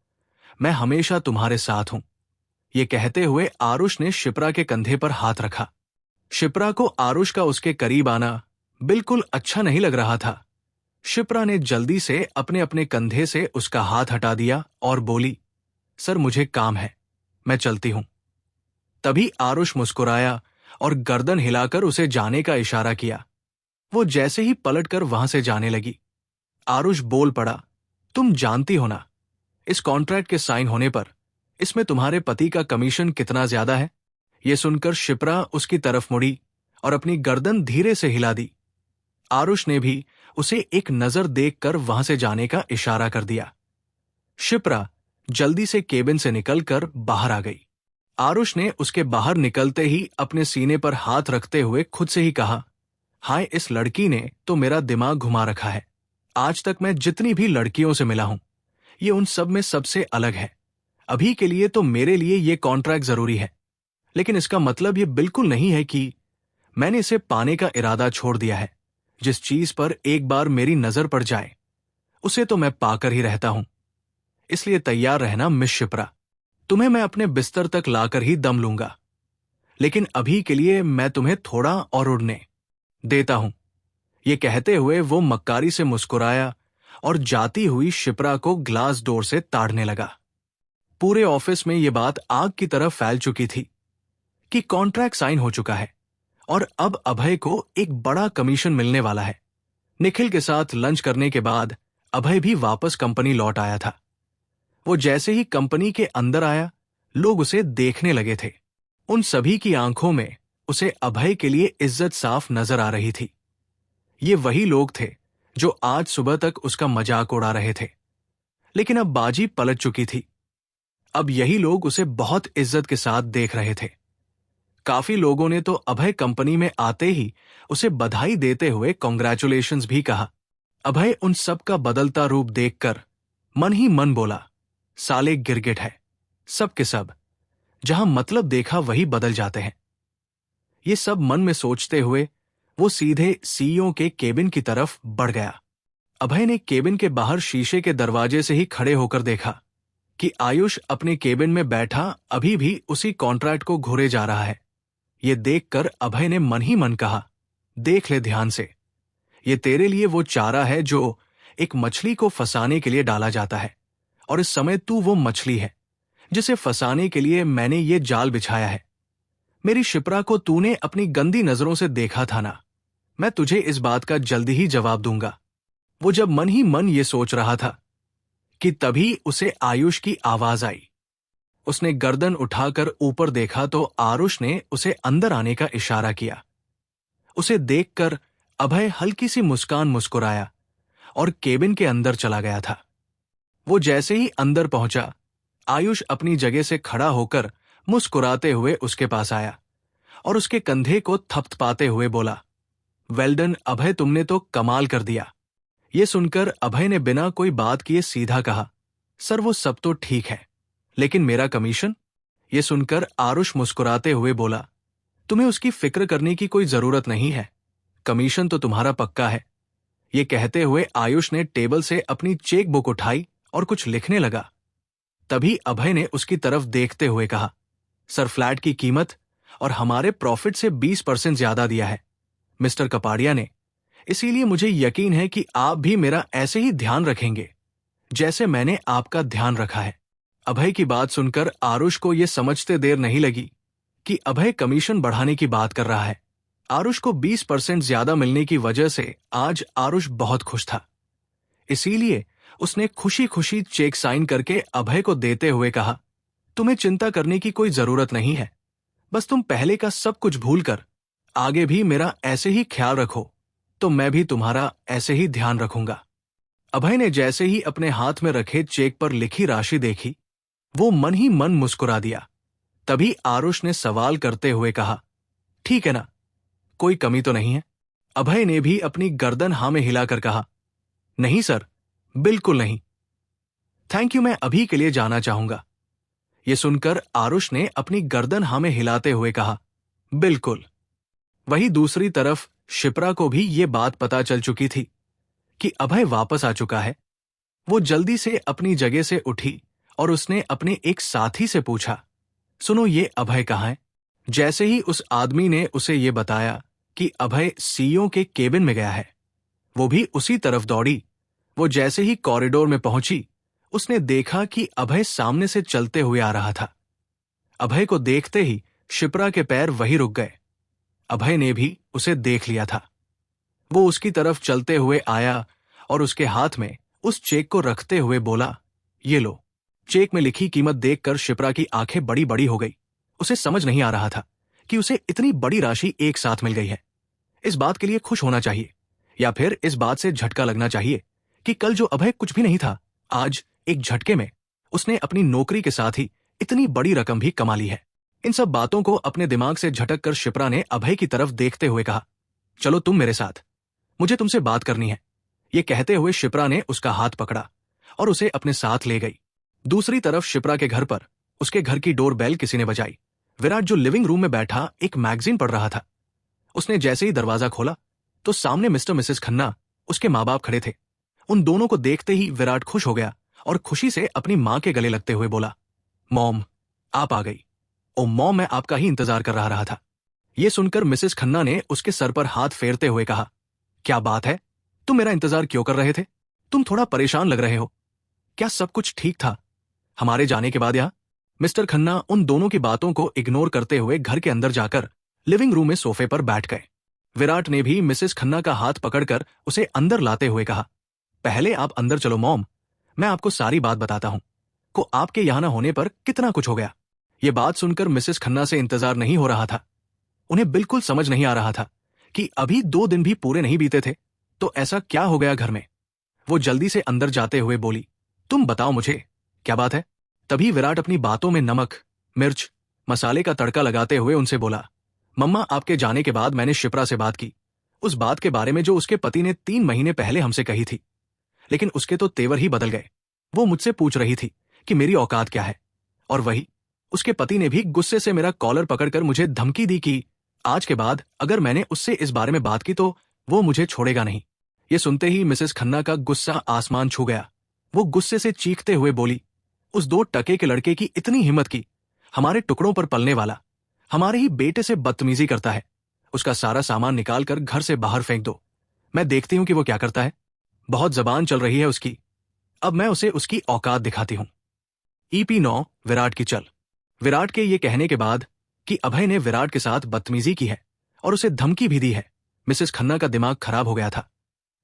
मैं हमेशा तुम्हारे साथ हूं। ये कहते हुए आरुष ने शिप्रा के कंधे पर हाथ रखा। शिप्रा को आरुष का उसके करीब आना बिल्कुल अच्छा नहीं लग रहा था। शिप्रा ने जल्दी से अपने अपने कंधे से उसका हाथ हटा दिया और बोली, सर मुझे काम है, मैं चलती हूं। तभी आरुष मुस्कुराया और गर्दन हिलाकर उसे जाने का इशारा किया। वो जैसे ही पलटकर वहां से जाने लगी, आरुष बोल पड़ा, तुम जानती हो ना, इस कॉन्ट्रैक्ट के साइन होने पर इसमें तुम्हारे पति का कमीशन कितना ज्यादा है? यह सुनकर शिप्रा उसकी तरफ मुड़ी और अपनी गर्दन धीरे से हिला दी। आरुष ने भी उसे एक नजर देखकर वहां से जाने का इशारा कर दिया। शिप्रा जल्दी से केबिन से निकलकर बाहर आ गई। आरुष ने उसके बाहर निकलते ही अपने सीने पर हाथ रखते हुए खुद से ही कहा, हाय, इस लड़की ने तो मेरा दिमाग घुमा रखा है। आज तक मैं जितनी भी लड़कियों से मिला हूं, ये उन सब में सबसे अलग है। अभी के लिए तो मेरे लिए ये कॉन्ट्रैक्ट जरूरी है, लेकिन इसका मतलब ये बिल्कुल नहीं है कि मैंने इसे पाने का इरादा छोड़ दिया है। जिस चीज पर एक बार मेरी नजर पड़ जाए उसे तो मैं पाकर ही रहता हूं। इसलिए तैयार रहना मिस शिप्रा, तुम्हें मैं अपने बिस्तर तक लाकर ही दम लूंगा। लेकिन अभी के लिए मैं तुम्हें थोड़ा और उड़ने देता हूं। ये कहते हुए वो मक्कारी से मुस्कुराया और जाती हुई शिप्रा को ग्लास डोर से ताड़ने लगा। पूरे ऑफिस में ये बात आग की तरह फैल चुकी थी कि कॉन्ट्रैक्ट साइन हो चुका है और अब अभय को एक बड़ा कमीशन मिलने वाला है। निखिल के साथ लंच करने के बाद अभय भी वापस कंपनी लौट आया था। वो जैसे ही कंपनी के अंदर आया, लोग उसे देखने लगे थे। उन सभी की आंखों में उसे अभय के लिए इज्जत साफ नजर आ रही थी। ये वही लोग थे जो आज सुबह तक उसका मजाक उड़ा रहे थे, लेकिन अब बाजी पलट चुकी थी। अब यही लोग उसे बहुत इज्जत के साथ देख रहे थे। काफी लोगों ने तो अभय कंपनी में आते ही उसे बधाई देते हुए कॉन्ग्रेचुलेशंस भी कहा। अभय उन सब का बदलता रूप देखकर मन ही मन बोला, साले गिरगिट है, सब के सब, जहां मतलब देखा वही बदल जाते हैं। ये सब मन में सोचते हुए वो सीधे सीईओ के केबिन की तरफ बढ़ गया। अभय ने केबिन के बाहर शीशे के दरवाजे से ही खड़े होकर देखा कि आयुष अपने केबिन में बैठा अभी भी उसी कॉन्ट्रैक्ट को घूरे जा रहा है। ये देखकर अभय ने मन ही मन कहा, देख ले ध्यान से, ये तेरे लिए वो चारा है जो एक मछली को फंसाने के लिए डाला जाता है, और इस समय तू वो मछली है जिसे फंसाने के लिए मैंने ये जाल बिछाया है। मेरी शिप्रा को तूने अपनी गंदी नजरों से देखा था ना, मैं तुझे इस बात का जल्दी ही जवाब दूंगा। वो जब मन ही मन ये सोच रहा था कि तभी उसे आयुष की आवाज आई। उसने गर्दन उठाकर ऊपर देखा तो आरुष ने उसे अंदर आने का इशारा किया। उसे देखकर अभय हल्की सी मुस्कान मुस्कुराया और केबिन के अंदर चला गया था। वो जैसे ही अंदर पहुंचा, आयुष अपनी जगह से खड़ा होकर मुस्कुराते हुए उसके पास आया और उसके कंधे को थपथपाते हुए बोला, वेल डन अभय, तुमने तो कमाल कर दिया। ये सुनकर अभय ने बिना कोई बात किए सीधा कहा, सर वो सब तो ठीक है, लेकिन मेरा कमीशन? ये सुनकर आरुष मुस्कुराते हुए बोला, तुम्हें उसकी फिक्र करने की कोई जरूरत नहीं है, कमीशन तो तुम्हारा पक्का है। ये कहते हुए आयुष ने टेबल से अपनी चेक बुक उठाई और कुछ लिखने लगा। तभी अभय ने उसकी तरफ देखते हुए कहा, सर फ्लैट की कीमत और हमारे प्रॉफिट से 20% ज्यादा दिया है मिस्टर कपाड़िया ने, इसीलिए मुझे यकीन है कि आप भी मेरा ऐसे ही ध्यान रखेंगे जैसे मैंने आपका ध्यान रखा है। अभय की बात सुनकर आरुष को यह समझते देर नहीं लगी कि अभय कमीशन बढ़ाने की बात कर रहा है। आरुष को 20% ज्यादा मिलने की वजह से आज आरुष बहुत खुश था, इसीलिए उसने खुशी खुशी चेक साइन करके अभय को देते हुए कहा, तुम्हें चिंता करने की कोई जरूरत नहीं है, बस तुम पहले का सब कुछ भूलकर आगे भी मेरा ऐसे ही ख्याल रखो, तो मैं भी तुम्हारा ऐसे ही ध्यान रखूंगा। अभय ने जैसे ही अपने हाथ में रखे चेक पर लिखी राशि देखी, वो मन ही मन मुस्कुरा दिया। तभी आरुष ने सवाल करते हुए कहा, ठीक है ना, कोई कमी तो नहीं है? अभय ने भी अपनी गर्दन हाँ में हिलाकर कहा, नहीं सर, बिल्कुल नहीं, थैंक यू, मैं अभी के लिए जाना चाहूंगा। यह सुनकर आरुष ने अपनी गर्दन हाँ में हिलाते हुए कहा, बिल्कुल। वहीं दूसरी तरफ शिप्रा को भी ये बात पता चल चुकी थी कि अभय वापस आ चुका है। वो जल्दी से अपनी जगह से उठी और उसने अपने एक साथी से पूछा, सुनो ये अभय कहाँ है? जैसे ही उस आदमी ने उसे ये बताया कि अभय सीईओ के केबिन में गया है, वो भी उसी तरफ दौड़ी। वो जैसे ही कॉरिडोर में पहुंची, उसने देखा कि अभय सामने से चलते हुए आ रहा था। अभय को देखते ही शिप्रा के पैर वहीं रुक गए। अभय ने भी उसे देख लिया था। वो उसकी तरफ चलते हुए आया और उसके हाथ में उस चेक को रखते हुए बोला, ये लो। चेक में लिखी कीमत देखकर शिप्रा की आंखें बड़ी बड़ी हो गई। उसे समझ नहीं आ रहा था कि उसे इतनी बड़ी राशि एक साथ मिल गई है। इस बात के लिए खुश होना चाहिए या फिर इस बात से झटका लगना चाहिए कि कल जो अभय कुछ भी नहीं था, आज एक झटके में उसने अपनी नौकरी के साथ ही इतनी बड़ी रकम भी कमा ली है। इन सब बातों को अपने दिमाग से झटक कर शिप्रा ने अभय की तरफ देखते हुए कहा, चलो तुम मेरे साथ, मुझे तुमसे बात करनी है। ये कहते हुए शिप्रा ने उसका हाथ पकड़ा और उसे अपने साथ ले गई। दूसरी तरफ शिप्रा के घर पर उसके घर की डोर बेल किसी ने बजाई। विराट जो लिविंग रूम में बैठा एक मैगजीन पढ़ रहा था, उसने जैसे ही दरवाजा खोला तो सामने मिस्टर मिसेस खन्ना, उसके माँ बाप खड़े थे। उन दोनों को देखते ही विराट खुश हो गया और खुशी से अपनी माँ के गले लगते हुए बोला, मॉम, आप आ गई। ओ मॉम, मैं आपका ही इंतजार कर रहा था। यह सुनकर मिसेस खन्ना ने उसके सर पर हाथ फेरते हुए कहा, क्या बात है, तुम मेरा इंतजार क्यों कर रहे थे? तुम थोड़ा परेशान लग रहे हो। क्या सब कुछ ठीक था हमारे जाने के बाद यहाँ? मिस्टर खन्ना उन दोनों की बातों को इग्नोर करते हुए घर के अंदर जाकर लिविंग रूम में सोफे पर बैठ गए। विराट ने भी मिसेस खन्ना का हाथ पकड़कर उसे अंदर लाते हुए कहा, पहले आप अंदर चलो मॉम, मैं आपको सारी बात बताता हूं को आपके यहां न होने पर कितना कुछ हो गया। यह बात सुनकर मिसेस खन्ना से इंतजार नहीं हो रहा था। उन्हें बिल्कुल समझ नहीं आ रहा था कि अभी 2 दिन भी पूरे नहीं बीते थे तो ऐसा क्या हो गया घर में। वो जल्दी से अंदर जाते हुए बोली, तुम बताओ मुझे क्या बात है? तभी विराट अपनी बातों में नमक, मिर्च, मसाले का तड़का लगाते हुए उनसे बोला, मम्मा, आपके जाने के बाद मैंने शिप्रा से बात की, उस बात के बारे में जो उसके पति ने 3 महीने पहले हमसे कही थी, लेकिन उसके तो तेवर ही बदल गए। वो मुझसे पूछ रही थी कि मेरी औकात क्या है, और वही उसके पति ने भी गुस्से से मेरा कॉलर पकड़कर मुझे धमकी दी कि आज के बाद अगर मैंने उससे इस बारे में बात की तो वो मुझे छोड़ेगा नहीं। ये सुनते ही मिसेस खन्ना का गुस्सा आसमान छू गया। वो गुस्से से चीखते हुए बोली, उस 2 टके के लड़के की इतनी हिम्मत की, हमारे टुकड़ों पर पलने वाला, हमारे ही बेटे से बदतमीजी करता है। उसका सारा सामान निकाल कर घर से बाहर फेंक दो। मैं देखती हूं कि वो क्या करता है। बहुत जबान चल रही है उसकी। अब मैं उसे उसकी औकात दिखाती हूं। EP9 विराट की चल। विराट के ये कहने के बाद कि अभय ने विराट के साथ बदतमीजी की है और उसे धमकी भी दी है, मिसेस खन्ना का दिमाग खराब हो गया था।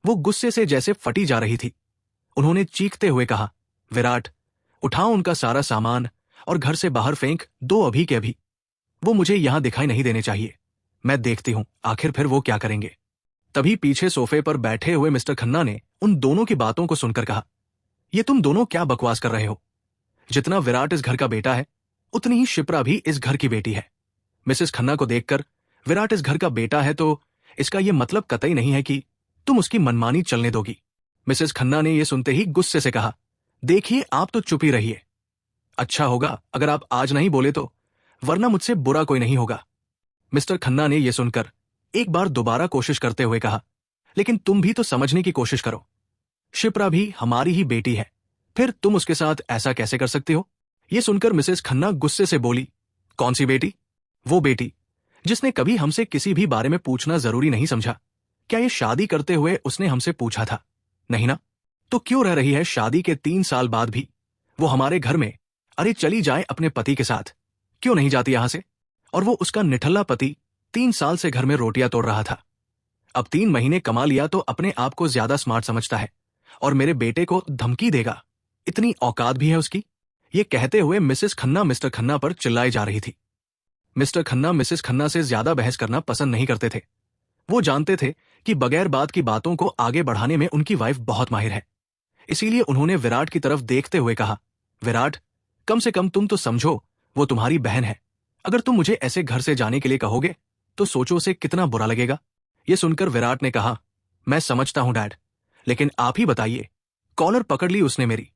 वो गुस्से से जैसे फटी जा रही थी। उन्होंने चीखते हुए कहा, विराट, उठाओ उनका सारा सामान और घर से बाहर फेंक दो अभी के अभी। वो मुझे यहां दिखाई नहीं देने चाहिए। मैं देखती हूं आखिर फिर वो क्या करेंगे। तभी पीछे सोफे पर बैठे हुए मिस्टर खन्ना ने उन दोनों की बातों को सुनकर कहा, ये तुम दोनों क्या बकवास कर रहे हो? जितना विराट इस घर का बेटा है, उतनी ही शिप्रा भी इस घर की बेटी है। मिसेस खन्ना को देखकर विराट इस घर का बेटा है तो इसका यह मतलब कतई नहीं है कि तुम उसकी मनमानी चलने दोगी। मिसेस खन्ना ने यह सुनते ही गुस्से से कहा, देखिए आप तो चुप ही रहिए। अच्छा होगा अगर आप आज नहीं बोले तो, वरना मुझसे बुरा कोई नहीं होगा। मिस्टर खन्ना ने यह सुनकर एक बार दोबारा कोशिश करते हुए कहा, लेकिन तुम भी तो समझने की कोशिश करो। शिप्रा भी हमारी ही बेटी है, फिर तुम उसके साथ ऐसा कैसे कर सकते हो? यह सुनकर मिसेस खन्ना गुस्से से बोली, कौन सी बेटी? वो बेटी जिसने कभी हमसे किसी भी बारे में पूछना जरूरी नहीं समझा। क्या ये शादी करते हुए उसने हमसे पूछा था? नहीं ना? तो क्यों रह रही है शादी के 3 साल बाद भी वो हमारे घर में? अरे चली जाए अपने पति के साथ, क्यों नहीं जाती यहां से? और वो उसका निठल्ला पति 3 साल से घर में रोटियां तोड़ रहा था। अब 3 महीने कमा लिया तो अपने आप को ज्यादा स्मार्ट समझता है और मेरे बेटे को धमकी देगा। इतनी औकात भी है उसकी? ये कहते हुए मिसेस खन्ना मिस्टर खन्ना पर चिल्लाई जा रही थी। मिस्टर खन्ना मिसेस खन्ना से ज्यादा बहस करना पसंद नहीं करते थे। वो जानते थे कि बगैर बात की बातों को आगे बढ़ाने में उनकी वाइफ बहुत माहिर है। इसीलिए उन्होंने विराट की तरफ देखते हुए कहा, विराट, कम से कम तुम तो समझो वो तुम्हारी बहन है। अगर तुम मुझे ऐसे घर से जाने के लिए कहोगे तो सोचो उसे कितना बुरा लगेगा। यह सुनकर विराट ने कहा, मैं समझता हूं डैड, लेकिन आप ही बताइए। कॉलर पकड़ ली उसने मेरी।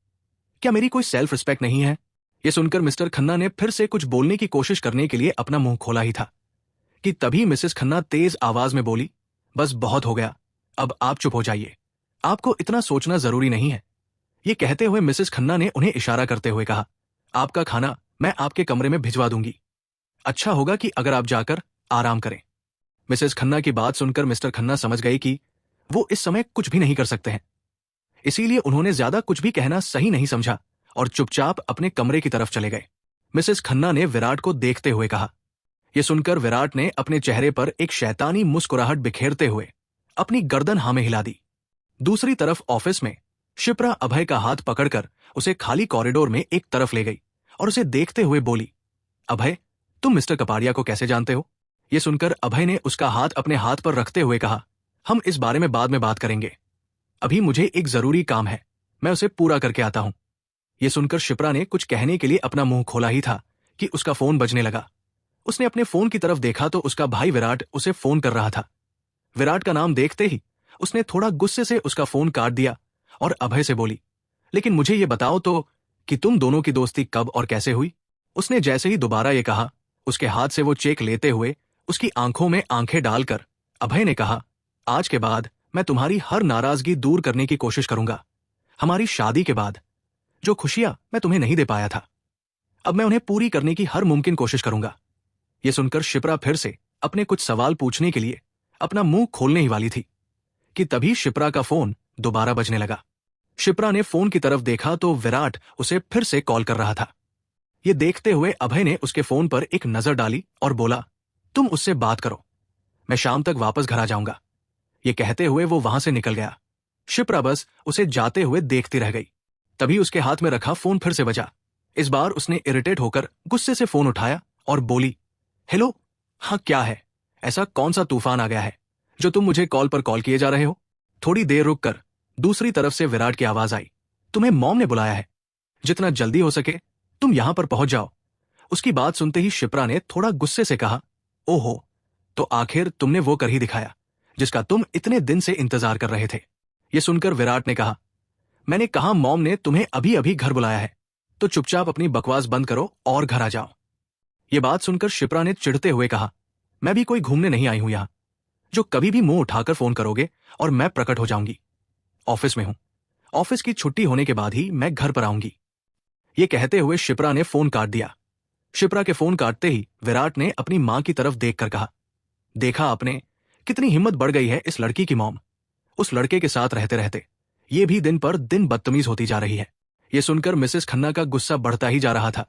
क्या मेरी कोई सेल्फ रिस्पेक्ट नहीं है? यह सुनकर मिस्टर खन्ना ने फिर से कुछ बोलने की कोशिश करने के लिए अपना मुंह खोला ही था कि तभी मिसेस खन्ना तेज आवाज में बोली, बस बहुत हो गया, अब आप चुप हो जाइए। आपको इतना सोचना जरूरी नहीं है। यह कहते हुए मिसेस खन्ना ने उन्हें इशारा करते हुए कहा, आपका खाना मैं आपके कमरे में भिजवा दूंगी। अच्छा होगा कि अगर आप जाकर आराम करें। मिसेस खन्ना की बात सुनकर मिस्टर खन्ना समझ गए कि वो इस समय कुछ भी नहीं कर सकते हैं। इसीलिए उन्होंने ज्यादा कुछ भी कहना सही नहीं समझा और चुपचाप अपने कमरे की तरफ चले गए। मिसेस खन्ना ने विराट को देखते हुए कहा। यह सुनकर विराट ने अपने चेहरे पर एक शैतानी मुस्कुराहट बिखेरते हुए अपनी गर्दन हाँ में हिला दी। दूसरी तरफ ऑफिस में शिप्रा अभय का हाथ पकड़कर उसे खाली कॉरिडोर में एक तरफ ले गई और उसे देखते हुए बोली, अभय, तुम मिस्टर कपाड़िया को कैसे जानते हो? यह सुनकर अभय ने उसका हाथ अपने हाथ पर रखते हुए कहा, हम इस बारे में बाद में बात करेंगे। अभी मुझे एक जरूरी काम है, मैं उसे पूरा करके आता हूं। यह सुनकर शिप्रा ने कुछ कहने के लिए अपना मुंह खोला ही था कि उसका फोन बजने लगा। उसने अपने फोन की तरफ देखा तो उसका भाई विराट उसे फोन कर रहा था। विराट का नाम देखते ही उसने थोड़ा गुस्से से उसका फोन काट दिया और अभय से बोली, लेकिन मुझे ये बताओ तो कि तुम दोनों की दोस्ती कब और कैसे हुई? उसने जैसे ही दोबारा ये कहा, उसके हाथ से वो चेक लेते हुए उसकी आंखों में आंखें डालकर अभय ने कहा, आज के बाद मैं तुम्हारी हर नाराजगी दूर करने की कोशिश करूंगा। हमारी शादी के बाद जो खुशियां मैं तुम्हें नहीं दे पाया था, अब मैं उन्हें पूरी करने की हर मुमकिन कोशिश करूंगा। यह सुनकर शिप्रा फिर से अपने कुछ सवाल पूछने के लिए अपना मुंह खोलने ही वाली थी कि तभी शिप्रा का फोन दोबारा बजने लगा। शिप्रा ने फोन की तरफ देखा तो विराट उसे फिर से कॉल कर रहा था। यह देखते हुए अभय ने उसके फोन पर एक नजर डाली और बोला, तुम उससे बात करो, मैं शाम तक वापस घर आ जाऊंगा। यह कहते हुए वो वहां से निकल गया। शिप्रा बस उसे जाते हुए देखती रह गई। तभी उसके हाथ में रखा फोन फिर से बजा। इस बार उसने इरिटेट होकर गुस्से से फोन उठाया और बोली, हेलो, हाँ क्या है? ऐसा कौन सा तूफान आ गया है जो तुम मुझे कॉल पर कॉल किए जा रहे हो? थोड़ी देर रुककर दूसरी तरफ से विराट की आवाज आई, तुम्हें मॉम ने बुलाया है, जितना जल्दी हो सके तुम यहां पर पहुंच जाओ। उसकी बात सुनते ही शिप्रा ने थोड़ा गुस्से से कहा, ओहो, तो आखिर तुमने वो कर ही दिखाया जिसका तुम इतने दिन से इंतजार कर रहे थे। यह सुनकर विराट ने कहा, मैंने कहा मॉम ने तुम्हें अभी अभी घर बुलाया है, तो चुपचाप अपनी बकवास बंद करो और घर आ जाओ। यह बात सुनकर शिप्रा ने चिढ़ते हुए कहा, मैं भी कोई घूमने नहीं आई हूं यहां, जो कभी भी मुंह उठाकर फोन करोगे और मैं प्रकट हो जाऊंगी। ऑफिस में हूं, ऑफिस की छुट्टी होने के बाद ही मैं घर पर आऊंगी। ये कहते हुए शिप्रा ने फोन काट दिया। शिप्रा के फोन काटते ही विराट ने अपनी मां की तरफ देखकर कहा, देखा आपने, कितनी हिम्मत बढ़ गई है इस लड़की की मॉम। उस लड़के के साथ रहते रहते ये भी दिन पर दिन बदतमीज होती जा रही है। ये सुनकर मिसेस खन्ना का गुस्सा बढ़ता ही जा रहा था।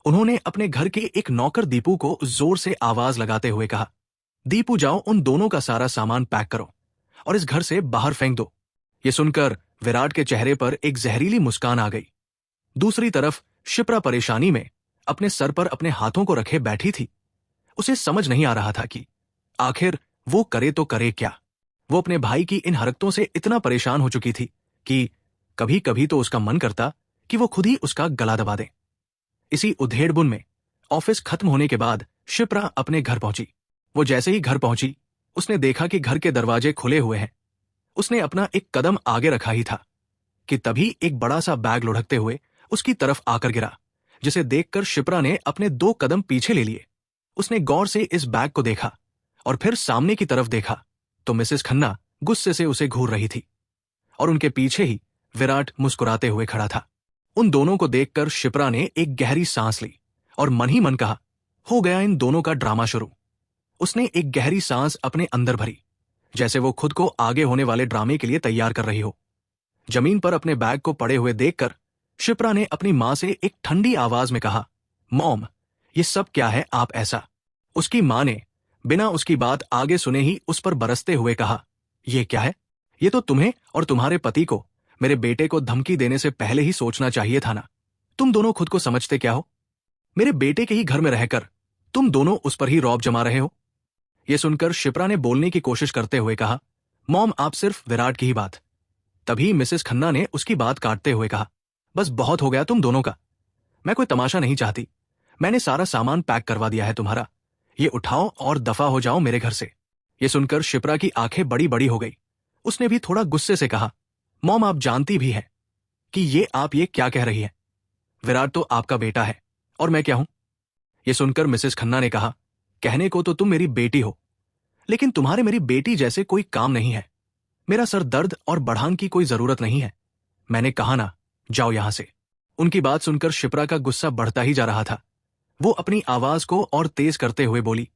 उन्होंने अपने घर के एक नौकर दीपू को जोर से आवाज लगाते हुए कहा, दीपू जाओ उन दोनों का सारा सामान पैक करो और इस घर से बाहर फेंक दो। ये सुनकर विराट के चेहरे पर एक जहरीली मुस्कान आ गई। दूसरी तरफ शिप्रा परेशानी में अपने सर पर अपने हाथों को रखे बैठी थी। उसे समझ नहीं आ रहा था कि आखिर वो करे तो करे क्या। वो अपने भाई की इन हरकतों से इतना परेशान हो चुकी थी कि कभी कभी तो उसका मन करता कि वो खुद ही उसका गला दबा दे। इसी उधेड़बुन में ऑफिस खत्म होने के बाद शिप्रा अपने घर पहुंची। वो जैसे ही घर पहुंची, उसने देखा कि घर के दरवाजे खुले हुए हैं। उसने अपना एक कदम आगे रखा ही था कि तभी एक बड़ा सा बैग लुढ़कते हुए उसकी तरफ आकर गिरा, जिसे देखकर शिप्रा ने अपने 2 कदम पीछे ले लिए। उसने गौर से इस बैग को देखा और फिर सामने की तरफ देखा तो मिसेस खन्ना गुस्से से उसे घूर रही थी और उनके पीछे ही विराट मुस्कुराते हुए खड़ा था। उन दोनों को देखकर शिप्रा ने एक गहरी सांस ली और मन ही मन कहा, हो गया इन दोनों का ड्रामा शुरू। उसने एक गहरी सांस अपने अंदर भरी, जैसे वो खुद को आगे होने वाले ड्रामे के लिए तैयार कर रही हो। जमीन पर अपने बैग को पड़े हुए देखकर शिप्रा ने अपनी मां से एक ठंडी आवाज में कहा, मॉम, ये सब क्या है आप ऐसा। उसकी मां ने बिना उसकी बात आगे सुने ही उस पर बरसते हुए कहा, ये क्या है? ये तो तुम्हें और तुम्हारे पति को मेरे बेटे को धमकी देने से पहले ही सोचना चाहिए था ना। तुम दोनों खुद को समझते क्या हो? मेरे बेटे के ही घर में रहकर तुम दोनों उस पर ही रौब जमा रहे हो। यह सुनकर शिप्रा ने बोलने की कोशिश करते हुए कहा, मॉम, आप सिर्फ विराट की ही बात। तभी मिसेस खन्ना ने उसकी बात काटते हुए कहा, बस बहुत हो गया तुम दोनों का। मैं कोई तमाशा नहीं चाहती। मैंने सारा सामान पैक करवा दिया है तुम्हारा। ये उठाओ और दफा हो जाओ मेरे घर से। ये सुनकर शिप्रा की आंखें बड़ी बड़ी हो गई। उसने भी थोड़ा गुस्से से कहा, मॉम, आप जानती भी है कि ये क्या कह रही है। विराट तो आपका बेटा है और मैं क्या हूं? ये सुनकर मिसेस खन्ना ने कहा, कहने को तो तुम मेरी बेटी हो, लेकिन तुम्हारे मेरी बेटी जैसे कोई काम नहीं है। मेरा सर दर्द और बढ़ान की कोई जरूरत नहीं है। मैंने कहा ना, जाओ यहां से। उनकी बात सुनकर शिप्रा का गुस्सा बढ़ता ही जा रहा था। वो अपनी आवाज को और तेज करते हुए बोली,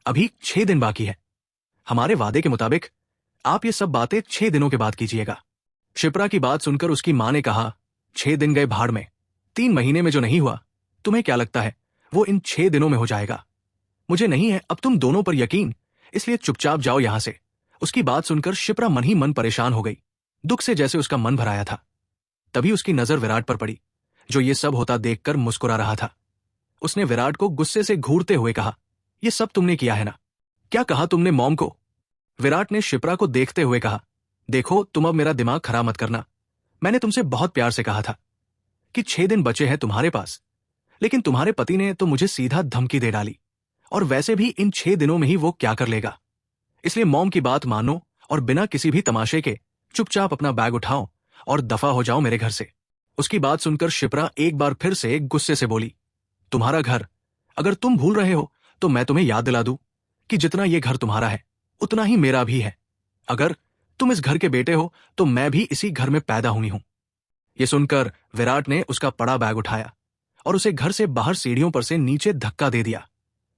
अभी 6 दिन बाकी है। हमारे वादे के मुताबिक आप ये सब बातें 6 दिनों के बाद कीजिएगा। शिप्रा की बात सुनकर उसकी मां ने कहा, 6 दिन गए भाड़ में, 3 महीने में जो नहीं हुआ, तुम्हें क्या लगता है वो इन 6 दिनों में हो जाएगा? मुझे नहीं है अब तुम दोनों पर यकीन, इसलिए चुपचाप जाओ यहां से। उसकी बात सुनकर शिप्रा मन ही मन परेशान हो गई। दुख से जैसे उसका मन भराया था। तभी उसकी नजर विराट पर पड़ी, जो ये सब होता देखकर मुस्कुरा रहा था। उसने विराट को गुस्से से घूरते हुए कहा, ये सब तुमने किया है ना? क्या कहा तुमने मॉम को? विराट ने शिप्रा को देखते हुए कहा, देखो तुम अब मेरा दिमाग खराब मत करना। मैंने तुमसे बहुत प्यार से कहा था कि 6 दिन बचे हैं तुम्हारे पास, लेकिन तुम्हारे पति ने तो मुझे सीधा धमकी दे डाली, और वैसे भी इन 6 दिनों में ही वो क्या कर लेगा। इसलिए मॉम की बात मानो और बिना किसी भी तमाशे के चुपचाप अपना बैग उठाओ और दफा हो जाओ मेरे घर से। उसकी बात सुनकर शिप्रा एक बार फिर से गुस्से से बोली, तुम्हारा घर अगर तुम भूल रहे हो तो मैं तुम्हें याद दिला दूं कि जितना ये घर तुम्हारा है उतना ही मेरा भी है। अगर तुम इस घर के बेटे हो तो मैं भी इसी घर में पैदा हुई हूं। यह सुनकर विराट ने उसका पड़ा बैग उठाया और उसे घर से बाहर सीढ़ियों पर से नीचे धक्का दे दिया।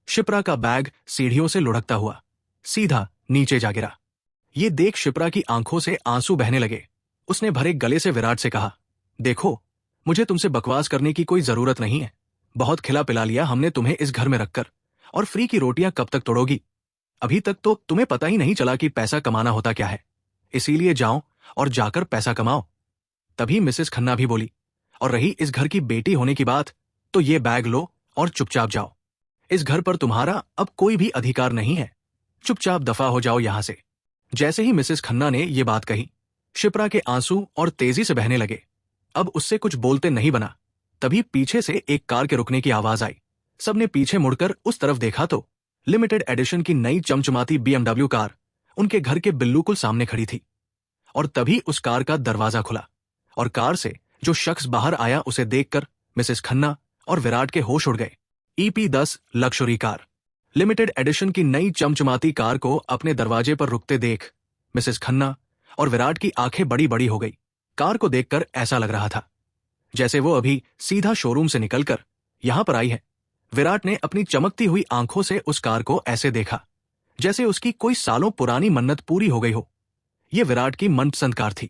शिप्रा का बैग सीढ़ियों से लुढ़कता हुआ सीधा नीचे जा गिरा। ये देख शिप्रा की आंखों से आंसू बहने लगे। उसने भरे गले से विराट से कहा, देखो, मुझे तुमसे बकवास करने की कोई जरूरत नहीं है। बहुत खिला पिला लिया हमने तुम्हें इस घर में रखकर, और फ्री की रोटियां कब तक तोड़ोगी? अभी तक तो तुम्हें पता ही नहीं चला कि पैसा कमाना होता क्या है। इसीलिए जाओ और जाकर पैसा कमाओ। तभी मिसेस खन्ना भी बोली, और रही इस घर की बेटी होने की बात, तो ये बैग लो और चुपचाप जाओ। इस घर पर तुम्हारा अब कोई भी अधिकार नहीं है। चुपचाप दफा हो जाओ यहां से। जैसे ही मिसेस खन्ना ने यह बात कही, शिप्रा के आंसू और तेजी से बहने लगे। अब उससे कुछ बोलते नहीं बना। तभी पीछे से एक कार के रुकने की आवाज आई। सबने पीछे मुड़कर उस तरफ देखा तो लिमिटेड एडिशन की नई चमचमाती BMW कार उनके घर के बिल्कुल सामने खड़ी थी। और तभी उस कार का दरवाजा खुला और कार से जो शख्स बाहर आया उसे देखकर मिसेस खन्ना और विराट के होश उड़ गए। EP10 लक्सुरी कार, लिमिटेड एडिशन की नई चमचमाती कार को अपने दरवाजे पर रुकते देख मिसेस खन्ना और विराट की आंखें बड़ी बड़ी हो गई। कार को देखकर ऐसा लग रहा था जैसे वो अभी सीधा शोरूम से निकलकर यहां पर आई है। विराट ने अपनी चमकती हुई आंखों से उस कार को ऐसे देखा जैसे उसकी कोई सालों पुरानी मन्नत पूरी हो गई हो। ये विराट की मनपसंद कार थी।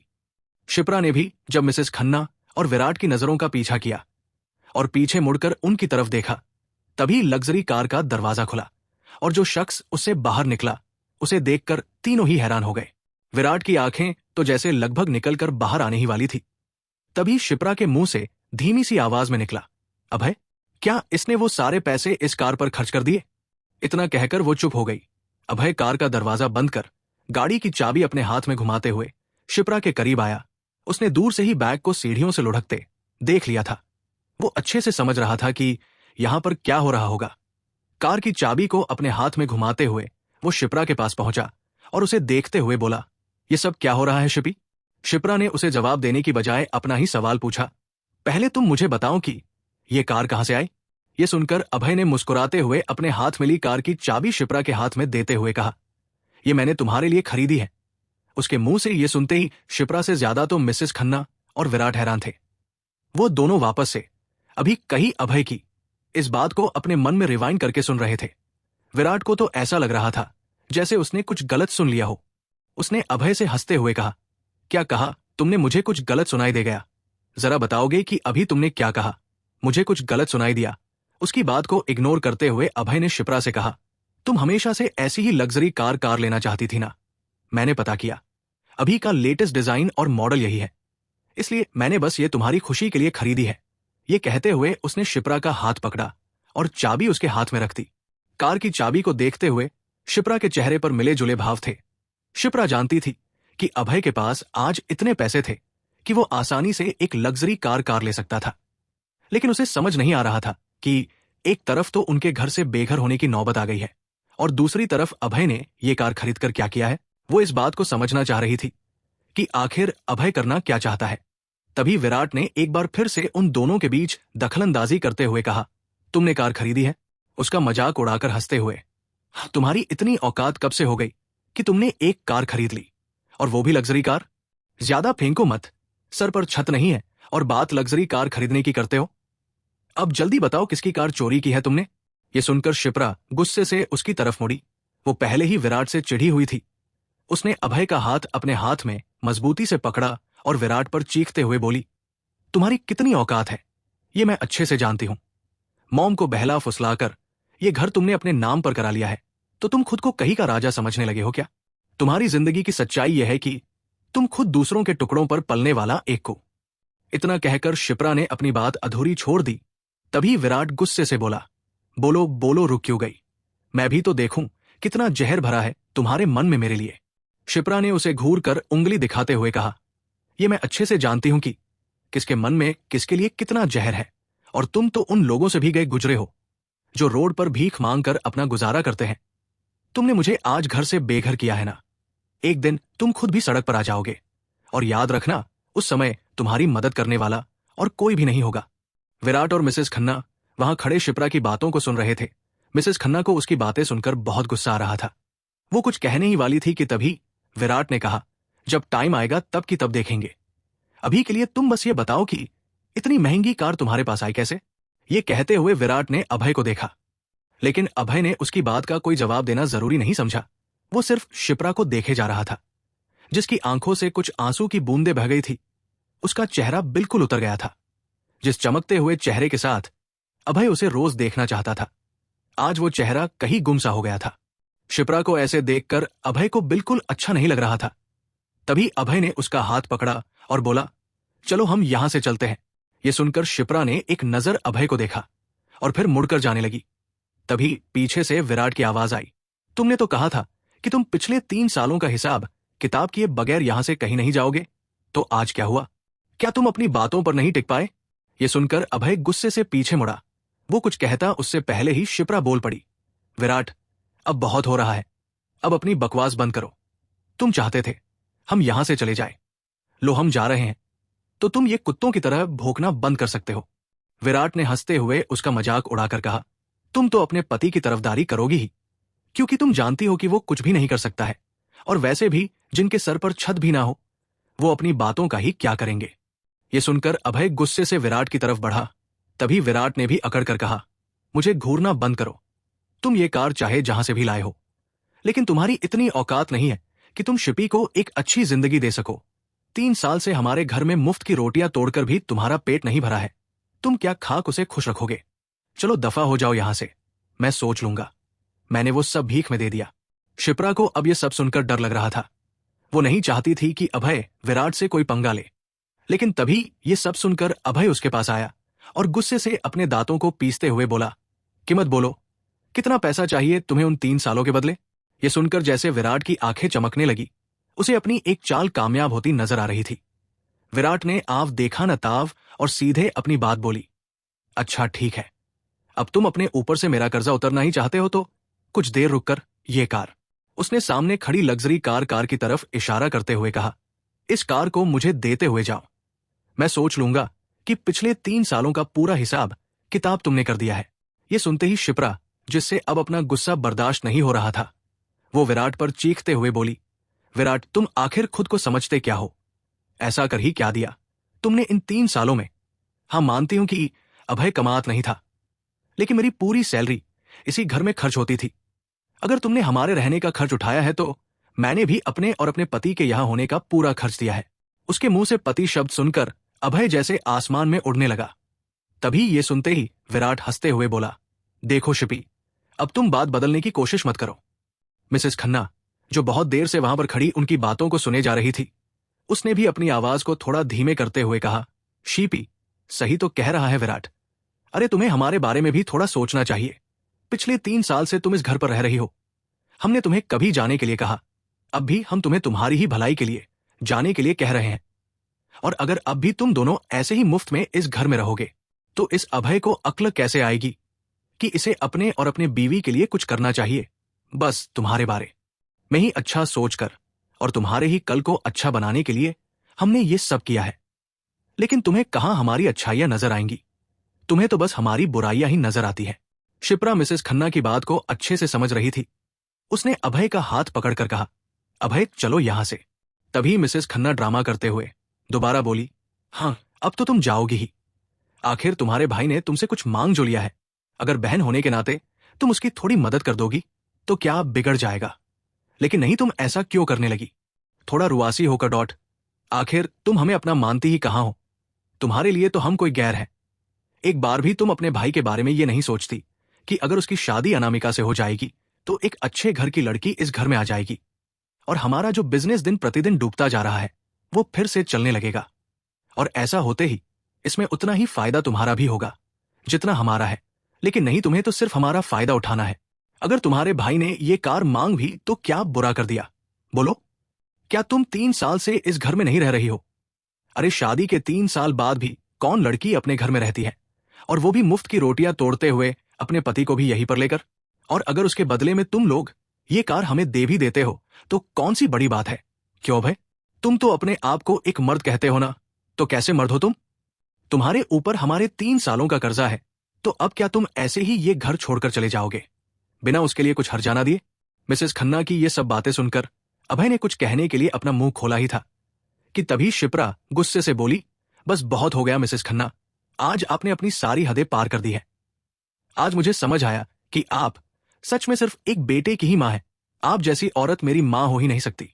शिप्रा ने भी जब मिसेस खन्ना और विराट की नजरों का पीछा किया और पीछे मुड़कर उनकी तरफ देखा, तभी लग्जरी कार का दरवाजा खुला और जो शख्स उससे बाहर निकला उसे देखकर तीनों ही हैरान हो गए। विराट की आंखें तो जैसे लगभग निकलकर बाहर आने ही वाली थी। तभी शिप्रा के मुंह से धीमी सी आवाज में निकला, अभय, क्या इसने वो सारे पैसे इस कार पर खर्च कर दिए? इतना कहकर वो चुप हो गई। अभय कार का दरवाजा बंद कर गाड़ी की चाबी अपने हाथ में घुमाते हुए शिप्रा के करीब आया। उसने दूर से ही बैग को सीढ़ियों से लुढ़कते देख लिया था। वो अच्छे से समझ रहा था कि यहां पर क्या हो रहा होगा। कार की चाबी को अपने हाथ में घुमाते हुए वो शिप्रा के पास पहुंचा और उसे देखते हुए बोला, ये सब क्या हो रहा है शिपी? शिप्रा ने उसे जवाब देने की बजाय अपना ही सवाल पूछा, पहले तुम मुझे बताओ कि ये कार कहां से आई? ये सुनकर अभय ने मुस्कुराते हुए अपने हाथ मिली कार की चाबी शिप्रा के हाथ में देते हुए कहा, ये मैंने तुम्हारे लिए खरीदी है। उसके मुंह से ये सुनते ही शिप्रा से ज्यादा तो मिसेस खन्ना और विराट हैरान थे। वो दोनों वापस से अभी कही अभय की इस बात को अपने मन में रिवाइंड करके सुन रहे थे। विराट को तो ऐसा लग रहा था जैसे उसने कुछ गलत सुन लिया हो। उसने अभय से हंसते हुए कहा, क्या कहा तुमने? मुझे कुछ गलत सुनाई दे गया। जरा बताओगे कि अभी तुमने क्या कहा? मुझे कुछ गलत सुनाई दिया। उसकी बात को इग्नोर करते हुए अभय ने शिप्रा से कहा, तुम हमेशा से ऐसी ही लग्जरी कार लेना चाहती थी ना? मैंने पता किया, अभी का लेटेस्ट डिजाइन और मॉडल यही है, इसलिए मैंने बस ये तुम्हारी खुशी के लिए खरीदी है। ये कहते हुए उसने शिप्रा का हाथ पकड़ा और चाबी उसके हाथ में रख दी। कार की चाबी को देखते हुए शिप्रा के चेहरे पर मिले जुले भाव थे। शिप्रा जानती थी कि अभय के पास आज इतने पैसे थे कि वो आसानी से एक लग्जरी कार ले सकता था, लेकिन उसे समझ नहीं आ रहा था कि एक तरफ तो उनके घर से बेघर होने की नौबत आ गई है और दूसरी तरफ अभय ने ये कार खरीदकर क्या किया है। वो इस बात को समझना चाह रही थी कि आखिर अभय करना क्या चाहता है। तभी विराट ने एक बार फिर से उन दोनों के बीच दखलंदाजी करते हुए कहा, तुमने कार खरीदी है? उसका मजाक उड़ाकर हंसते हुए, तुम्हारी इतनी औकात कब से हो गई कि तुमने एक कार खरीद ली, और वो भी लग्जरी कार? ज्यादा फेंको मत, सर पर छत नहीं है और बात लग्जरी कार खरीदने की करते हो। अब जल्दी बताओ किसकी कार चोरी की है तुमने? ये सुनकर शिप्रा गुस्से से उसकी तरफ मुड़ी। वो पहले ही विराट से चिढ़ी हुई थी। उसने अभय का हाथ अपने हाथ में मजबूती से पकड़ा और विराट पर चीखते हुए बोली, तुम्हारी कितनी औकात है ये मैं अच्छे से जानती हूं। मॉम को बहला फुसलाकर ये घर तुमने अपने नाम पर करा लिया है तो तुम खुद को कहीं का राजा समझने लगे हो क्या? तुम्हारी जिंदगी की सच्चाई यह है कि तुम खुद दूसरों के टुकड़ों पर पलने वाला एक को। इतना कहकर शिप्रा ने अपनी बात अधूरी छोड़ दी। तभी विराट गुस्से से बोला, बोलो बोलो, रुक क्यों गई? मैं भी तो देखूं कितना जहर भरा है तुम्हारे मन में मेरे लिए। शिप्रा ने उसे घूर कर उंगली दिखाते हुए कहा, ये मैं अच्छे से जानती हूं कि किसके मन में किसके लिए कितना जहर है, और तुम तो उन लोगों से भी गए गुजरे हो जो रोड पर भीख मांगकर अपना गुजारा करते हैं। तुमने मुझे आज घर से बेघर किया है ना, एक दिन तुम खुद भी सड़क पर आ जाओगे, और याद रखना उस समय तुम्हारी मदद करने वाला और कोई भी नहीं होगा। विराट और मिसेस खन्ना वहां खड़े शिप्रा की बातों को सुन रहे थे। मिसेस खन्ना को उसकी बातें सुनकर बहुत गुस्सा आ रहा था। वो कुछ कहने ही वाली थी कि तभी विराट ने कहा, जब टाइम आएगा तब की तब देखेंगे, अभी के लिए तुम बस ये बताओ कि इतनी महंगी कार तुम्हारे पास आई कैसे? ये कहते हुए विराट ने अभय को देखा, लेकिन अभय ने उसकी बात का कोई जवाब देना जरूरी नहीं समझा। वो सिर्फ शिप्रा को देखे जा रहा था, जिसकी आंखों से कुछ आंसू की बूंदें बह गई थी। उसका चेहरा बिल्कुल उतर गया था। जिस चमकते हुए चेहरे के साथ अभय उसे रोज देखना चाहता था, आज वो चेहरा कहीं गुमसा हो गया था। शिप्रा को ऐसे देखकर अभय को बिल्कुल अच्छा नहीं लग रहा था। तभी अभय ने उसका हाथ पकड़ा और बोला, चलो हम यहां से चलते हैं। यह सुनकर शिप्रा ने एक नजर अभय को देखा और फिर मुड़कर जाने लगी। तभी पीछे से विराट की आवाज आई, तुमने तो कहा था कि तुम पिछले 3 सालों का हिसाब किताब किए बगैर यहां से कहीं नहीं जाओगे, तो आज क्या हुआ? क्या तुम अपनी बातों पर नहीं टिक पाए? ये सुनकर अभय गुस्से से पीछे मुड़ा। वो कुछ कहता उससे पहले ही शिप्रा बोल पड़ी, विराट, अब बहुत हो रहा है, अब अपनी बकवास बंद करो। तुम चाहते थे हम यहां से चले जाए, लो हम जा रहे हैं, तो तुम ये कुत्तों की तरह भौंकना बंद कर सकते हो। विराट ने हंसते हुए उसका मजाक उड़ाकर कहा, तुम तो अपने पति की तरफदारी करोगी ही, क्योंकि तुम जानती हो कि वो कुछ भी नहीं कर सकता है, और वैसे भी जिनके सर पर छत भी ना हो वो अपनी बातों का ही क्या करेंगे। ये सुनकर अभय गुस्से से विराट की तरफ बढ़ा। तभी विराट ने भी अकड़ कर कहा, मुझे घूरना बंद करो। तुम ये कार चाहे जहां से भी लाए हो, लेकिन तुम्हारी इतनी औकात नहीं है कि तुम शिपी को एक अच्छी जिंदगी दे सको। 3 साल से हमारे घर में मुफ्त की रोटियां तोड़कर भी तुम्हारा पेट नहीं भरा है। तुम क्या खाक उसे खुश रखोगे? चलो दफा हो जाओ यहां से, मैं सोच लूंगा। मैंने वो सब भीख में दे दिया। शिप्रा को अब ये सब सुनकर डर लग रहा था। वो नहीं चाहती थी कि अभय विराट से कोई पंगा ले, लेकिन तभी ये सब सुनकर अभय उसके पास आया और गुस्से से अपने दांतों को पीसते हुए बोला, कीमत बोलो, कितना पैसा चाहिए तुम्हें उन 3 सालों के बदले? ये सुनकर जैसे विराट की आंखें चमकने लगी, उसे अपनी एक चाल कामयाब होती नजर आ रही थी। विराट ने आव देखा न ताव और सीधे अपनी बात बोली, अच्छा ठीक है, अब तुम अपने ऊपर से मेरा कर्जा उतरना ही चाहते हो तो कुछ देर रुककर ये कार। उसने सामने खड़ी लग्जरी कार की तरफ इशारा करते हुए कहा, इस कार को मुझे देते हुए जाओ। मैं सोच लूंगा कि पिछले 3 सालों का पूरा हिसाब किताब तुमने कर दिया है। ये सुनते ही शिप्रा, जिससे अब अपना गुस्सा बर्दाश्त नहीं हो रहा था, वो विराट पर चीखते हुए बोली, विराट तुम आखिर खुद को समझते क्या हो? ऐसा कर ही क्या दिया तुमने इन 3 सालों में? हाँ मानती हूं कि अभय कमात नहीं था, लेकिन मेरी पूरी सैलरी इसी घर में खर्च होती थी। अगर तुमने हमारे रहने का खर्च उठाया है तो मैंने भी अपने और अपने पति के यहां होने का पूरा खर्च दिया है। उसके मुंह से पति शब्द सुनकर अभय जैसे आसमान में उड़ने लगा। तभी ये सुनते ही विराट हंसते हुए बोला, देखो शिपी, अब तुम बात बदलने की कोशिश मत करो। मिसेस खन्ना, जो बहुत देर से वहां पर खड़ी उनकी बातों को सुने जा रही थी, उसने भी अपनी आवाज को थोड़ा धीमे करते हुए कहा, शीपी, सही तो कह रहा है विराट। अरे तुम्हें हमारे बारे में भी थोड़ा सोचना चाहिए। पिछले 3 साल से तुम इस घर पर रह रही हो। हमने तुम्हें कभी जाने के लिए कहा? अब भी हम तुम्हें तुम्हारी ही भलाई के लिए जाने के लिए कह रहे हैं। और अगर अब भी तुम दोनों ऐसे ही मुफ्त में इस घर में रहोगे तो इस अभय को अक्ल कैसे आएगी कि इसे अपने और अपने बीवी के लिए कुछ करना चाहिए? बस तुम्हारे बारे में ही अच्छा सोचकर और तुम्हारे ही कल को अच्छा बनाने के लिए हमने ये सब किया है। लेकिन तुम्हें कहां हमारी अच्छाइयां नजर आएंगी? तुम्हें तो बस हमारी बुराइयां ही नजर आती है। शिप्रा मिसेस खन्ना की बात को अच्छे से समझ रही थी। उसने अभय का हाथ पकड़कर कहा, अभय चलो यहां से। तभी मिसेस खन्ना ड्रामा करते हुए दोबारा बोली, हाँ अब तो तुम जाओगी ही। आखिर तुम्हारे भाई ने तुमसे कुछ मांग जो लिया है, अगर बहन होने के नाते तुम उसकी थोड़ी मदद कर दोगी तो क्या बिगड़ जाएगा? लेकिन नहीं, तुम ऐसा क्यों करने लगी? थोड़ा रुआसी होकर डॉट, आखिर तुम हमें अपना मानती ही कहां हो? तुम्हारे लिए तो हम कोई गैर है। एक बार भी तुम अपने भाई के बारे में ये नहीं सोचती कि अगर उसकी शादी अनामिका से हो जाएगी तो एक अच्छे घर की लड़की इस घर में आ जाएगी और हमारा जो बिजनेस दिन प्रतिदिन डूबता जा रहा है वो फिर से चलने लगेगा। और ऐसा होते ही इसमें उतना ही फायदा तुम्हारा भी होगा जितना हमारा है। लेकिन नहीं, तुम्हें तो सिर्फ हमारा फायदा उठाना है। अगर तुम्हारे भाई ने ये कार मांग भी तो क्या बुरा कर दिया? बोलो, क्या तुम 3 साल से इस घर में नहीं रह रही हो? अरे शादी के 3 साल बाद भी कौन लड़की अपने घर में रहती है, और वो भी मुफ्त की रोटियां तोड़ते हुए अपने पति को भी यहीं पर लेकर? और अगर उसके बदले में तुम लोग ये कार हमें दे भी देते हो तो कौन सी बड़ी बात है? क्यों भाई, तुम तो अपने आप को एक मर्द कहते हो ना, तो कैसे मर्द हो तुम? तुम्हारे ऊपर हमारे 3 सालों का कर्जा है, तो अब क्या तुम ऐसे ही ये घर छोड़कर चले जाओगे बिना उसके लिए कुछ हर्जाना दिए? मिसेस खन्ना की ये सब बातें सुनकर अभय ने कुछ कहने के लिए अपना मुंह खोला ही था कि तभी शिप्रा गुस्से से बोली, बस बहुत हो गया मिसेस खन्ना, आज आपने अपनी सारी हदें पार कर दी है। आज मुझे समझ आया कि आप सच में सिर्फ एक बेटे की ही मां है। आप जैसी औरत मेरी मां हो ही नहीं सकती।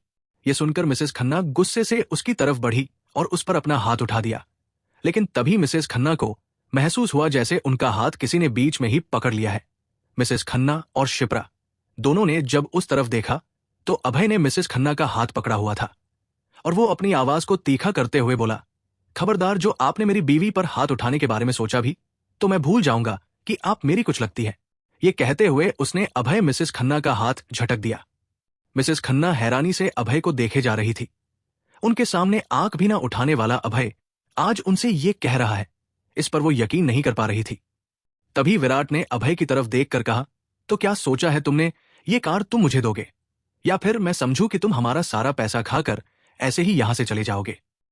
यह सुनकर मिसेस खन्ना गुस्से से उसकी तरफ बढ़ी और उस पर अपना हाथ उठा दिया। लेकिन तभी मिसेस खन्ना को महसूस हुआ जैसे उनका हाथ किसी ने बीच में ही पकड़ लिया है। मिसेस खन्ना और शिप्रा दोनों ने जब उस तरफ देखा तो अभय ने मिसेस खन्ना का हाथ पकड़ा हुआ था और वो अपनी आवाज को तीखा करते हुए बोला, खबरदार, जो आपने मेरी बीवी पर हाथ उठाने के बारे में सोचा भी तो मैं भूल जाऊंगा कि आप मेरी कुछ लगती है। ये कहते हुए उसने अभय मिसेस खन्ना का हाथ झटक दिया। मिसेस खन्ना हैरानी से अभय को देखे जा रही थी। उनके सामने आंख भी ना उठाने वाला अभय आज उनसे ये कह रहा है, इस पर वो यकीन नहीं कर पा रही थी। तभी विराट ने अभय की तरफ देखकर कहा, तो क्या सोचा है तुमने, ये कार तुम मुझे दोगे या फिर मैं समझूं कि तुम हमारा सारा पैसा खाकर ऐसे ही यहां से चले जाओगे?